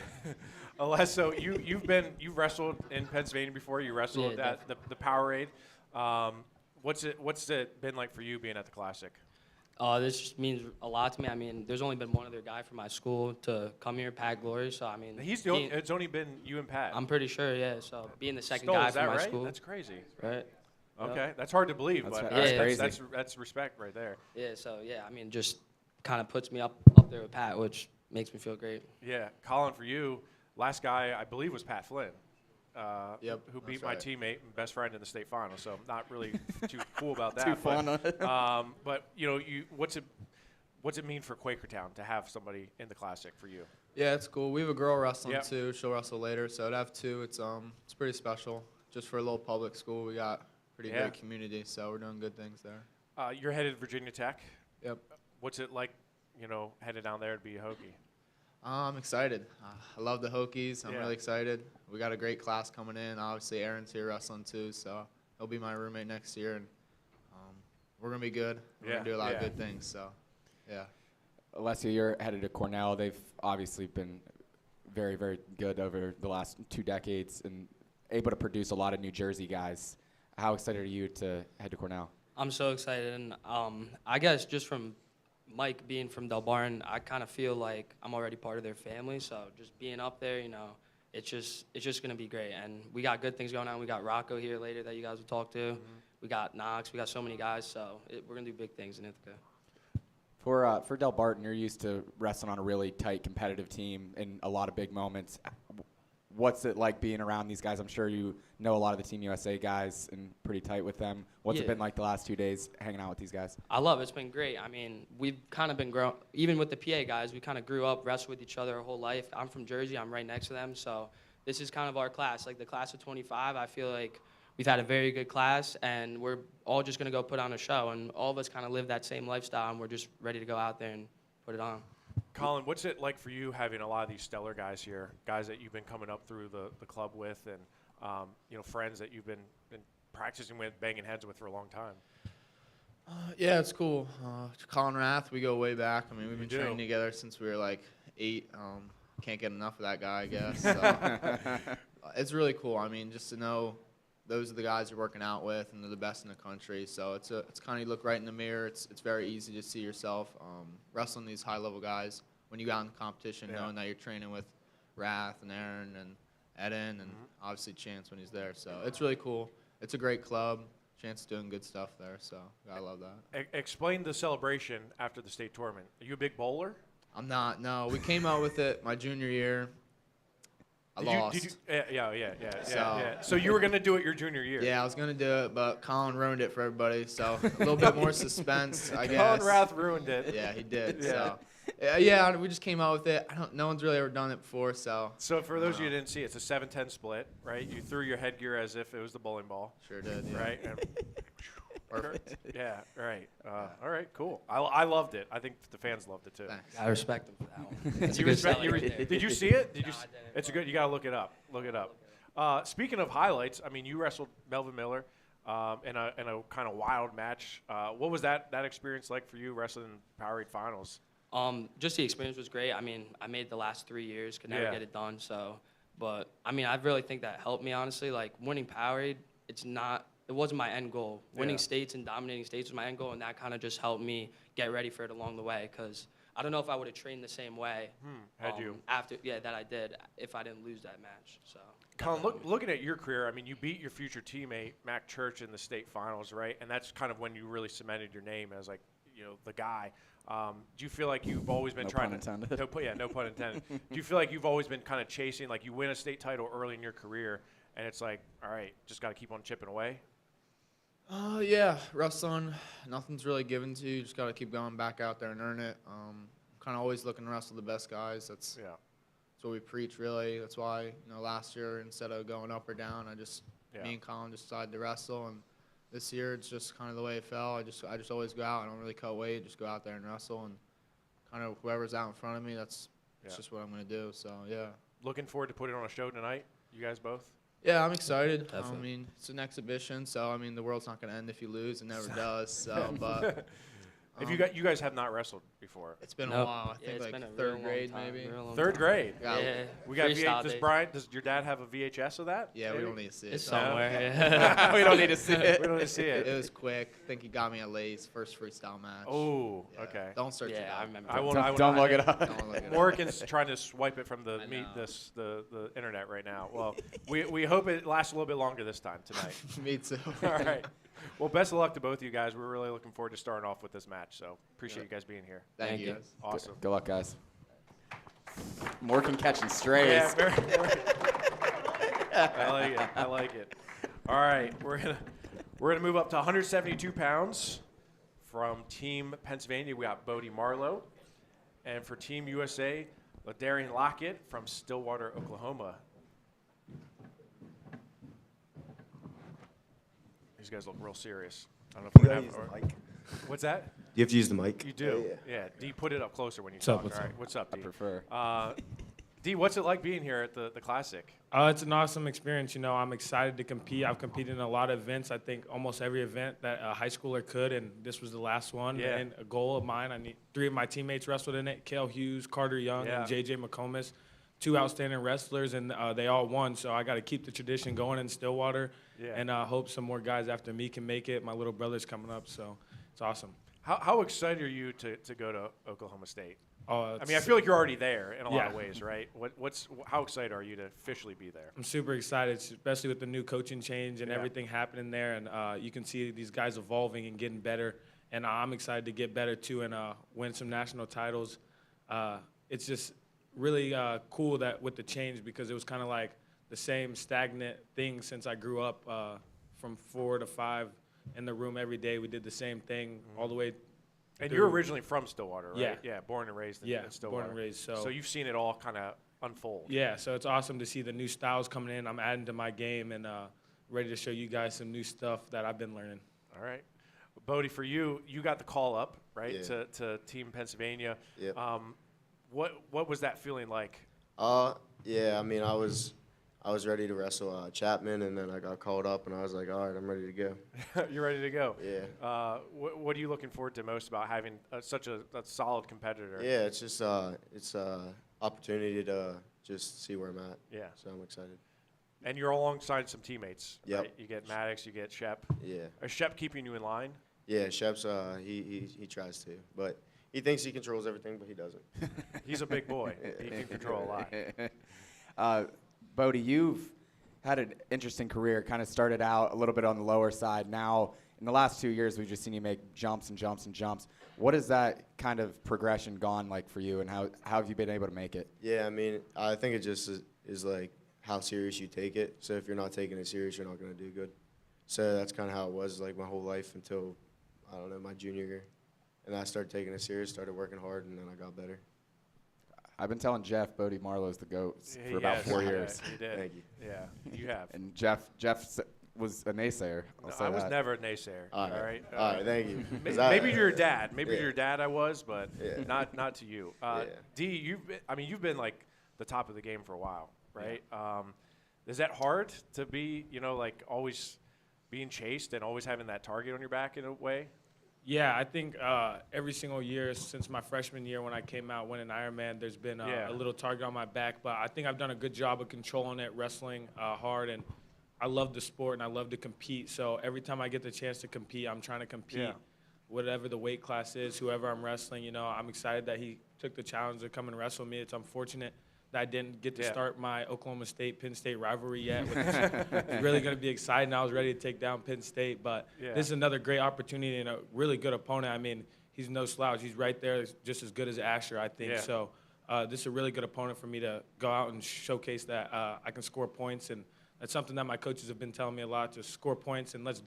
So you've wrestled in Pennsylvania before. You wrestled at the Powerade. What's it been like for you being at the Classic? This just means a lot to me. I mean, there's only been one other guy from my school to come here, Pat Glory. So I mean, it's only been you and Pat. I'm pretty sure, yeah. So being the second Stoll, guy is that from my right? school, That's crazy. right? Okay, Yep. that's hard to believe, That's but right. that's respect right there. Yeah. So yeah, I mean, just kind of puts me up there with Pat, which makes me feel great. Yeah, Colin, for you, last guy I believe was Pat Flynn. Who beat my right. teammate and best friend in the state final. So I'm not really too cool about that. Too fun on it. But what's it mean for Quakertown to have somebody in the Classic for you? Yeah, it's cool. We have a girl wrestling too. She'll wrestle later, so to have two, it's pretty special. Just for a little public school, we got pretty great community, so we're doing good things there. You're headed to Virginia Tech. Yep. What's it like, headed down there to be a Hokie? I'm excited. I love the Hokies. I'm Yeah. really excited. We got a great class coming in. Obviously, Aaron's here wrestling too, so he'll be my roommate next year, and we're gonna be good. We're gonna do a lot of good things. So, yeah. Alessia, you're headed to Cornell. They've obviously been very, very good over the last 2 decades and able to produce a lot of New Jersey guys. How excited are you to head to Cornell? I'm so excited, and I guess just from Mike being from Del Barn, I kind of feel like I'm already part of their family. So just being up there, it's just gonna be great. And we got good things going on. We got Rocco here later that you guys will talk to. Mm-hmm. We got Knox. We got so many guys. So we're gonna do big things in Ithaca. For Del Barton, you're used to wrestling on a really tight competitive team in a lot of big moments. What's it like being around these guys? I'm sure you know a lot of the Team USA guys and pretty tight with them. What's it been like the last 2 days hanging out with these guys? I love it. It's been great. I mean, we've kind of been grown, even with the PA guys, we kind of grew up, wrestled with each other our whole life. I'm from Jersey. I'm right next to them. So this is kind of our class. Like the class of 25, I feel like we've had a very good class, and we're all just going to go put on a show. And all of us kind of live that same lifestyle, and we're just ready to go out there and put it on. Colin, what's it like for you having a lot of these stellar guys here, guys that you've been coming up through the club with, and friends that you've been practicing with, banging heads with for a long time? Yeah, it's cool. Colin Rath, we go way back. I mean, we've been training together since we were like 8. Can't get enough of that guy, I guess. So, it's really cool. I mean, just to know those are the guys you're working out with, and they're the best in the country. So it's kind of, you look right in the mirror. It's very easy to see yourself wrestling these high-level guys when you got in competition, knowing that you're training with Rath and Aaron and Eden and obviously Chance when he's there. So it's really cool. It's a great club. Chance is doing good stuff there, so I love that. Explain the celebration after the state tournament. Are you a big bowler? I'm not, no. We came out with it my junior year. I lost. So you were going to do it your junior year. Yeah, I was going to do it, but Colin ruined it for everybody. So a little bit more suspense, I guess. Colin Rath ruined it. Yeah, he did. Yeah. So we just came out with it. No one's really ever done it before, so. So for those of you who didn't see, it's a 7-10 split, right? You threw your headgear as if it was the bowling ball. Sure did, yeah. Right? And perfect. Yeah, right. All right, cool. I loved it. I think the fans loved it too. Thanks. I respect them for that one. That's a You good respect, selling right there. did you see it? No, I didn't. It's good. You got to look it up. Look it up. Speaking of highlights, I mean, you wrestled Melvin Miller in a kind of wild match. What was that experience like for you wrestling Powerade finals? Just the experience was great. I mean, I made the last 3 years, could never get it done. So, but I mean, I really think that helped me, honestly. Like winning Powerade, it wasn't my end goal. Winning states and dominating states was my end goal, and that kind of just helped me get ready for it along the way. Because I don't know if I would have trained the same way. Had you? That I did if I didn't lose that match. So. Colin, looking at your career, I mean, you beat your future teammate Mac Church in the state finals, right? And that's kind of when you really cemented your name as like, the guy. Do you feel like you've always been trying pun to? intended. No pun intended. Do you feel like you've always been kind of chasing, like you win a state title early in your career, and it's like, all right, just got to keep on chipping away? Yeah, wrestling, nothing's really given to you. Just got to keep going back out there and earn it. Kind of always looking to wrestle the best guys. That's what we preach, really. That's why, last year, instead of going up or down, me and Colin just decided to wrestle. And this year, it's just kind of the way it fell. I just always go out. I don't really cut weight. Just go out there and wrestle. And kind of whoever's out in front of me, that's just what I'm going to do. So, yeah. Looking forward to putting on a show tonight, you guys both? Yeah, I'm excited. Definitely. I mean, it's an exhibition, so I mean, the world's not going to end if you lose. It never does. So, but if you guys have not wrestled before, it's been a while. I think like third grade, maybe. Third grade. Yeah. We got does your dad have a VHS of that? Yeah, we don't need to see it. It's somewhere. We don't need to see it. We don't need to see it. It was quick. I think he got me at Lay's first freestyle match. Oh, okay. Don't search it up. I remember. Don't look it up. Don't look it up. Morgan's trying to swipe it from the internet right now. Well, we hope it lasts a little bit longer this time tonight. Me too. All right. Well, best of luck to both of you guys. We're really looking forward to starting off with this match. So appreciate you guys being here. Thank you. Awesome. Good luck, guys. Morgan catching strays. Yeah, very. I like it. I like it. All right, we're gonna move up to 172 pounds. From Team Pennsylvania, we got Bodie Marlowe, and for Team USA, Ladarian Lockett from Stillwater, Oklahoma. These guys look real serious. I don't know if we're gonna have. What's that? You have to use the mic. You do. Yeah. D, put it up closer when you What's talk. up, what's All right. up? What's up, D? I prefer. D, what's it like being here at the Classic? It's an awesome experience. I'm excited to compete. I've competed in a lot of events. I think almost every event that a high schooler could, and this was the last one. Yeah. And a goal of mine, 3 of my teammates wrestled in it, Cale Hughes, Carter Young, and J.J. McComas. 2 outstanding wrestlers, and they all won. So I got to keep the tradition going in Stillwater, and hope some more guys after me can make it. My little brother's coming up, so it's awesome. How excited are you to go to Oklahoma State? I I feel like you're already there in a lot of ways, right? How excited are you to officially be there? I'm super excited, especially with the new coaching change and everything happening there, and you can see these guys evolving and getting better. And I'm excited to get better too and win some national titles. It's just really cool that with the change, because it was kind of like the same stagnant thing since I grew up from 4 to 5 in the room every day. We did the same thing all the way. And you're originally from Stillwater, right? Yeah. Yeah, born and raised in Stillwater. Born and raised. So you've seen it all kind of unfold. Yeah, so it's awesome to see the new styles coming in. I'm adding to my game and ready to show you guys some new stuff that I've been learning. All right. Bodie, for you got the call up, right, Yeah. to Team Pennsylvania. Yep. What was that feeling like? Yeah, I mean, I was ready to wrestle Chapman, and then I got called up, and I was like, all right, I'm ready to go. You're ready to go. Yeah. What are you looking forward to most about having such a solid competitor? Yeah, it's just it's opportunity to just see where I'm at. Yeah. So I'm excited. And you're alongside some teammates. Yep. Right? You get Maddox, you get Shep. Yeah. Is Shep keeping you in line? Yeah, Shep's he tries to, but he thinks he controls everything, but he doesn't. He's a big boy. He can control a lot. Bodie, you've had an interesting career. Kind of started out a little bit on the lower side. Now, in the last 2 years, we've just seen you make jumps and jumps and jumps. What has that kind of progression gone like for you, and how have you been able to make it? Yeah, I mean, I think it just is like how serious you take it. So if you're not taking it serious, you're not going to do good. So that's kind of how it was like my whole life until, I don't know, my junior year. And I started taking it serious, started working hard, and then I got better. I've been telling Jeff Bodie Marlowe's the GOAT for about 4 years. You did. Thank you. Yeah, you have. And Jeff was a naysayer. I was never a naysayer. All right. right. All right, thank you. Maybe your dad. Maybe Yeah. your dad I was, but Yeah. not to you. Yeah. D, you've been like the top of the game for a while, right? Is that hard to be, like always being chased and always having that target on your back in a way? Yeah, I think every single year since my freshman year when I came out winning Ironman, there's been a little target on my back. But I think I've done a good job of controlling it, wrestling hard, and I love the sport and I love to compete. So every time I get the chance to compete, I'm trying to compete, whatever the weight class is, whoever I'm wrestling. I'm excited that he took the challenge to come and wrestle me. It's unfortunate that I didn't get to start my Oklahoma State-Penn State rivalry yet, which is really going to be exciting. I was ready to take down Penn State, but this is another great opportunity and a really good opponent. I mean, he's no slouch. He's right there, just as good as Asher, I think. So this is a really good opponent for me to go out and showcase that I can score points, and that's something that my coaches have been telling me a lot, to score points and let's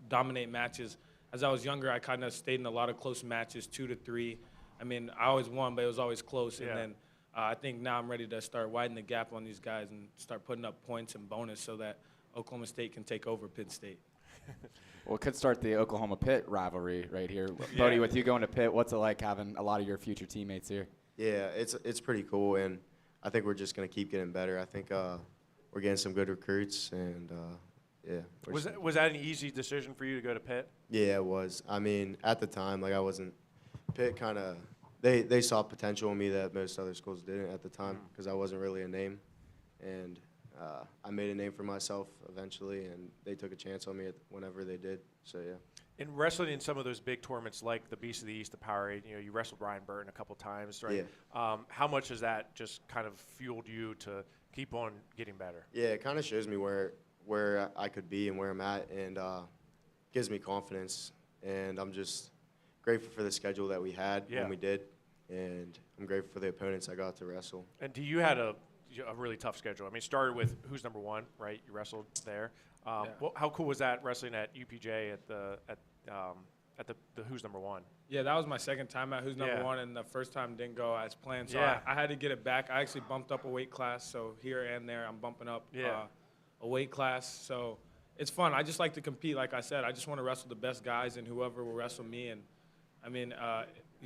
dominate matches. As I was younger, I kind of stayed in a lot of close matches, 2 to 3. I mean, I always won, but it was always close, and then I think now I'm ready to start widening the gap on these guys and start putting up points and bonus so that Oklahoma State can take over Pitt State. Well, it could start the Oklahoma-Pitt rivalry right here. Bodie, with you going to Pitt, what's it like having a lot of your future teammates here? Yeah, it's pretty cool, and I think we're just going to keep getting better. I think we're getting some good recruits, and Was that an easy decision for you to go to Pitt? Yeah, it was. I mean, at the time, like I wasn't – Pitt kind of – they saw potential in me that most other schools didn't at the time because I wasn't really a name. And I made a name for myself eventually, and they took a chance on me whenever they did. So, yeah. In wrestling in some of those big tournaments like the Beast of the East, the Powerade, you wrestled Ryan Burton a couple times, right? Yeah. How much has that just kind of fueled you to keep on getting better? Yeah, it kind of shows me where I could be and where I'm at, and gives me confidence. And I'm just grateful for the schedule that we had when we did, and I'm grateful for the opponents I got to wrestle. And you had a really tough schedule. I mean, started with Who's Number One, right? You wrestled there. Well, how cool was that wrestling at UPJ at the Who's Number One? Yeah, that was my second time at Who's Number One, and the first time didn't go as planned. So I had to get it back. I actually bumped up a weight class, so here and there I'm bumping up a weight class. So it's fun. I just like to compete. Like I said, I just want to wrestle the best guys and whoever will wrestle me. And I mean,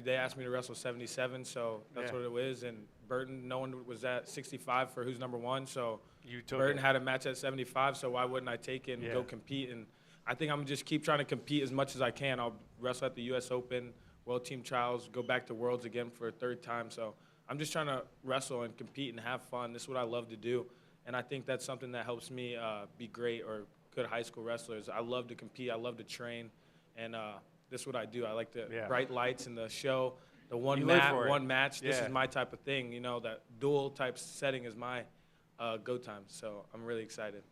they asked me to wrestle 77, so that's what it is. And Burton, no one was at 65 for Who's Number One, so Burton had a match at 75, so why wouldn't I take it and go compete? And I think I'm going to just keep trying to compete as much as I can. I'll wrestle at the U.S. Open, World Team Trials, go back to Worlds again for a third time. So I'm just trying to wrestle and compete and have fun. This is what I love to do, and I think that's something that helps me be great or good high school wrestlers. I love to compete. I love to train, and this is what I do. I like the bright lights and the show, the one match. This is my type of thing. That dual type setting is my go time. So I'm really excited.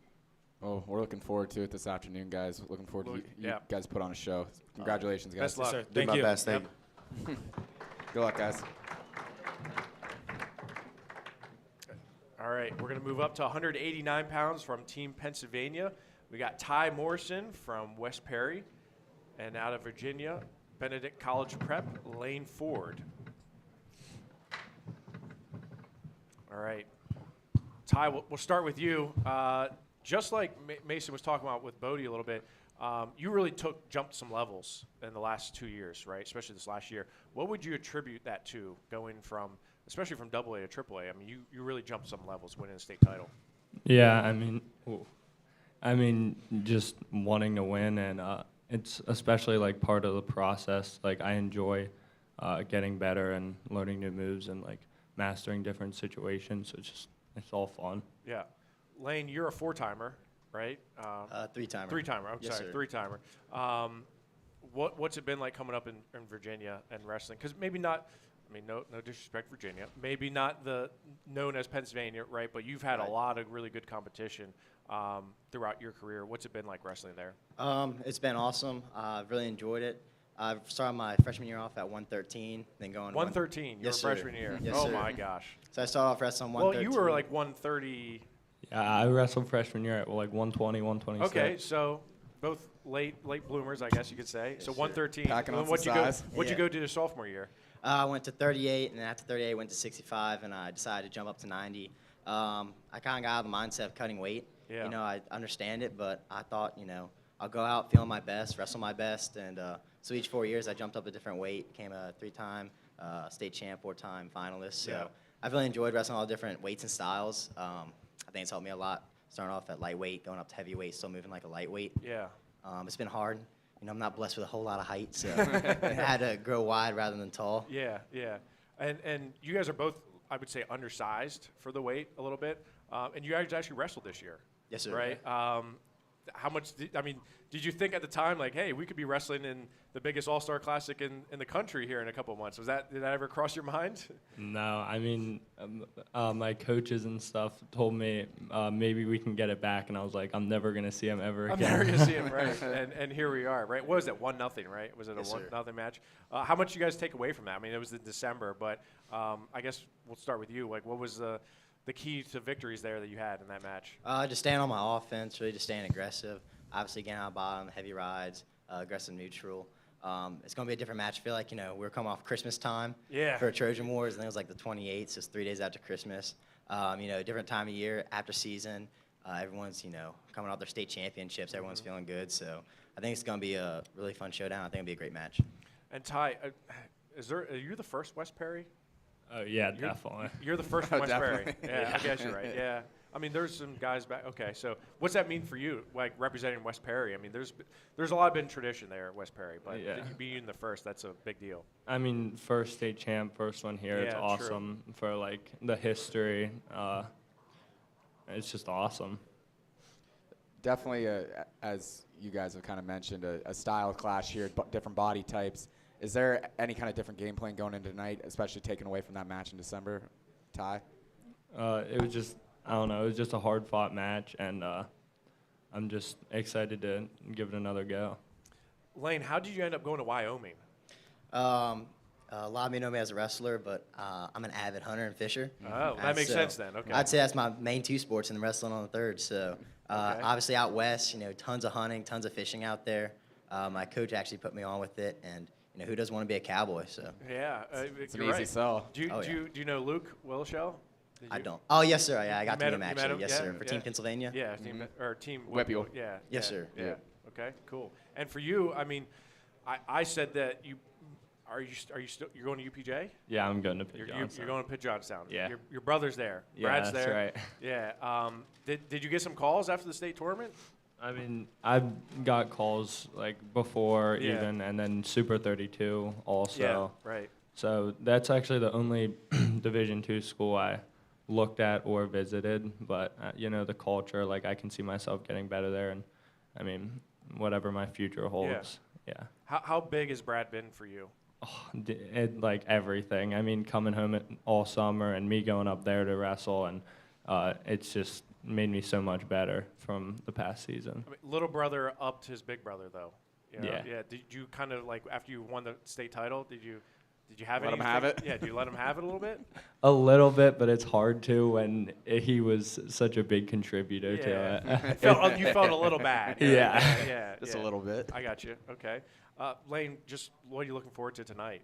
Well, we're looking forward to it this afternoon, guys. Looking forward to you guys put on a show. Congratulations, guys. Best luck. Yes, sir. Thank you. Best. Thank you. Good luck, guys. All right, we're going to move up to 189 pounds from Team Pennsylvania. We got Ty Morrison from West Perry. And out of Virginia, Benedict College Prep, Lane Ford. All right. Ty, we'll start with you. Just like Mason was talking about with Bodie a little bit, you really jumped some levels in the last 2 years, right? Especially this last year. What would you attribute that to, going from, especially from AA to AAA? I mean, you really jumped some levels, winning the state title. Yeah, I mean, just wanting to win, and it's especially like part of the process. Like I enjoy getting better and learning new moves and like mastering different situations. It's all fun. Yeah. Lane, you're a four-timer, right? Three-timer. Three-timer. I'm Yes, sorry, sir. three-timer. What's it been like coming up in Virginia and wrestling? Because maybe not, I mean, no disrespect, Virginia. Maybe not known as Pennsylvania, right? But you've had a lot of really good competition throughout your career. What's it been like wrestling there? It's been awesome. I've really enjoyed it. I started my freshman year off at 113, then going 113, your freshman year. Yes, oh sir. my gosh. So I started off wrestling 113. Well, you were like 130. Yeah, I wrestled freshman year at like 120, 126. Okay, so both late bloomers, I guess you could say. Yes, so sir. 113. Packing on What'd some you size. What'd you go do the sophomore year? I went to 38, and then after 38, went to 65, and I decided to jump up to 90. I kind of got out of the mindset of cutting weight. Yeah. I understand it, but I thought, I'll go out feeling my best, wrestle my best, and so each 4 years I jumped up a different weight, became a three-time state champ, four-time finalist. So I've really enjoyed wrestling all different weights and styles. I think it's helped me a lot, starting off at lightweight, going up to heavyweight, still moving like a lightweight. Yeah. It's been hard. I'm not blessed with a whole lot of height, so I had to grow wide rather than tall. Yeah. And you guys are both, I would say, undersized for the weight a little bit. And you guys actually wrestled this year. Yes, sir. Right? how much? Did you think at the time like, hey, we could be wrestling in the biggest All-Star Classic in the country here in a couple of months? Did that ever cross your mind? No, I mean, my coaches and stuff told me maybe we can get it back, and I was like, I'm never gonna see him ever again. I'm never gonna see him, right? And here we are, right? What was it? 1-0, right? Was it Yes, a sir. 1-0 match? How much you guys take away from that? I mean, it was in December, but I guess we'll start with you. Like, what was the key to victories there that you had in that match? Just staying on my offense, really just staying aggressive. Obviously, getting out of bottom, heavy rides, aggressive neutral. It's going to be a different match. I feel like, we were coming off Christmas time for Trojan Wars, and it was like the 28th, so it's 3 days after Christmas. Different time of year, after season. Everyone's, coming off their state championships. Everyone's feeling good. So I think it's going to be a really fun showdown. I think it'll be a great match. And Ty, are you the first West Perry? Oh, yeah, definitely. You're the first from West Perry. Definitely. Yeah, I guess you're right. Yeah. I mean, there's some guys back. Okay, so what's that mean for you, like representing West Perry? I mean, there's a lot been tradition there at West Perry, but Yeah. you being the first, that's a big deal. I mean, first state champ, first one here. It's Yeah, awesome for like the history. It's just awesome. Definitely, as you guys have kind of mentioned, a style clash here, different body types. Is there any kind of different game plan going into tonight, especially taken away from that match in December, Ty? It was just, I don't know, it was just a hard-fought match, and I'm just excited to give it another go. Lane, how did you end up going to Wyoming? A lot of me know me as a wrestler, but I'm an avid hunter and fisher. Oh, that makes sense then. Okay. I'd say that's my main two sports, and the wrestling on the third. So obviously out west, tons of hunting, tons of fishing out there. My coach actually put me on with it, and who doesn't want to be a cowboy? So Yeah, it's an you're easy right. sell. Do you know Luke Wilshell? I don't. Oh, yes, sir. Yeah, I got to meet him You met actually. him? Yes, Yeah, sir. For Team Pennsylvania. Yeah, Team Whipple. Yeah. Yes, sir. Yeah. Okay, cool. And for you, I mean, I said that you you're going to UPJ? Yeah, I'm going to Pitt You're Johnstown. going to Pitt Johnstown. Yeah. Your brother's there. Yeah, Brad's that's there. right. Yeah. Did you get some calls after the state tournament? I mean, I've got calls like before Yeah. even, and then Super 32 also. Yeah, right. So that's actually the only Division II school I looked at or visited. But the culture, like I can see myself getting better there, and I mean, whatever my future holds. Yeah. How big has Brad been for you? Like everything. I mean, coming home all summer and me going up there to wrestle, and it's just made me so much better from the past season. I mean, little brother upped his big brother though. Yeah. Yeah. Did you kind of like after you won the state title? Did you have Let him anything? have it? Yeah. Did you let him have it a little bit? A little bit, but it's hard to when he was such a big contributor to it. You felt a little bad. Yeah. Just a little bit. I got you. Okay. Lane, just what are you looking forward to tonight?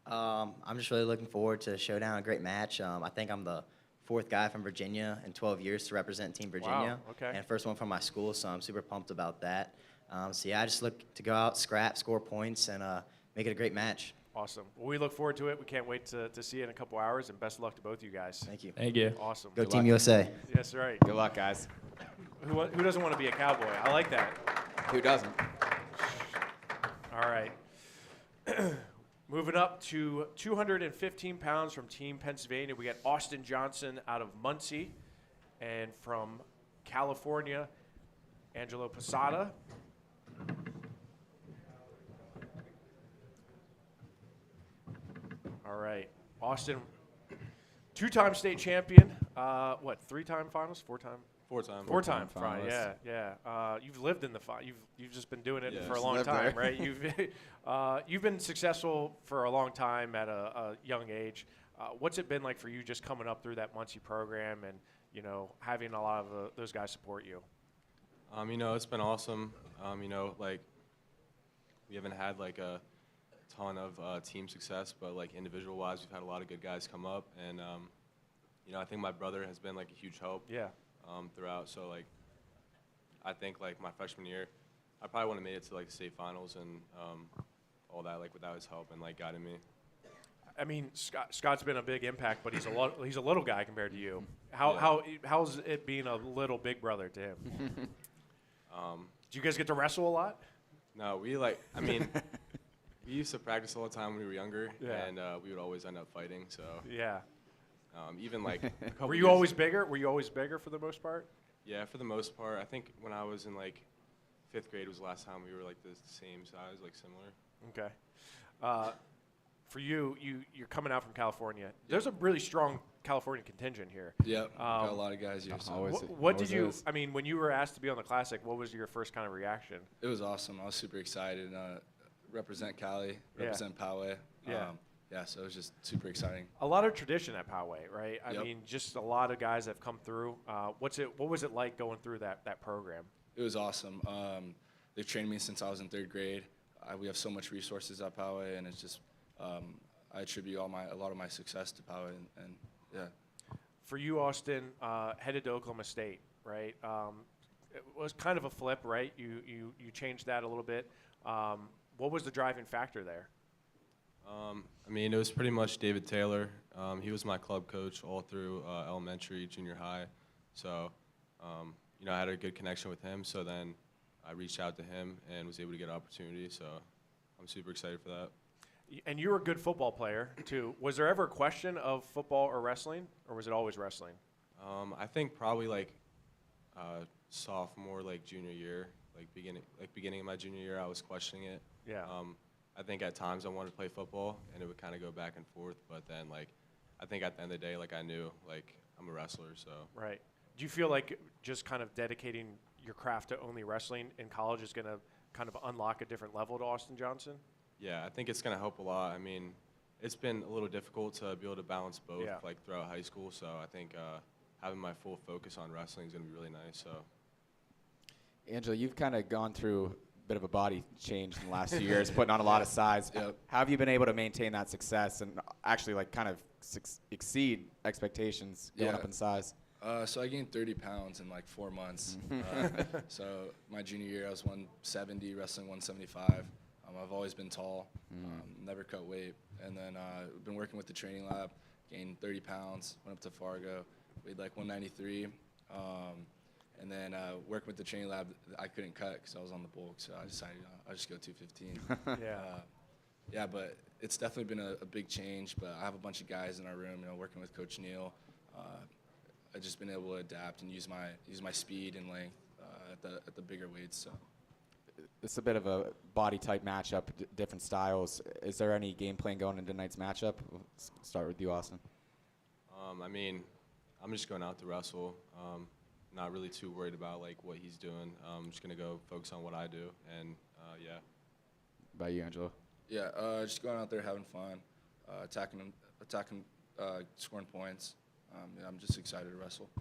I'm just really looking forward to a showdown, a great match. I think I'm the fourth guy from Virginia in 12 years to represent Team Virginia. Wow, okay. And first one from my school, so I'm super pumped about that. I just look to go out, scrap, score points, and make it a great match. Awesome. Well, we look forward to it. We can't wait to see it in a couple hours, and best of luck to both of you guys. Thank you. Thank you. Awesome. Go Team USA. Yes, right. Good luck, guys. Who doesn't want to be a cowboy? I like that. Who doesn't? All right. Moving up to 215 pounds from Team Pennsylvania, we got Austin Johnson out of Muncie, and from California, Angelo Posada. All right, Austin, two-time state champion. Three-time finals, four-time? Four-time. Four-time finalist. Yeah. You've lived in the you've just been doing it Yeah, for a just long lived time, there. right? You've been successful for a long time at a young age. What's it been like for you just coming up through that Muncie program and having a lot of those guys support you? It's been awesome. We haven't had like a ton of team success, but like individual-wise, we've had a lot of good guys come up, and I think my brother has been like a huge help. Yeah. Throughout. So like, I think like my freshman year, I probably would have made it to like the state finals and all that like without his help and like guiding me. I mean, Scott's been a big impact, but he's a little guy compared to you. How's it being a little big brother to him? Do you guys get to wrestle a lot? No, we used to practice all the time when we were younger, and we would always end up fighting. So yeah. Even like a couple Were you always bigger? Were you always bigger for the most part? Yeah, for the most part. I think when I was in like 5th grade was the last time we were like the same size, like similar. Okay. For you, you're coming out from California. There's a really strong California contingent here. Yep, got a lot of guys here. So. What did you? I mean, when you were asked to be on the Classic, what was your first kind of reaction? It was awesome. I was super excited. Represent Cali, represent Poway. Yeah, so it was just super exciting. A lot of tradition at Poway, right? I Yep. mean, just a lot of guys have come through. What was it like going through that program? It was awesome. They've trained me since I was in 3rd grade. We have so much resources at Poway, and it's just I attribute a lot of my success to Poway, and yeah. For you, Austin, headed to Oklahoma State, right? It was kind of a flip, right? You changed that a little bit. What was the driving factor there? I mean, it was pretty much David Taylor. He was my club coach all through elementary, junior high. So, you know, I had a good connection with him. So then I reached out to him and was able to get an opportunity. So I'm super excited for that. And you were a good football player, too. Was there ever a question of football or wrestling, or was it always wrestling? I think probably like sophomore, like junior year, beginning of my junior year, I was questioning it. Yeah. I think at times I wanted to play football, and it would kind of go back and forth. But then, like, I think at the end of the day, like, I knew, like, I'm a wrestler, so. Right. Do you feel like just kind of dedicating your craft to only wrestling in college is going to kind of unlock a different level to Austin Johnson? Yeah, I think it's going to help a lot. I mean, it's been a little difficult to be able to balance both, like, throughout high school. So I think having my full focus on wrestling is going to be really nice. So. Angela, you've kind of gone through bit of a body change in the last few years, putting on a lot of size. Yep. How have you been able to maintain that success and actually like kind of exceed expectations going up in size? So I gained 30 pounds in like 4 months. So my junior year, I was 170, wrestling 175. I've always been tall, never cut weight. And then I've been working with the training lab, gained 30 pounds, went up to Fargo, weighed like 193. And then working with the training lab, I couldn't cut because I was on the bulk, so I decided I'll just go 215. Yeah, but it's definitely been a big change. But I have a bunch of guys in our room, you know, working with Coach Neal. I've just been able to adapt and use my speed and length at the bigger weights. So it's a bit of a body type matchup, different styles. Is there any game plan going into tonight's matchup? We'll start with you, Austin. I mean, I'm just going out to wrestle. Not really too worried about like what he's doing. I'm just gonna go focus on what I do, and yeah. By you, Angelo? Yeah, just going out there having fun, attacking, scoring points. Yeah, I'm just excited to wrestle.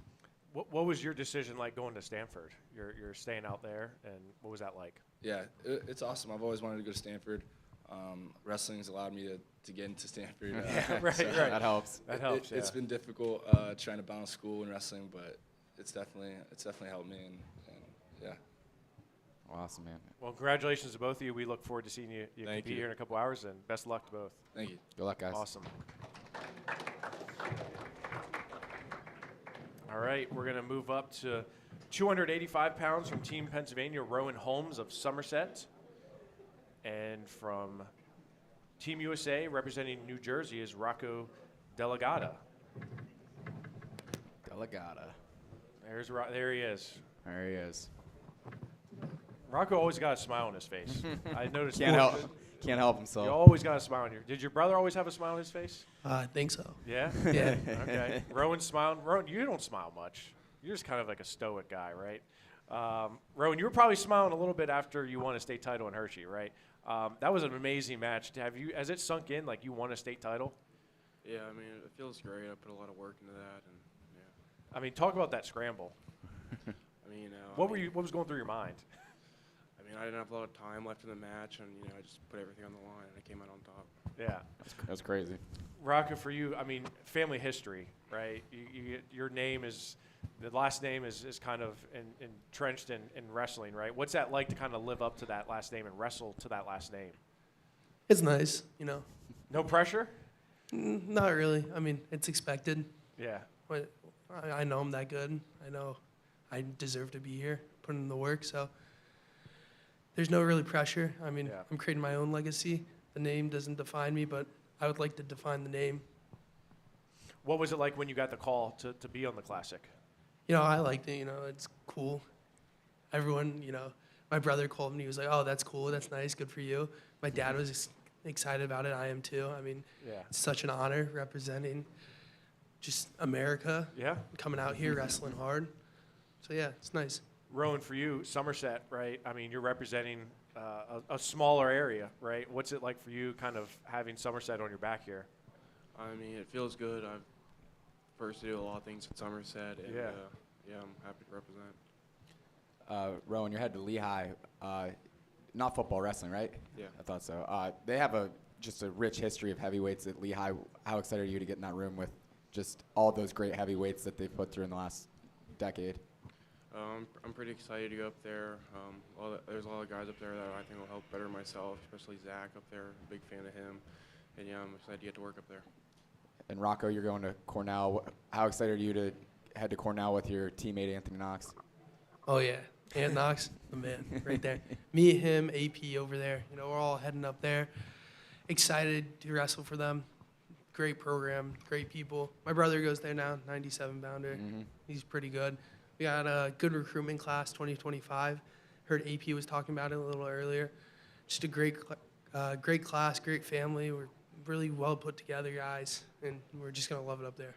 What was your decision like going to Stanford? You're staying out there, and what was that like? Yeah, it's awesome. I've always wanted to go to Stanford. Wrestling's allowed me to get into Stanford. Right. That helps. It's been difficult trying to balance school and wrestling, but it's definitely helped me, and yeah. Awesome, man. Well, congratulations to both of you. We look forward to seeing you compete here in a couple hours, and best of luck to both. Thank you. Good luck, guys. Awesome. All right, we're going to move up to 285 pounds from Team Pennsylvania, Rowan Holmes of Somerset. And from Team USA, representing New Jersey, is Rocco Delegata. There he is. There he is. Rocco always got a smile on his face. I noticed. Can't help himself. You always got a smile on your. Did your brother always have a smile on his face? I think so. Yeah. Yeah. Okay. Rowan's smiling. Rowan, you don't smile much. You're just kind of like a stoic guy, right? Rowan, you were probably smiling a little bit after you won a state title in Hershey, right? That was an amazing match. Has it sunk in like you won a state title? Yeah, I mean, it feels great. I put a lot of work into that, and yeah. I mean, talk about that scramble. I mean, what was going through your mind? I mean, I didn't have a lot of time left in the match, and I just put everything on the line, and I came out on top. Yeah, that's crazy. Rocco, for you, I mean, family history, right? Your name is, the last name is kind of entrenched in wrestling, right? What's that like to kind of live up to that last name and wrestle to that last name? It's nice, No pressure? Not really. I mean, it's expected. Yeah. But I know I'm that good. I know I deserve to be here, put in the work, so there's no really pressure. I mean, I'm creating my own legacy. The name doesn't define me, but I would like to define the name. What was it like when you got the call to be on the Classic? I liked it. It's cool. Everyone, my brother called me. He was like, "Oh, that's cool. That's nice. Good for you." My dad was excited about it. I am too. I mean, it's such an honor representing just America. Yeah. Coming out here wrestling hard. So yeah, it's nice. Rowan, for you, Somerset, right? I mean, you're representing a smaller area, right? What's it like for you, kind of having Somerset on your back here? I mean, it feels good. I've first to do a lot of things at Somerset, and yeah, I'm happy to represent. Rowan, you're headed to Lehigh. Not football, wrestling, right? Yeah. I thought so. They have just a rich history of heavyweights at Lehigh. How excited are you to get in that room with just all those great heavyweights that they've put through in the last decade? I'm pretty excited to go up there. There's a lot of guys up there that I think will help better myself, especially Zach up there. I'm a big fan of him. And yeah, I'm excited to get to work up there. And Rocco, you're going to Cornell. How excited are you to head to Cornell with your teammate Anthony Knox? Oh yeah, Ant Knox, the man, right there. Me, him, AP over there. You know, we're all heading up there. Excited to wrestle for them. Great program, great people. My brother goes there now, 97-pounder. He's pretty good. We got a good recruitment class, 2025. Heard AP was talking about it a little earlier. Just a great class, great family. We're really well put together guys, and we're just gonna love it up there.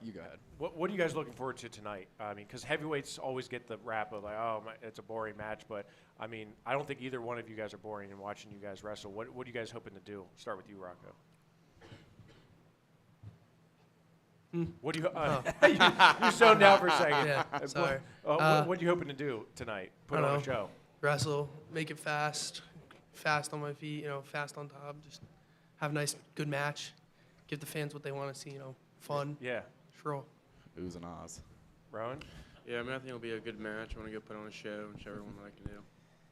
You go ahead. What are you guys looking forward to tonight? I mean, because heavyweights always get the rap of like, oh, it's a boring match. But I mean, I don't think either one of you guys are boring in watching you guys wrestle. What are you guys hoping to do? Start with you, Rocco. What do you? You zoned down for a second. Yeah, sorry. What are you hoping to do tonight? Put on a show. Wrestle, make it fast on my feet. You know, fast on top. Just have a nice, good match. Give the fans what they want to see. You know, fun. Yeah. Troll. Oohs and ahs. Rowan? Yeah, I mean, I think it'll be a good match. I want to go put on a show and show everyone what I can do.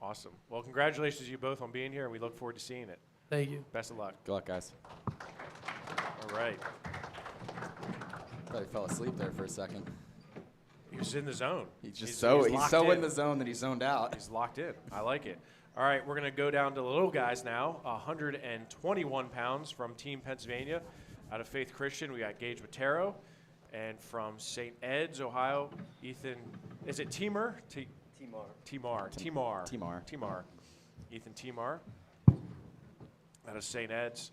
Awesome. Well, congratulations to you both on being here, and we look forward to seeing it. Thank you. Best of luck. Good luck, guys. All right. Thought he fell asleep there for a second. He was in the zone. He's so in the zone that he zoned out. He's locked in. I like it. All right, we're going to go down to the little guys now. 121 pounds from Team Pennsylvania. Out of Faith Christian, we got Gage Matero. And from St. Ed's, Ohio, Ethan, is it Timur? Timar. Ethan Timar. Out of St. Ed's.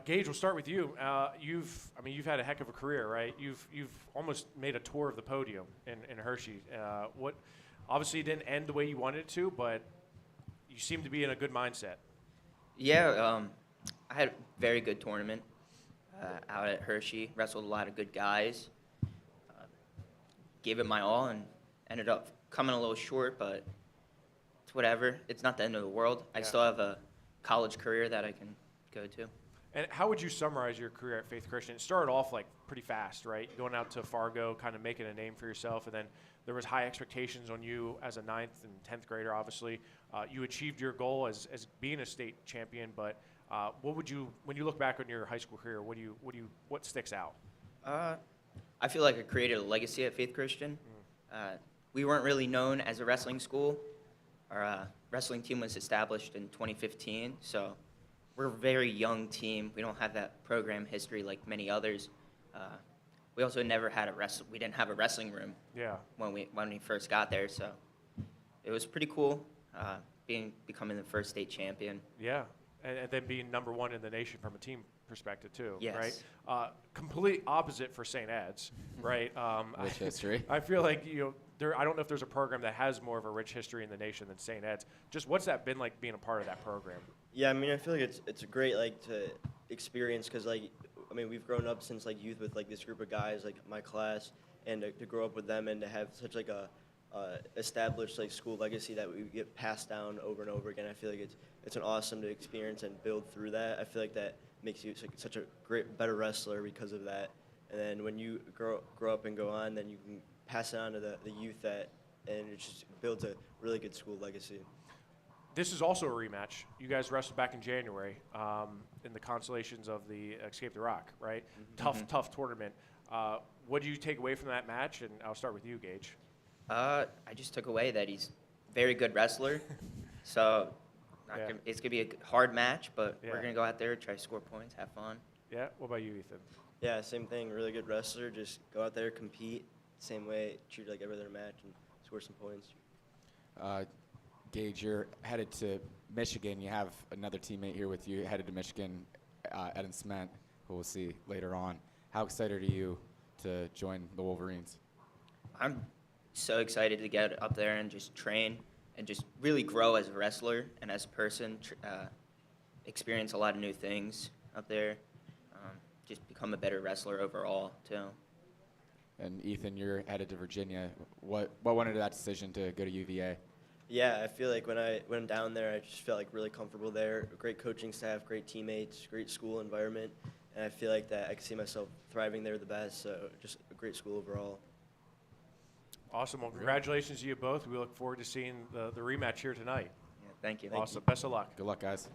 Gage, we'll start with you. You've had a heck of a career, right? You've almost made a tour of the podium in Hershey. Obviously it didn't end the way you wanted it to, but you seem to be in a good mindset. Yeah, I had a very good tournament out at Hershey. Wrestled a lot of good guys. Gave it my all and ended up coming a little short, but it's whatever. It's not the end of the world. I still have a college career that I can go to. And how would you summarize your career at Faith Christian? It started off like pretty fast, right? Going out to Fargo, kind of making a name for yourself, and then there was high expectations on you as a 9th and 10th grader, obviously. You achieved your goal as being a state champion, but what would you, when you look back on your high school career, what sticks out? I feel like I created a legacy at Faith Christian. We weren't really known as a wrestling school. Our wrestling team was established in 2015, so we're a very young team. We don't have that program history like many others. We also never had we didn't have a wrestling room. Yeah. When we first got there, so it was pretty cool becoming the first state champion. Yeah, and then being number 1 in the nation from a team perspective too, yes. right? Complete opposite for St. Ed's, right? Rich history. I feel like I don't know if there's a program that has more of a rich history in the nation than St. Ed's. Just what's that been like being a part of that program? Yeah, I mean, I feel like it's great to experience because we've grown up since youth with this group of guys my class, and to grow up with them and to have such a established school legacy that we get passed down over and over again. I feel like it's an awesome to experience and build through that. I feel like that makes you such a better wrestler because of that. And then when you grow up and go on, then you can pass it on to the youth and it just builds a really good school legacy. This is also a rematch. You guys wrestled back in January in the consolations of the Escape the Rock, right? Mm-hmm. Tough tournament. What do you take away from that match? And I'll start with you, Gage. I just took away that he's a very good wrestler. So it's going to be a hard match, but we're going to go out there, try to score points, have fun. Yeah. What about you, Ethan? Yeah, same thing. Really good wrestler. Just go out there, compete, same way, treat it like every other match, and score some points. Gage, you're headed to Michigan. You have another teammate here with you headed to Michigan, Eden Sment, who we'll see later on. How excited are you to join the Wolverines? I'm so excited to get up there and just train and just really grow as a wrestler and as a person, experience a lot of new things up there, just become a better wrestler overall, too. And Ethan, you're headed to Virginia. What went into that decision to go to UVA? Yeah, I feel like when I'm down there, I just felt like really comfortable there. Great coaching staff, great teammates, great school environment, and I feel like that I can see myself thriving there the best. So just a great school overall. Awesome. Well, congratulations to you both. We look forward to seeing the rematch here tonight. Yeah, thank you. Awesome. Best of luck. Good luck, guys.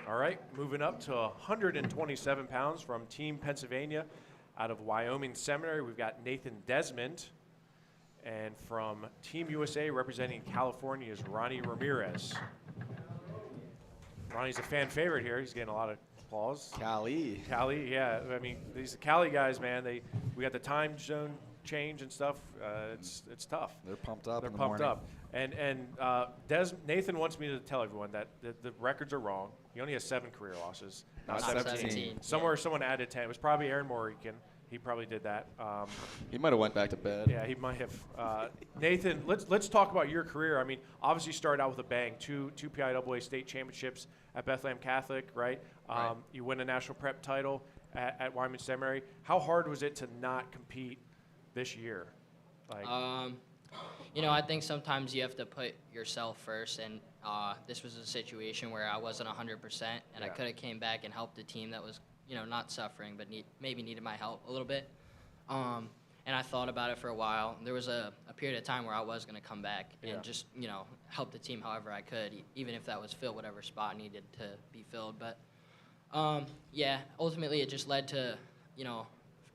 All right, moving up to 127 pounds from Team Pennsylvania out of Wyoming Seminary, we've got Nathan Desmond. And from Team USA representing California is Ronnie Ramirez. Ronnie's a fan favorite here. He's getting a lot of applause. Cali, yeah. I mean, these Cali guys, man. We got the time zone change and stuff. It's tough. They're pumped up. They're in the pumped morning. up. And Nathan wants me to tell everyone that the records are wrong. He only has 7 career losses, not 17. Somewhere someone added 10. It was probably Aaron Morican. He probably did that. He might have went back to bed. Yeah, he might have. Nathan, let's talk about your career. I mean, obviously you started out with a bang. Two PIAA state championships at Bethlehem Catholic, right? Right. You win a national prep title at Wyoming Seminary. How hard was it to not compete this year? Like, I think sometimes you have to put yourself first, and this was a situation where I wasn't 100%, and I could have came back and helped a team that was, not suffering, but maybe needed my help a little bit. And I thought about it for a while. There was a period of time where I was going to come back and just, help the team however I could, even if that was fill whatever spot needed to be filled. But, ultimately it just led to, to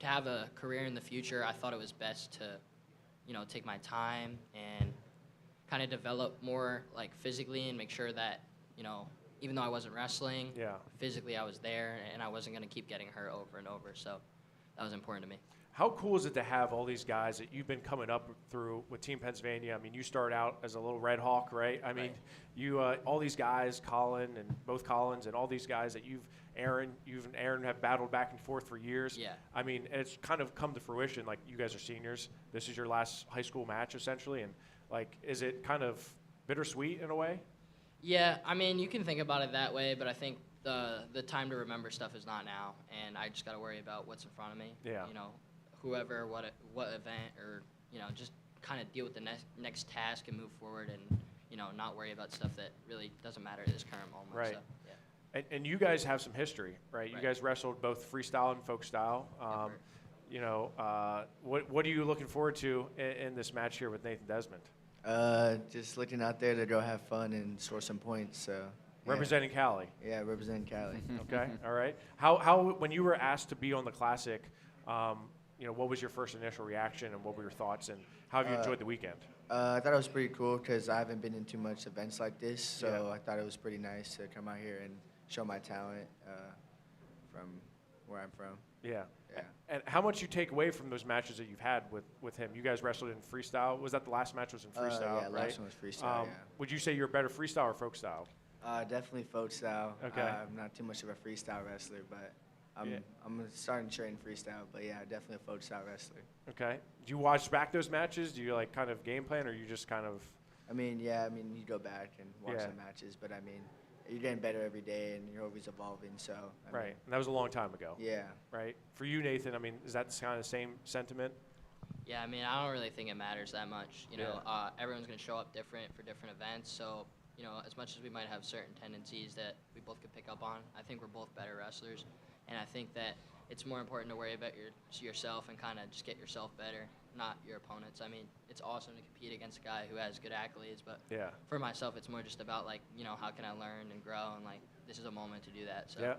have a career in the future. I thought it was best to, take my time and kind of develop more, like, physically and make sure that, even though I wasn't wrestling, physically I was there, and I wasn't going to keep getting hurt over and over. So that was important to me. how cool is it to have all these guys that you've been coming up through with Team Pennsylvania? I mean, you started out as a little Red Hawk, right? I mean, you all these guys, Colin and both Collins, and all these guys that you and Aaron have battled back and forth for years. Yeah. I mean, it's kind of come to fruition. Like, you guys are seniors. This is your last high school match, essentially. And, like, is it kind of bittersweet in a way? Yeah, I mean, you can think about it that way, but I think the time to remember stuff is not now, and I just got to worry about what's in front of me. Yeah. You know, whoever, what event, or, you know, just kind of deal with the next task and move forward and, you know, not worry about stuff that really doesn't matter at this current moment. Right. So, yeah. And you guys have some history, right? You guys wrestled both freestyle and folk style. You know, what are you looking forward to in this match here with Nathan Desmond? Just looking out there to go have fun and score some points. So yeah. Representing Cali. Yeah, representing Cali. Okay, all right. How when you were asked to be on the Classic, you know, what was your first initial reaction and what were your thoughts, and how have you enjoyed the weekend? I thought it was pretty cool because I haven't been in too much events like this, so I thought it was pretty nice to come out here and show my talent from where I'm from. Yeah. Yeah. And how much you take away from those matches that you've had with him? You guys wrestled in freestyle. Was that the last match was in freestyle, yeah, right? last one was freestyle, yeah. Would you say you're better freestyle or folk style? Definitely folk style. Okay. I'm not too much of a freestyle wrestler, but I'm starting to train freestyle. But yeah, definitely a folk style wrestler. Okay. Do you watch back those matches? Do you like kind of game plan, or you just kind of? I mean, you go back and watch the matches, but I mean, you're getting better every day and you're always evolving. So I mean, and that was a long time ago. Yeah. Right. For you, Nathan, I mean, is that kind of the same sentiment? Yeah, I mean, I don't really think it matters that much. You know, everyone's going to show up different for different events. So, you know, as much as we might have certain tendencies that we both could pick up on, I think we're both better wrestlers. And I think that it's more important to worry about yourself and kind of just get yourself better, not your opponents. I mean, it's awesome to compete against a guy who has good accolades, but for myself, it's more just about, like, you know, how can I learn and grow, and, like, this is a moment to do that. So. Yeah.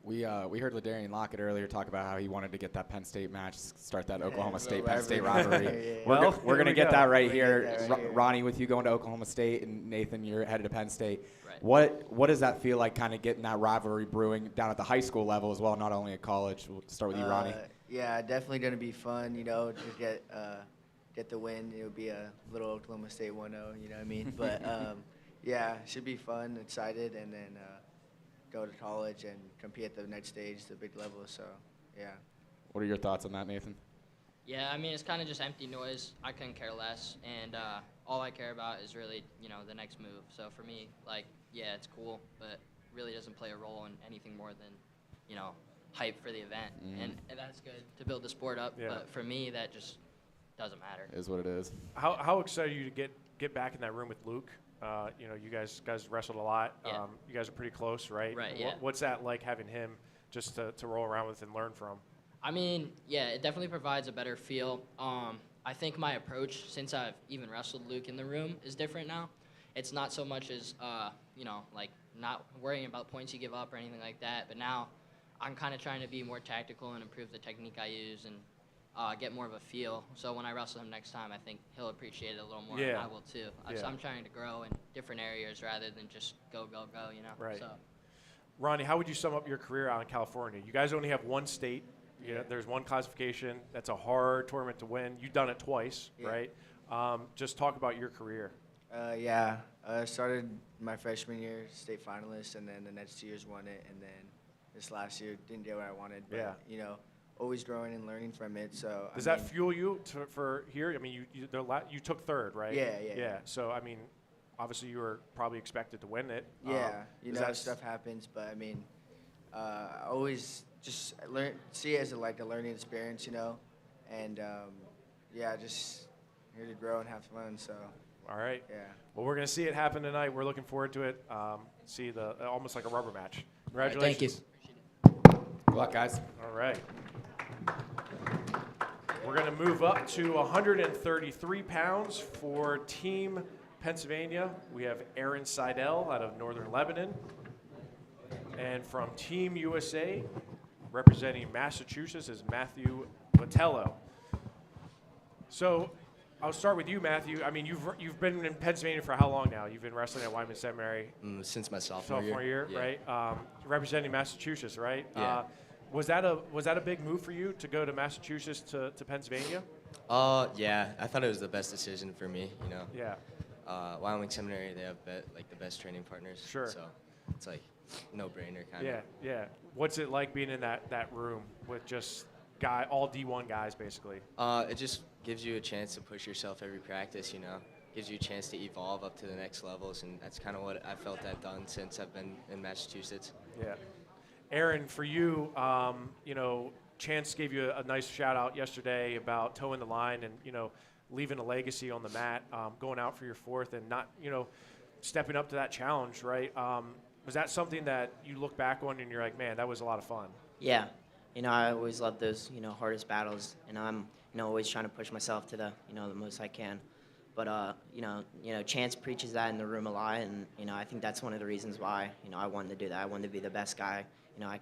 We heard Ladarian Lockett earlier talk about how he wanted to get that Penn State match, start that Oklahoma State-Penn State rivalry. We're going to get that right here. Ronnie, with you going to Oklahoma State, and Nathan, you're headed to Penn State. Right. What does that feel like, kind of getting that rivalry brewing down at the high school level as well, not only at college? We'll start with you, Ronnie. Yeah, definitely going to be fun, you know, to get get the win. It would be a little Oklahoma State 1-0, you know what I mean? But yeah, should be fun, excited, and then go to college and compete at the next stage, the big level. So yeah. What are your thoughts on that, Nathan? Yeah, I mean, it's kind of just empty noise. I couldn't care less, and all I care about is really, the next move. So for me, like, yeah, it's cool, but really doesn't play a role in anything more than, hype for the event. And that's good to build the sport up, but for me, that just doesn't matter. It is what it is. How excited are you to get back in that room with Luke? You guys wrestled a lot. Yeah. You guys are pretty close, right? Right, yeah. What's that like, having him just to roll around with and learn from? I mean, yeah, it definitely provides a better feel. I think my approach, since I've even wrestled Luke in the room, is different now. It's not so much as, like not worrying about points you give up or anything like that, but now I'm kind of trying to be more tactical and improve the technique I use and get more of a feel. So when I wrestle him next time, I think he'll appreciate it a little more, and I will too. I'm trying to grow in different areas rather than just go, Right. So. Ronnie, how would you sum up your career out in California? You guys only have one state. There's one classification. That's a hard tournament to win. You've done it twice, right? Just talk about your career. I started my freshman year state finalist, and then the next 2 years won it, and then this last year didn't get what I wanted. But, always growing and learning from it. So does that fuel you for here? I mean, you took third, right? Yeah. So I mean, obviously you were probably expected to win it. Yeah, stuff happens, but I mean, I always just see it as a learning experience, and just here to grow and have fun. So. All right. Yeah. Well, we're gonna see it happen tonight. We're looking forward to it. See the almost like a rubber match. Congratulations. Thank you. Good luck, guys. All right. We're going to move up to 133 pounds for Team Pennsylvania. We have Aaron Seidel out of Northern Lebanon. And from Team USA, representing Massachusetts, is Matthew Vitello. So I'll start with you, Matthew. I mean, you've been in Pennsylvania for how long now? You've been wrestling at Wyman Seminary? Since my sophomore year, right? Representing Massachusetts, right? Yeah. Was that a big move for you to go to Massachusetts to Pennsylvania? Yeah, I thought it was the best decision for me. Yeah. Wyoming Seminary, they have the best training partners. Sure. So it's like no-brainer kind of. Yeah. What's it like being in that room with just all D1 guys basically? It just gives you a chance to push yourself every practice. Gives you a chance to evolve up to the next levels, and that's kind of what I felt I've done since I've been in Massachusetts. Yeah. Aaron, for you, Chance gave you a nice shout out yesterday about towing the line and, leaving a legacy on the mat, going out for your fourth and not, stepping up to that challenge, right? Was that something that you look back on and you're like, man, that was a lot of fun? Yeah. I always love those, hardest battles, and I'm, always trying to push myself to the, the most I can. But, Chance preaches that in the room a lot, and, I think that's one of the reasons why, I wanted to do that. I wanted to be the best guy. I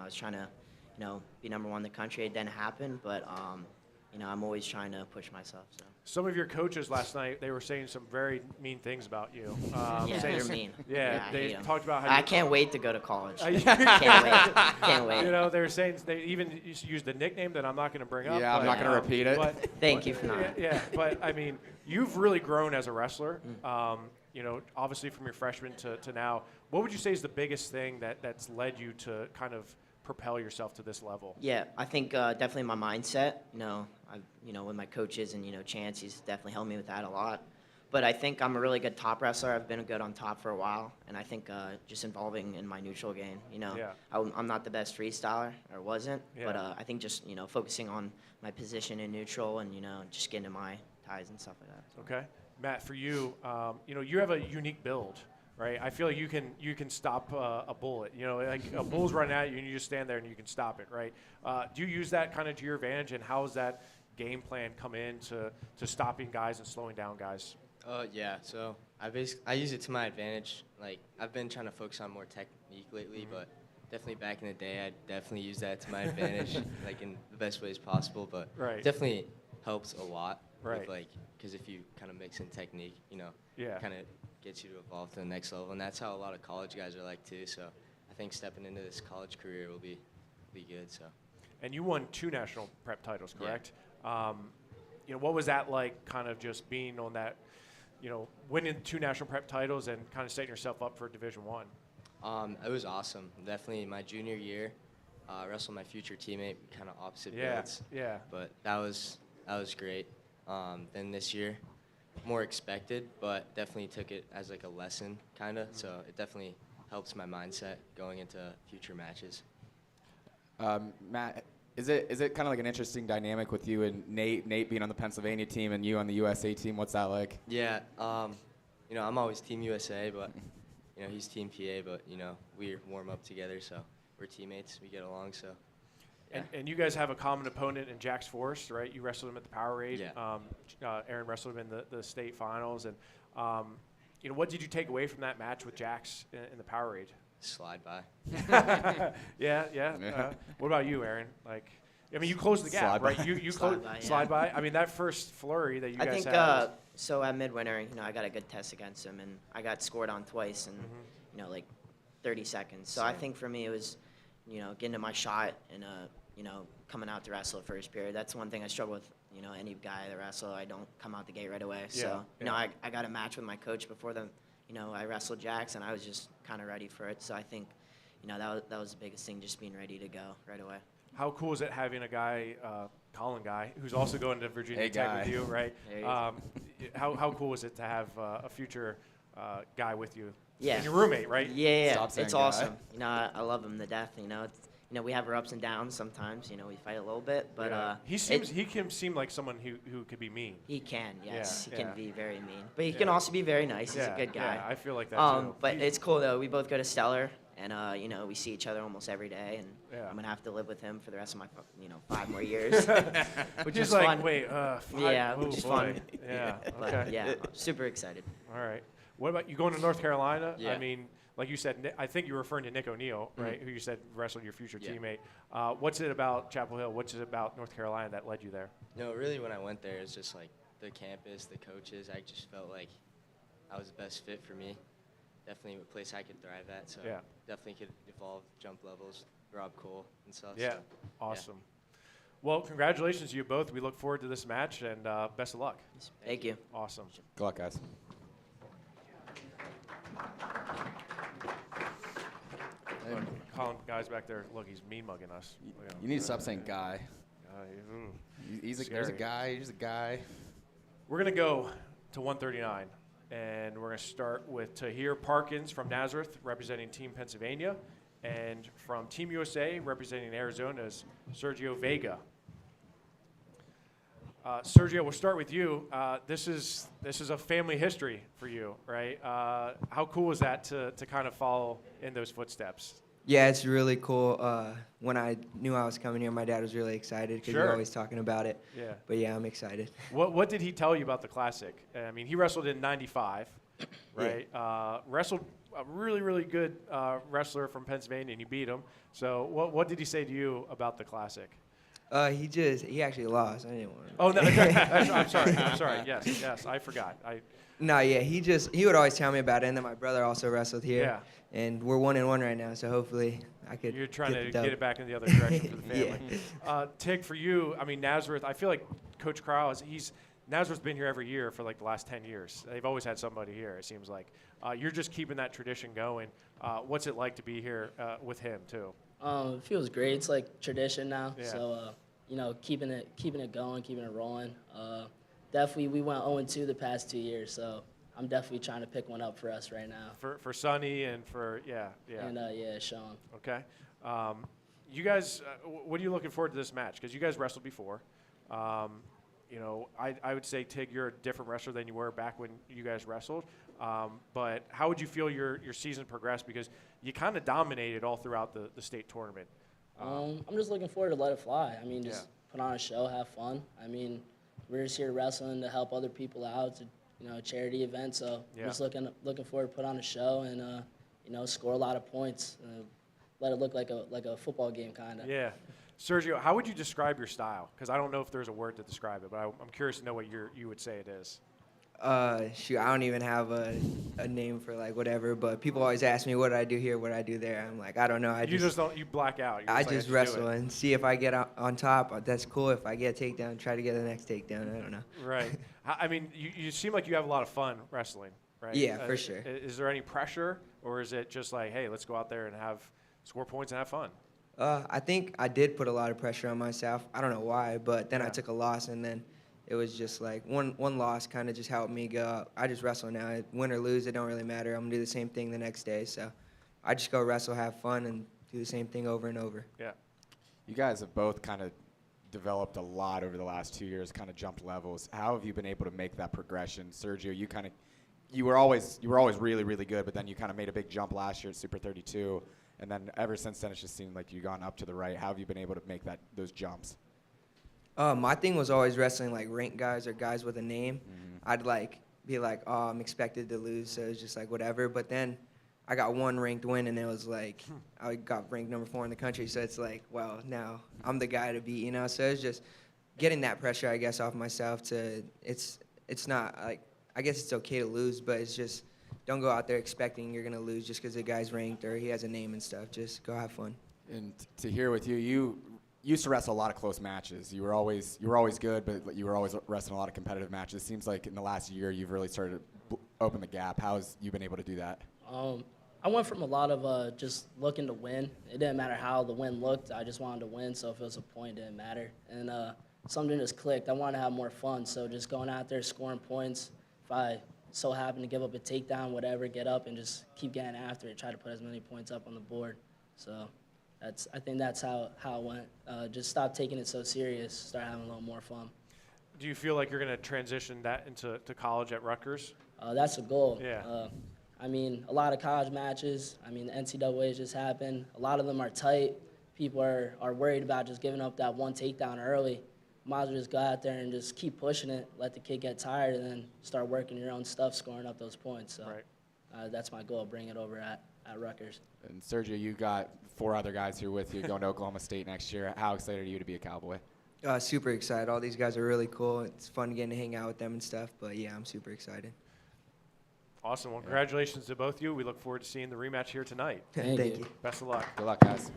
was trying to, be number one in the country. It didn't happen, but, I'm always trying to push myself. So. Some of your coaches last night, they were saying some very mean things about you. Yeah, they're mean. Yeah, they talked about how I can't wait to go to college. Can't wait. They were saying they even used the nickname that I'm not going to bring up. Yeah, I'm not going to repeat it. Thank you for not. Yeah, but I mean, you've really grown as a wrestler. Obviously from your freshman to now. What would you say is the biggest thing that's led you to kind of propel yourself to this level? Yeah, I think definitely my mindset. With my coaches and Chance, he's definitely helped me with that a lot. But I think I'm a really good top wrestler. I've been good on top for a while, and I think just involving in my neutral game. I'm not the best freestyler, or wasn't, but I think just focusing on my position in neutral and just getting to my ties and stuff like that. Okay, Matt, for you, you have a unique build. Right, I feel like you can stop a bullet. Like a bull's running at you, and you just stand there and you can stop it. Right? Do you use that kind of to your advantage, and how does that game plan come in to stopping guys and slowing down guys? Yeah, so I use it to my advantage. Like, I've been trying to focus on more technique lately, but definitely back in the day, I definitely used that to my advantage, like in the best ways possible. But definitely helps a lot. Right. With, because if you kind of mix in technique, kind of gets you to evolve to the next level, and that's how a lot of college guys are like too. So I think stepping into this college career will be good. So. And you won 2 national prep titles, correct? Yeah. what was that like, kind of just being on that, winning 2 national prep titles and kind of setting yourself up for Division I? It was awesome. Definitely my junior year, wrestled my future teammate, kind of opposite builds. Yeah. But that was great. Then this year, more expected, but definitely took it as like a lesson, kind of. So it definitely helps my mindset going into future matches. Matt, is it kind of like an interesting dynamic with you and Nate being on the Pennsylvania team and you on the USA team? What's that like? Yeah, I'm always Team USA, but he's Team PA, but we warm up together, so we're teammates. We get along, so. Yeah. And you guys have a common opponent in Jax Forrest, right? You wrestled him at the Powerade. Yeah. Aaron wrestled him in the state finals, and what did you take away from that match with Jax in the Powerade? Slide by. Yeah. What about you, Aaron? You closed the gap, right? You slide by. I mean, that first flurry that you guys had. I think so. At Midwinter, I got a good test against him, and I got scored on twice in 30 seconds. So I think for me it was, getting to my shot and coming out to wrestle first period. That's one thing I struggle with. Any guy that wrestle, I don't come out the gate right away. So I got a match with my coach before I wrestled Jax, and I was just kind of ready for it. So I think, that was the biggest thing, just being ready to go right away. How cool is it having a guy, Colin Guy, who's also going to Virginia Tech with you, right? How cool is it to have a future guy with you? Yeah. And your roommate, right? Yeah. It's awesome. I love him to death. We have our ups and downs sometimes. We fight a little bit, but he can seem like someone who could be mean. He can, yes. He can be very mean, but he can also be very nice. He's a good guy. Yeah, I feel like that too. But it's cool though. We both go to Stellar, and we see each other almost every day, and I'm gonna have to live with him for the rest of my 5 more years, which is fun. Which is fun. Yeah. But Okay. super excited. All right. What about you going to North Carolina? Yeah. I mean, like you said, I think you were referring to Nick O'Neill, right? Who you said wrestled your future Yeah. teammate. What's it about Chapel Hill? What's it about North Carolina that led you there? No, really, when I went there, it's just like the campus, the coaches. I just felt like I was the best fit for me. Definitely a place I could thrive at. So definitely could evolve, jump levels, Rob Cole and stuff. Yeah, so, awesome. Well, congratulations to you both. We look forward to this match, and best of luck. Thank you. Awesome. Good luck, guys. Look, Colin, guys back there, look, he's mean mugging us. You need to stop saying guy. There's a guy. He's a guy. We're going to go to 139, and we're going to start with Tahir Parkins from Nazareth, representing Team Pennsylvania, and from Team USA, representing Arizona's Sergio Vega. Sergio, we'll start with you. This is a family history for you, right? How cool is that to kind of follow in those footsteps? Yeah, it's really cool. When I knew I was coming here, my dad was really excited because Sure. he's always talking about it. Yeah. But yeah, I'm excited. What did he tell you about the Classic? I mean, he wrestled in '95, right? Wrestled a really, really good wrestler from Pennsylvania, and you beat him. So what did he say to you about the Classic? He actually lost. I didn't want to. Oh, no, I'm sorry. Yes, I forgot. No, yeah, he would always tell me about it, and then my brother also wrestled here. Yeah. And we're 1-1 right now, so hopefully I could. You're trying to the get it back in the other direction for the family. Yeah. Tig, for you, I mean, Nazareth, I feel like Coach Crowell, Nazareth's been here every year for like the last 10 years. They've always had somebody here, it seems like. You're just keeping that tradition going. What's it like to be here with him, too? It feels great. It's like tradition now. Yeah. So, keeping it going, keeping it rolling. Definitely, we went 0-2 the past 2 years, so I'm definitely trying to pick one up for us right now. For Sonny and for, yeah. And, Sean. Okay. You guys, what are you looking forward to this match? Because you guys wrestled before. I would say, Tig, you're a different wrestler than you were back when you guys wrestled. But how would you feel your season progressed? Because you kind of dominated all throughout the state tournament. I'm just looking forward to let it fly. I mean, just put on a show, have fun. I mean, we're just here wrestling to help other people out. It's a charity event, so I'm just looking forward to put on a show and score a lot of points. Let it look like a football game, kind of. Yeah. Sergio, how would you describe your style? Because I don't know if there's a word to describe it, but I'm curious to know what you would say it is. Shoot, I don't even have a name for like whatever, but people always ask me what I do here, what I do there. I'm like, I don't know. You just don't. You black out. You're I like, just do wrestle it. and see if I get on top. That's cool. If I get a takedown, try to get the next takedown. I don't know. Right. I mean, you seem like you have a lot of fun wrestling, right? Yeah, for sure. Is there any pressure, or is it just like, hey, let's go out there and score points and have fun? I think I did put a lot of pressure on myself. I don't know why, but then I took a loss, and then it was just like one loss kind of just helped me go. I just wrestle now. Win or lose, it don't really matter. I'm going to do the same thing the next day. So I just go wrestle, have fun, and do the same thing over and over. Yeah. You guys have both kind of developed a lot over the last 2 years, kind of jumped levels. How have you been able to make that progression? Sergio, you were always really, really good, but then you kind of made a big jump last year at Super 32. And then ever since then, it's just seemed like you've gone up to the right. How have you been able to make those jumps? My thing was always wrestling like ranked guys or guys with a name. I'd be like, oh, I'm expected to lose, so it's just like whatever. But then I got one ranked win, and it was like I got ranked number 4 in the country. So it's like, well, now I'm the guy to beat, So it's just getting that pressure, I guess, off myself. It's not like, I guess it's okay to lose, but it's just don't go out there expecting you're gonna lose just because the guy's ranked or he has a name and stuff. Just go have fun. And to hear with you used to wrestle a lot of close matches. You were always good, but you were always wrestling a lot of competitive matches. It seems like in the last year you've really started to open the gap. How's you been able to do that? I went from a lot of just looking to win. It didn't matter how the win looked. I just wanted to win, so if it was a point, it didn't matter. And something just clicked. I wanted to have more fun, so just going out there, scoring points. If I so happen to give up a takedown, whatever, get up and just keep getting after it, try to put as many points up on the board. So I think that's how it went. Just stop taking it so serious, start having a little more fun. Do you feel like you're going to transition that into college at Rutgers? That's the goal. Yeah. I mean, a lot of college matches, the NCAA just happened. A lot of them are tight. People are worried about just giving up that one takedown early. Might as well just go out there and just keep pushing it, let the kid get tired, and then start working your own stuff, scoring up those points. So that's my goal, bring it over at Rutgers. And Sergio, you got 4 other guys here with you going to Oklahoma State next year. How excited are you to be a Cowboy? Super excited. All these guys are really cool. It's fun getting to hang out with them and stuff, but yeah, I'm super excited. Awesome. Well, congratulations to both of you. We look forward to seeing the rematch here tonight. Thank you. Best of luck. Good luck, guys.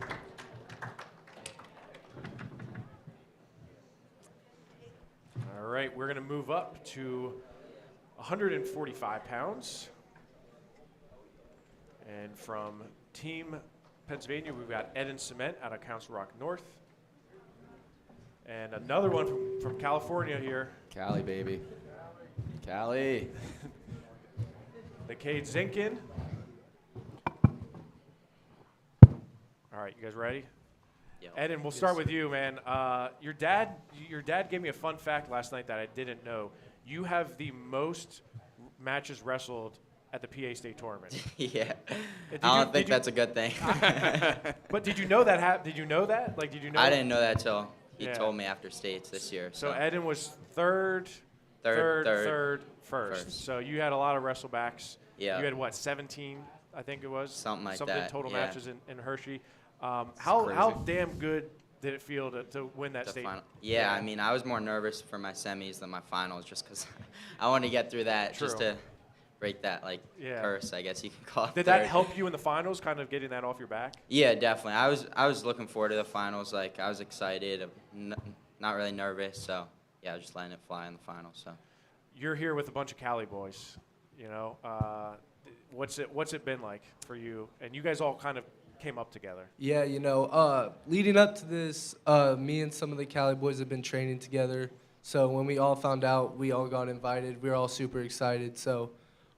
All right, we're going to move up to 145 pounds. And from Team Pennsylvania, we've got Eden Cement out of Council Rock North. And another one from California here. Cali, baby. Cali. Cade Zinkin. All right, you guys ready? Yep. Eden, we'll start with you, man. Your dad gave me a fun fact last night that I didn't know. You have the most matches wrestled at the PA State tournament. Yeah. I don't think that's a good thing. But did you know that? Did you know that? Like, did you know? I didn't know that till he told me after states this year. So Eden was third, first. So you had a lot of wrestlebacks. Yeah. You had what, 17, I think it was? Something like that. Total yeah. matches in Hershey. How damn good did it feel to win that state? Yeah, I mean, I was more nervous for my semis than my finals just because I wanted to get through that just to break that curse, I guess you can call it. Did that help you in the finals, kind of getting that off your back? Yeah, definitely. I was looking forward to the finals. Like, I was excited, not really nervous. So, yeah, I was just letting it fly in the finals. So, you're here with a bunch of Cali boys. You know, what's it been like for you? And you guys all kind of came up together. Yeah, leading up to this, me and some of the Cali boys have been training together. So when we all found out we all got invited, we were all super excited. So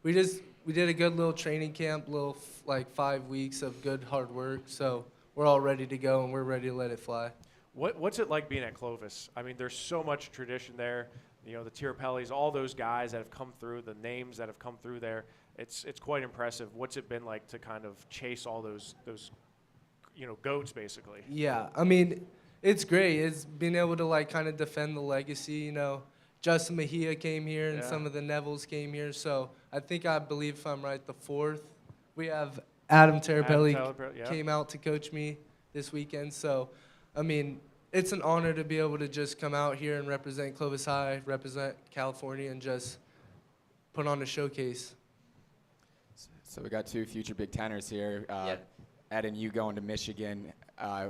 we did a good little training camp, 5 weeks of good hard work. So we're all ready to go and we're ready to let it fly. What's it like being at Clovis? I mean, there's so much tradition there. You know, the Tirapellis, all those guys that have come through, the names that have come through there. It's quite impressive. What's it been like to kind of chase all those goats, basically? Yeah, I mean, it's great. It's being able to, kind of defend the legacy, Justin Mejia came here and some of the Nevilles came here. So I believe, if I'm right, the 4th. We have Adam Tirapelli came out to coach me this weekend. So, I mean, it's an honor to be able to just come out here and represent Clovis High, represent California, and just put on a showcase. So we got two future Big Teners here. Ed and you going to Michigan.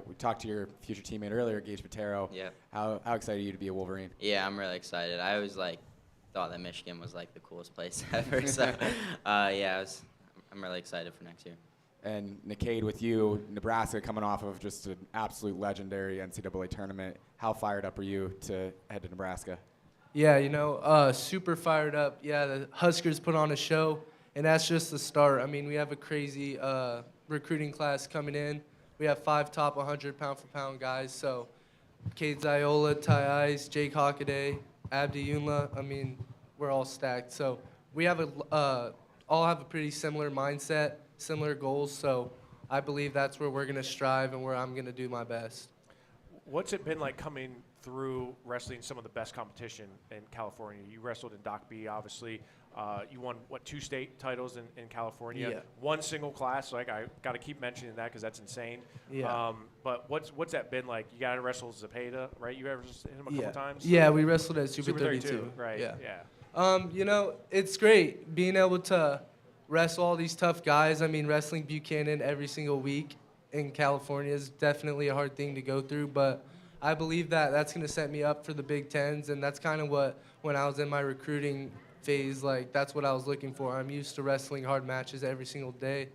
We talked to your future teammate earlier, Gage Patero. Yeah. How excited are you to be a Wolverine? Yeah, I'm really excited. I always thought that Michigan was the coolest place ever. So I'm really excited for next year. And Nickade, with you, Nebraska coming off of just an absolute legendary NCAA tournament. How fired up are you to head to Nebraska? Yeah, super fired up. Yeah, the Huskers put on a show, and that's just the start. I mean, we have a crazy recruiting class coming in. We have 5 top 100 pound-for-pound guys. So, Cade Ziola, Ty Ice, Jake Hockaday, Abdi Yunla. I mean, we're all stacked. So we have all have a pretty similar mindset, similar goals. So I believe that's where we're going to strive and where I'm going to do my best. What's it been like coming through wrestling some of the best competition in California? You wrestled in Doc B, obviously. You won, 2 state titles in California? Yeah. 1 single class. So I got to keep mentioning that because that's insane. Yeah. But what's that been like? You got to wrestle Zepeda, right? You ever hit him a couple times? Yeah, we wrestled at Super 32. Right, yeah. It's great being able to wrestle all these tough guys. I mean, wrestling Buchanan every single week in California is definitely a hard thing to go through, but I believe that that's going to set me up for the Big Tens, and that's kind of what, when I was in my recruiting phase, that's what I was looking for. I'm used to wrestling hard matches every single day,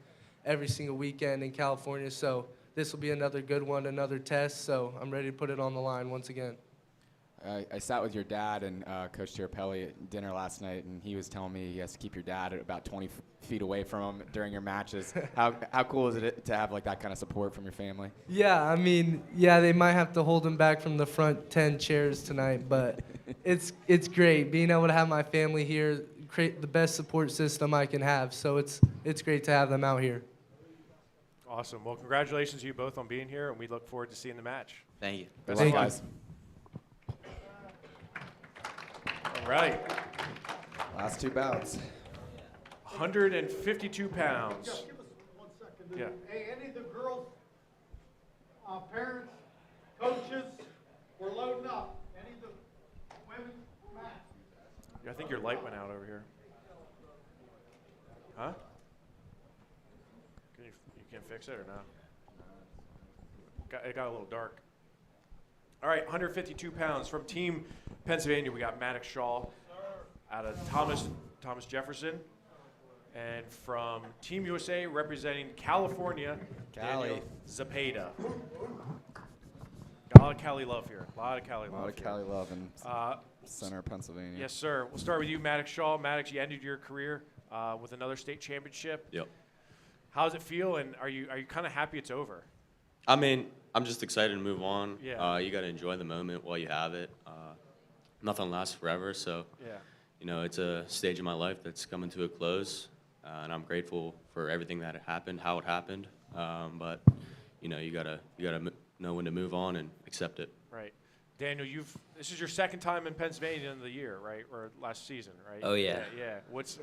every single weekend in California, so this will be another good one, another test, so I'm ready to put it on the line once again. I sat with your dad and Coach Tirapelli at dinner last night, and he was telling me he has to keep your dad at about 20 feet away from him during your matches. How cool is it to have that kind of support from your family? Yeah, I mean, they might have to hold him back from the front 10 chairs tonight, but it's great being able to have my family here, create the best support system I can have. So it's great to have them out here. Awesome. Well, congratulations to you both on being here, and we look forward to seeing the match. Thank you. Best of luck, guys. All right. Last 2 bouts. 152 pounds. Give us 1 second. Yeah. Hey, any of the girls, parents, coaches, we're loading up. Any of the women, Matt? I think your light went out over here. Huh? You can't fix it or not? It got a little dark. All right, 152 pounds from Team Pennsylvania. We got Maddox Shaw out of Thomas Jefferson. And from Team USA, representing California, Daniel Zepeda. Got a lot of Cali love here. A lot of Cali love in center of Pennsylvania. Yes, sir. We'll start with you, Maddox Shaw. Maddox, you ended your career with another state championship. Yep. How does it feel, and are you kind of happy it's over? I mean, I'm just excited to move on. Yeah. You got to enjoy the moment while you have it. Nothing lasts forever, so yeah. It's a stage in my life that's coming to a close, and I'm grateful for everything that happened, how it happened. But you gotta know when to move on and accept it. Right. Daniel, this is your second time in Pennsylvania in the year, right, or last season, right? Oh yeah. Yeah. What's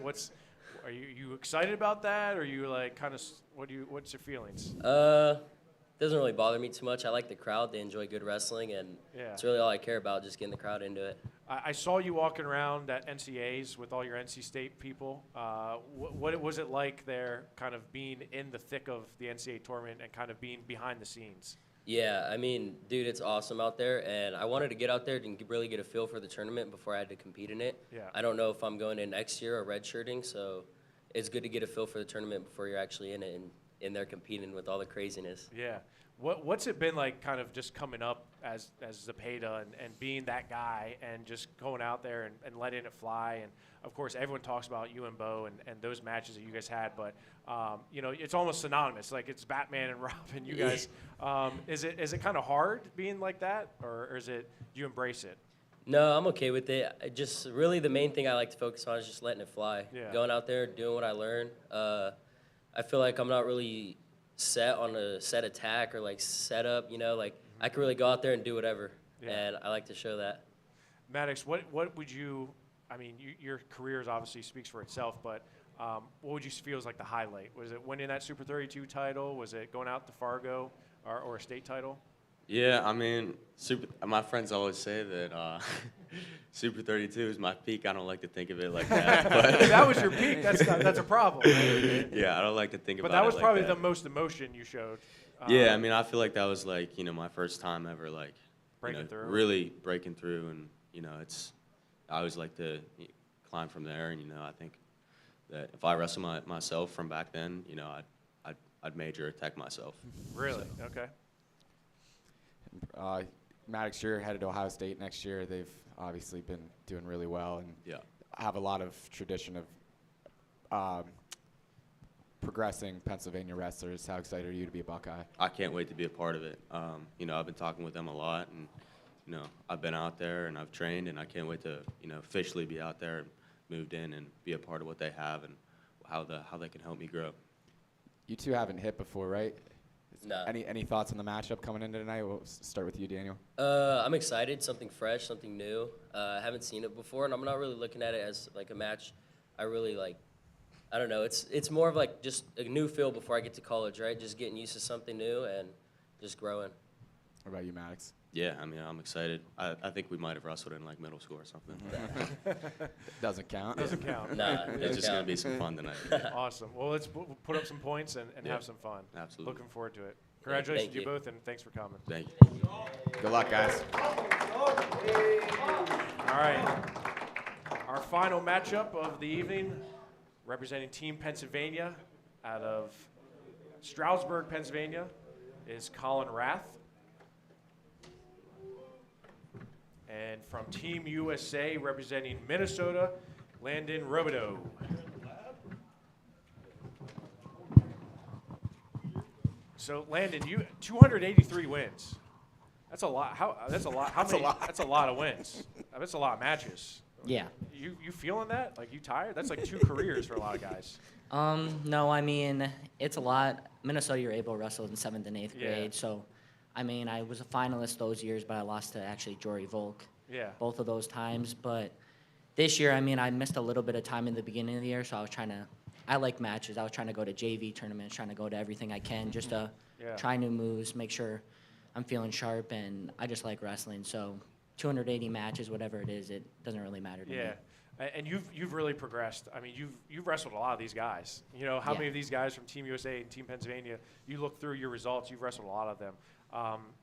are you excited about that, or are you what's your feelings? Doesn't really bother me too much. I like the crowd. They enjoy good wrestling, and it's really all I care about, just getting the crowd into it. I saw you walking around at NCAs with all your NC State people. What was it like there, kind of being in the thick of the NCAA tournament and kind of being behind the scenes? Yeah, I mean, dude, it's awesome out there, and I wanted to get out there and really get a feel for the tournament before I had to compete in it. Yeah. I don't know if I'm going in next year or redshirting, so it's good to get a feel for the tournament before you're actually in it and in there competing with all the craziness. Yeah. What's it been like kind of just coming up as Zepeda and being that guy and just going out there and letting it fly? And, of course, everyone talks about you and Bo and those matches that you guys had, but, it's almost synonymous. Like, it's Batman and Robin, you guys. Is it kind of hard being like that, or is it do you embrace it? No, I'm okay with it. Really the main thing I like to focus on is just letting it fly. Yeah. Going out there, doing what I learn. I feel like I'm not really set on a set attack or setup, I can really go out there and do whatever, and I like to show that. Maddox, what would you, your career obviously speaks for itself, but what would you feel is like the highlight? Was it winning that Super 32 title? Was it going out to Fargo or a state title? Yeah, my friends always say that Super 32 is my peak. I don't like to think of it like that. But If that was your peak, that's a problem. Right? Yeah, I don't like to think but about it. But that was like probably that. the most emotion you showed. Yeah, I mean, I feel like that was like, my first time ever, like, breaking through. Really breaking through, and I always like to climb from there, and I think that if I wrestle myself from back then, I'd major attack myself. Really? So. Okay. Maddox, you're headed to Ohio State next year. They've obviously been doing really well and have a lot of tradition of progressing Pennsylvania wrestlers. How excited are you to be a Buckeye? I can't wait to be a part of it. I've been talking with them a lot, and I've been out there and I've trained, and I can't wait to officially be out there and moved in and be a part of what they have and how they can help me grow. You two haven't hit before, right? No. Any thoughts on the matchup coming into tonight? We'll start with you, Daniel. I'm excited. Something fresh, something new. I haven't seen it before, and I'm not really looking at it as like a match. I really like. I don't know. It's more of like just a new feel before I get to college, right? Just getting used to something new and just growing. What about you, Maddox? Yeah, I mean, I'm excited. I think we might have wrestled in like middle school or something. Doesn't count. Doesn't count. Nah, it's just going to be some fun tonight. Awesome. Well, let's put up some points and have some fun. Absolutely. Looking forward to it. Congratulations to you you. both, and thanks for coming. Thank you. Good luck, guys. All right. Our final matchup of the evening, representing Team Pennsylvania out of Stroudsburg, Pennsylvania, is Colin Rath. And from Team USA, representing Minnesota, Landon Robideau. So Landon, you 283 wins. That's a lot. That's a lot. That's a lot of wins. That's a lot of matches. Yeah. You feeling that? Like, you tired? That's like 2 careers for a lot of guys. No, I mean, it's a lot. Minnesota, you're able to wrestle in 7th and 8th grade. So, I mean, I was a finalist those years, but I lost to actually Jory Volk. Yeah. Both of those times. But this year, I mean, I missed a little bit of time in the beginning of the year, so I like matches. I was trying to go to JV tournaments, trying to go to everything I can just to try new moves, make sure I'm feeling sharp, and I just like wrestling. So 280 matches, whatever it is, it doesn't really matter to me. Yeah. And you've really progressed. I mean, you've wrestled a lot of these guys. How many of these guys from Team USA and Team Pennsylvania, you look through your results, you've wrestled a lot of them.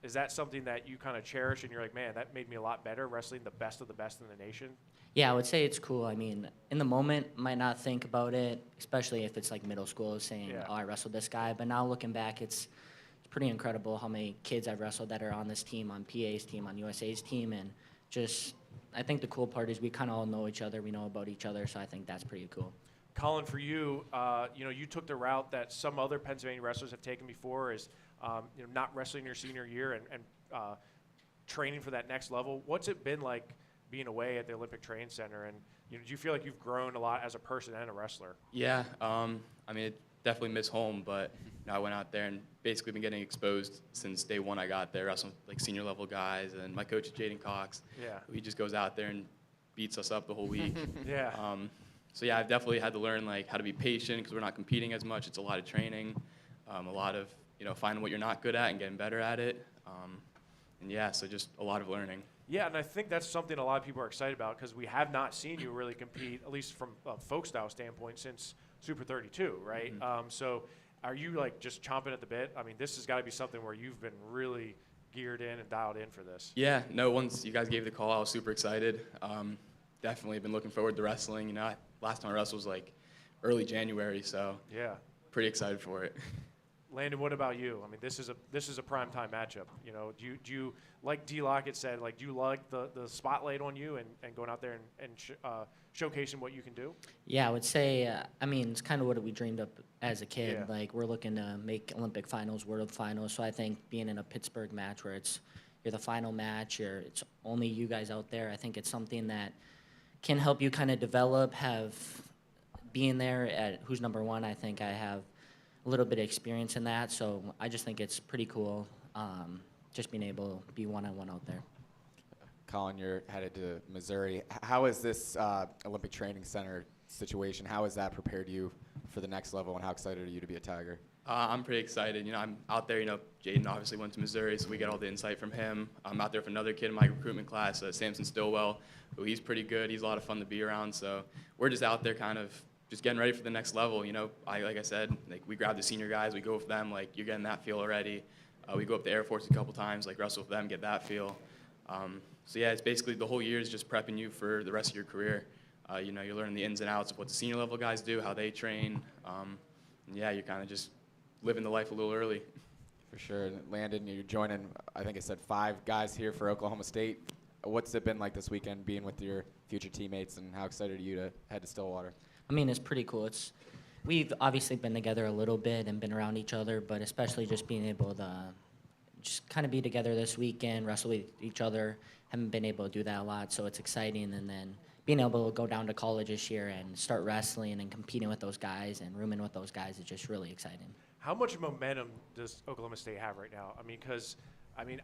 Is that something that you kind of cherish and you're like, man, that made me a lot better wrestling the best of the best in the nation? Yeah, I would say it's cool. I mean, in the moment, might not think about it, especially if it's like middle school saying, oh, I wrestled this guy. But now looking back, it's pretty incredible how many kids I've wrestled that are on this team, on PA's team, on USA's team. And just, I think the cool part is we kind of all know each other. We know about each other. So I think that's pretty cool. Colin, for you, you took the route that some other Pennsylvania wrestlers have taken before is, not wrestling your senior year and training for that next level. What's it been like being away at the Olympic Training Center? And do you feel like you've grown a lot as a person and a wrestler? Yeah, I mean, I definitely miss home, but I went out there and basically been getting exposed since day one I got there, wrestling like senior level guys, and my coach is Jaden Cox. Yeah. He just goes out there and beats us up the whole week. Yeah. So yeah, I've definitely had to learn like how to be patient because we're not competing as much. It's a lot of training, a lot of finding what you're not good at and getting better at it. And yeah, so just a lot of learning. Yeah, and I think that's something a lot of people are excited about because we have not seen you really compete, at least from a folk style standpoint, since Super 32, right? Mm-hmm. So are you like just chomping at the bit? I mean, this has got to be something where you've been really geared in and dialed in for this. Yeah, no, once you guys gave the call, I was super excited. Definitely been looking forward to wrestling. Last time I wrestled was like early January, so yeah, pretty excited for it. Landon, what about you? I mean, this is a primetime matchup. Do you like D. Lockett said, like, do you like the spotlight on you and going out there and showcasing what you can do? Yeah, I would say, I mean, it's kind of what we dreamed up as a kid. Yeah. Like, we're looking to make Olympic finals, world finals. So I think being in a Pittsburgh match where you're the final match, it's only you guys out there, I think it's something that can help you kind of develop, being there at who's number one. I think I have a little bit of experience in that, so I just think it's pretty cool just being able to be one-on-one out there. Colin, you're headed to Missouri. How is this Olympic Training Center situation, how has that prepared you for the next level, and how excited are you to be a Tiger? I'm pretty excited. I'm out there. Jaden obviously went to Missouri, so we get all the insight from him. I'm out there with another kid in my recruitment class, Samson Stillwell, who he's pretty good. He's a lot of fun to be around. So we're just out there kind of just getting ready for the next level. Like I said, we grab the senior guys, we go with them. You're getting that feel already. We go up to Air Force a couple times, wrestle with them, get that feel. So yeah, it's basically the whole year is just prepping you for the rest of your career. You're learning the ins and outs of what the senior level guys do, how they train. And yeah, you're kind of just living the life a little early. For sure. Landon, you're joining, I think it said 5 guys here for Oklahoma State. What's it been like this weekend being with your future teammates, and how excited are you to head to Stillwater? I mean, it's pretty cool. We've obviously been together a little bit and been around each other, but especially just being able to just kind of be together this weekend, wrestle with each other. Haven't been able to do that a lot, so it's exciting. And then being able to go down to college this year and start wrestling and competing with those guys and rooming with those guys is just really exciting. How much momentum does Oklahoma State have right now? Because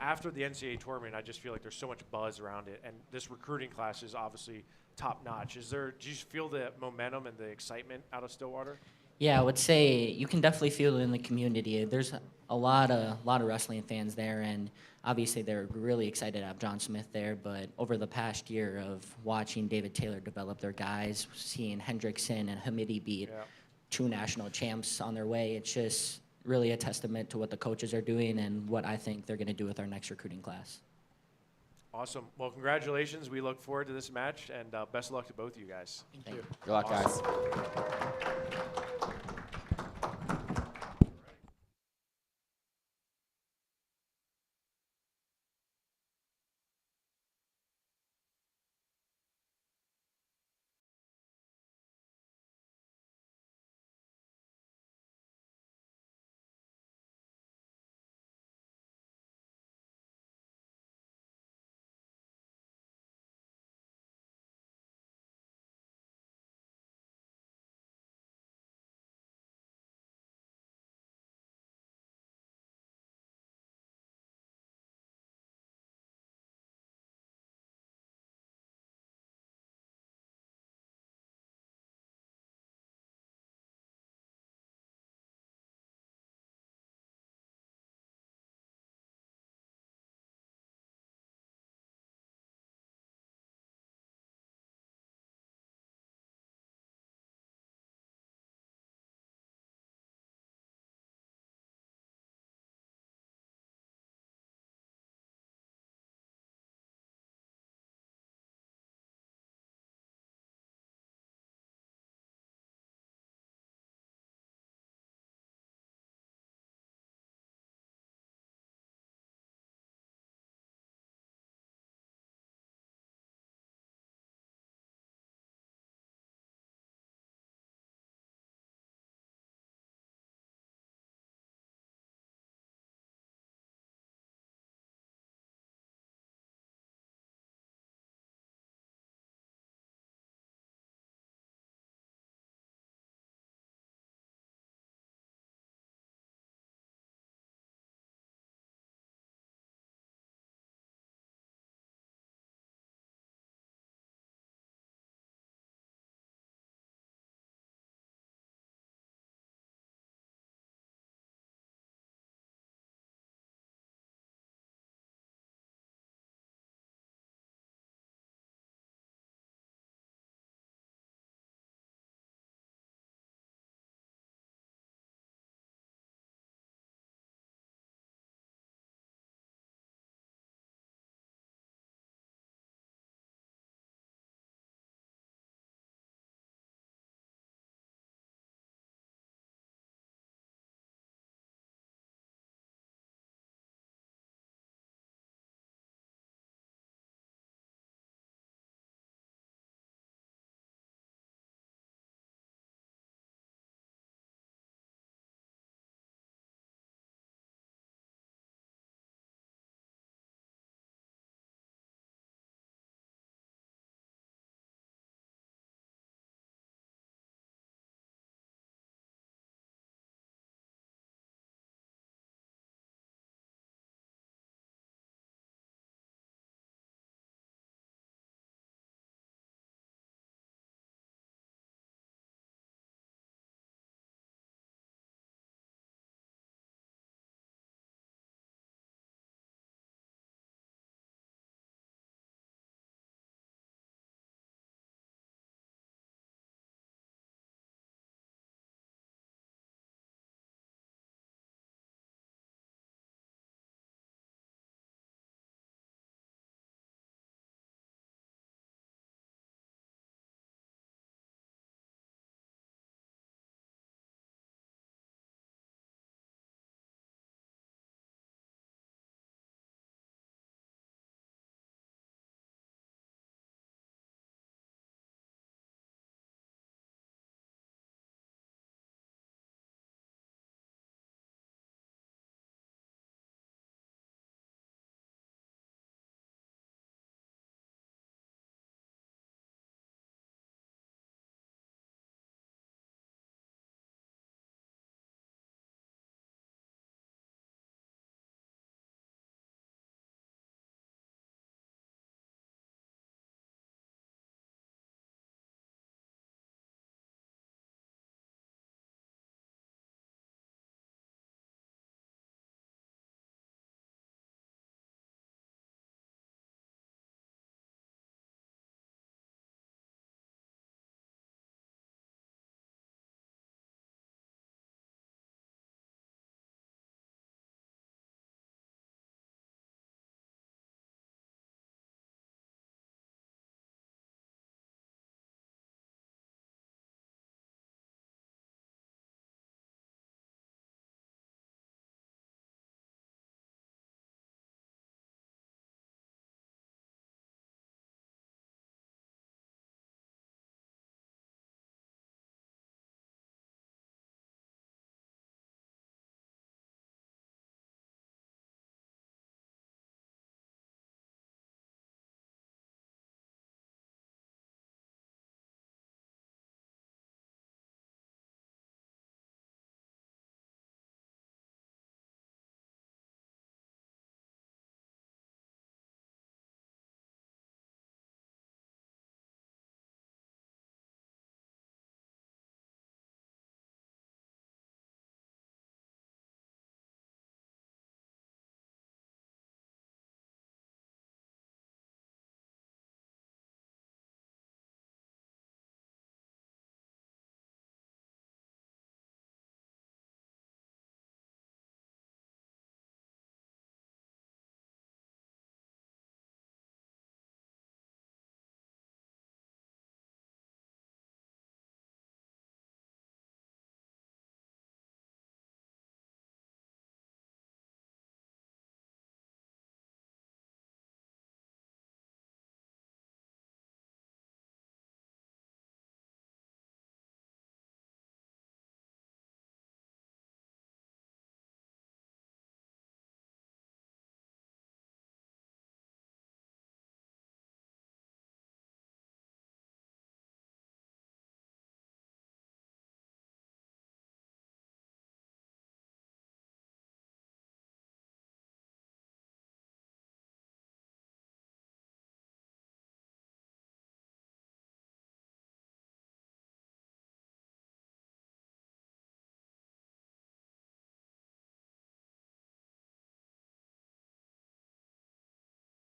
after the NCAA tournament, I just feel like there's so much buzz around it, and this recruiting class is obviously top notch. Do you feel the momentum and the excitement out of Stillwater? Yeah, I would say you can definitely feel it in the community. There's a lot of wrestling fans there, and obviously they're really excited to have John Smith there. But over the past year of watching David Taylor develop their guys, seeing Hendrickson and Hamidi beat 2 national champs on their way, it's just really a testament to what the coaches are doing and what I think they're going to do with our next recruiting class. Awesome. Well, congratulations. We look forward to this match, and best of luck to both of you guys. Thank you. Good luck, guys. Awesome.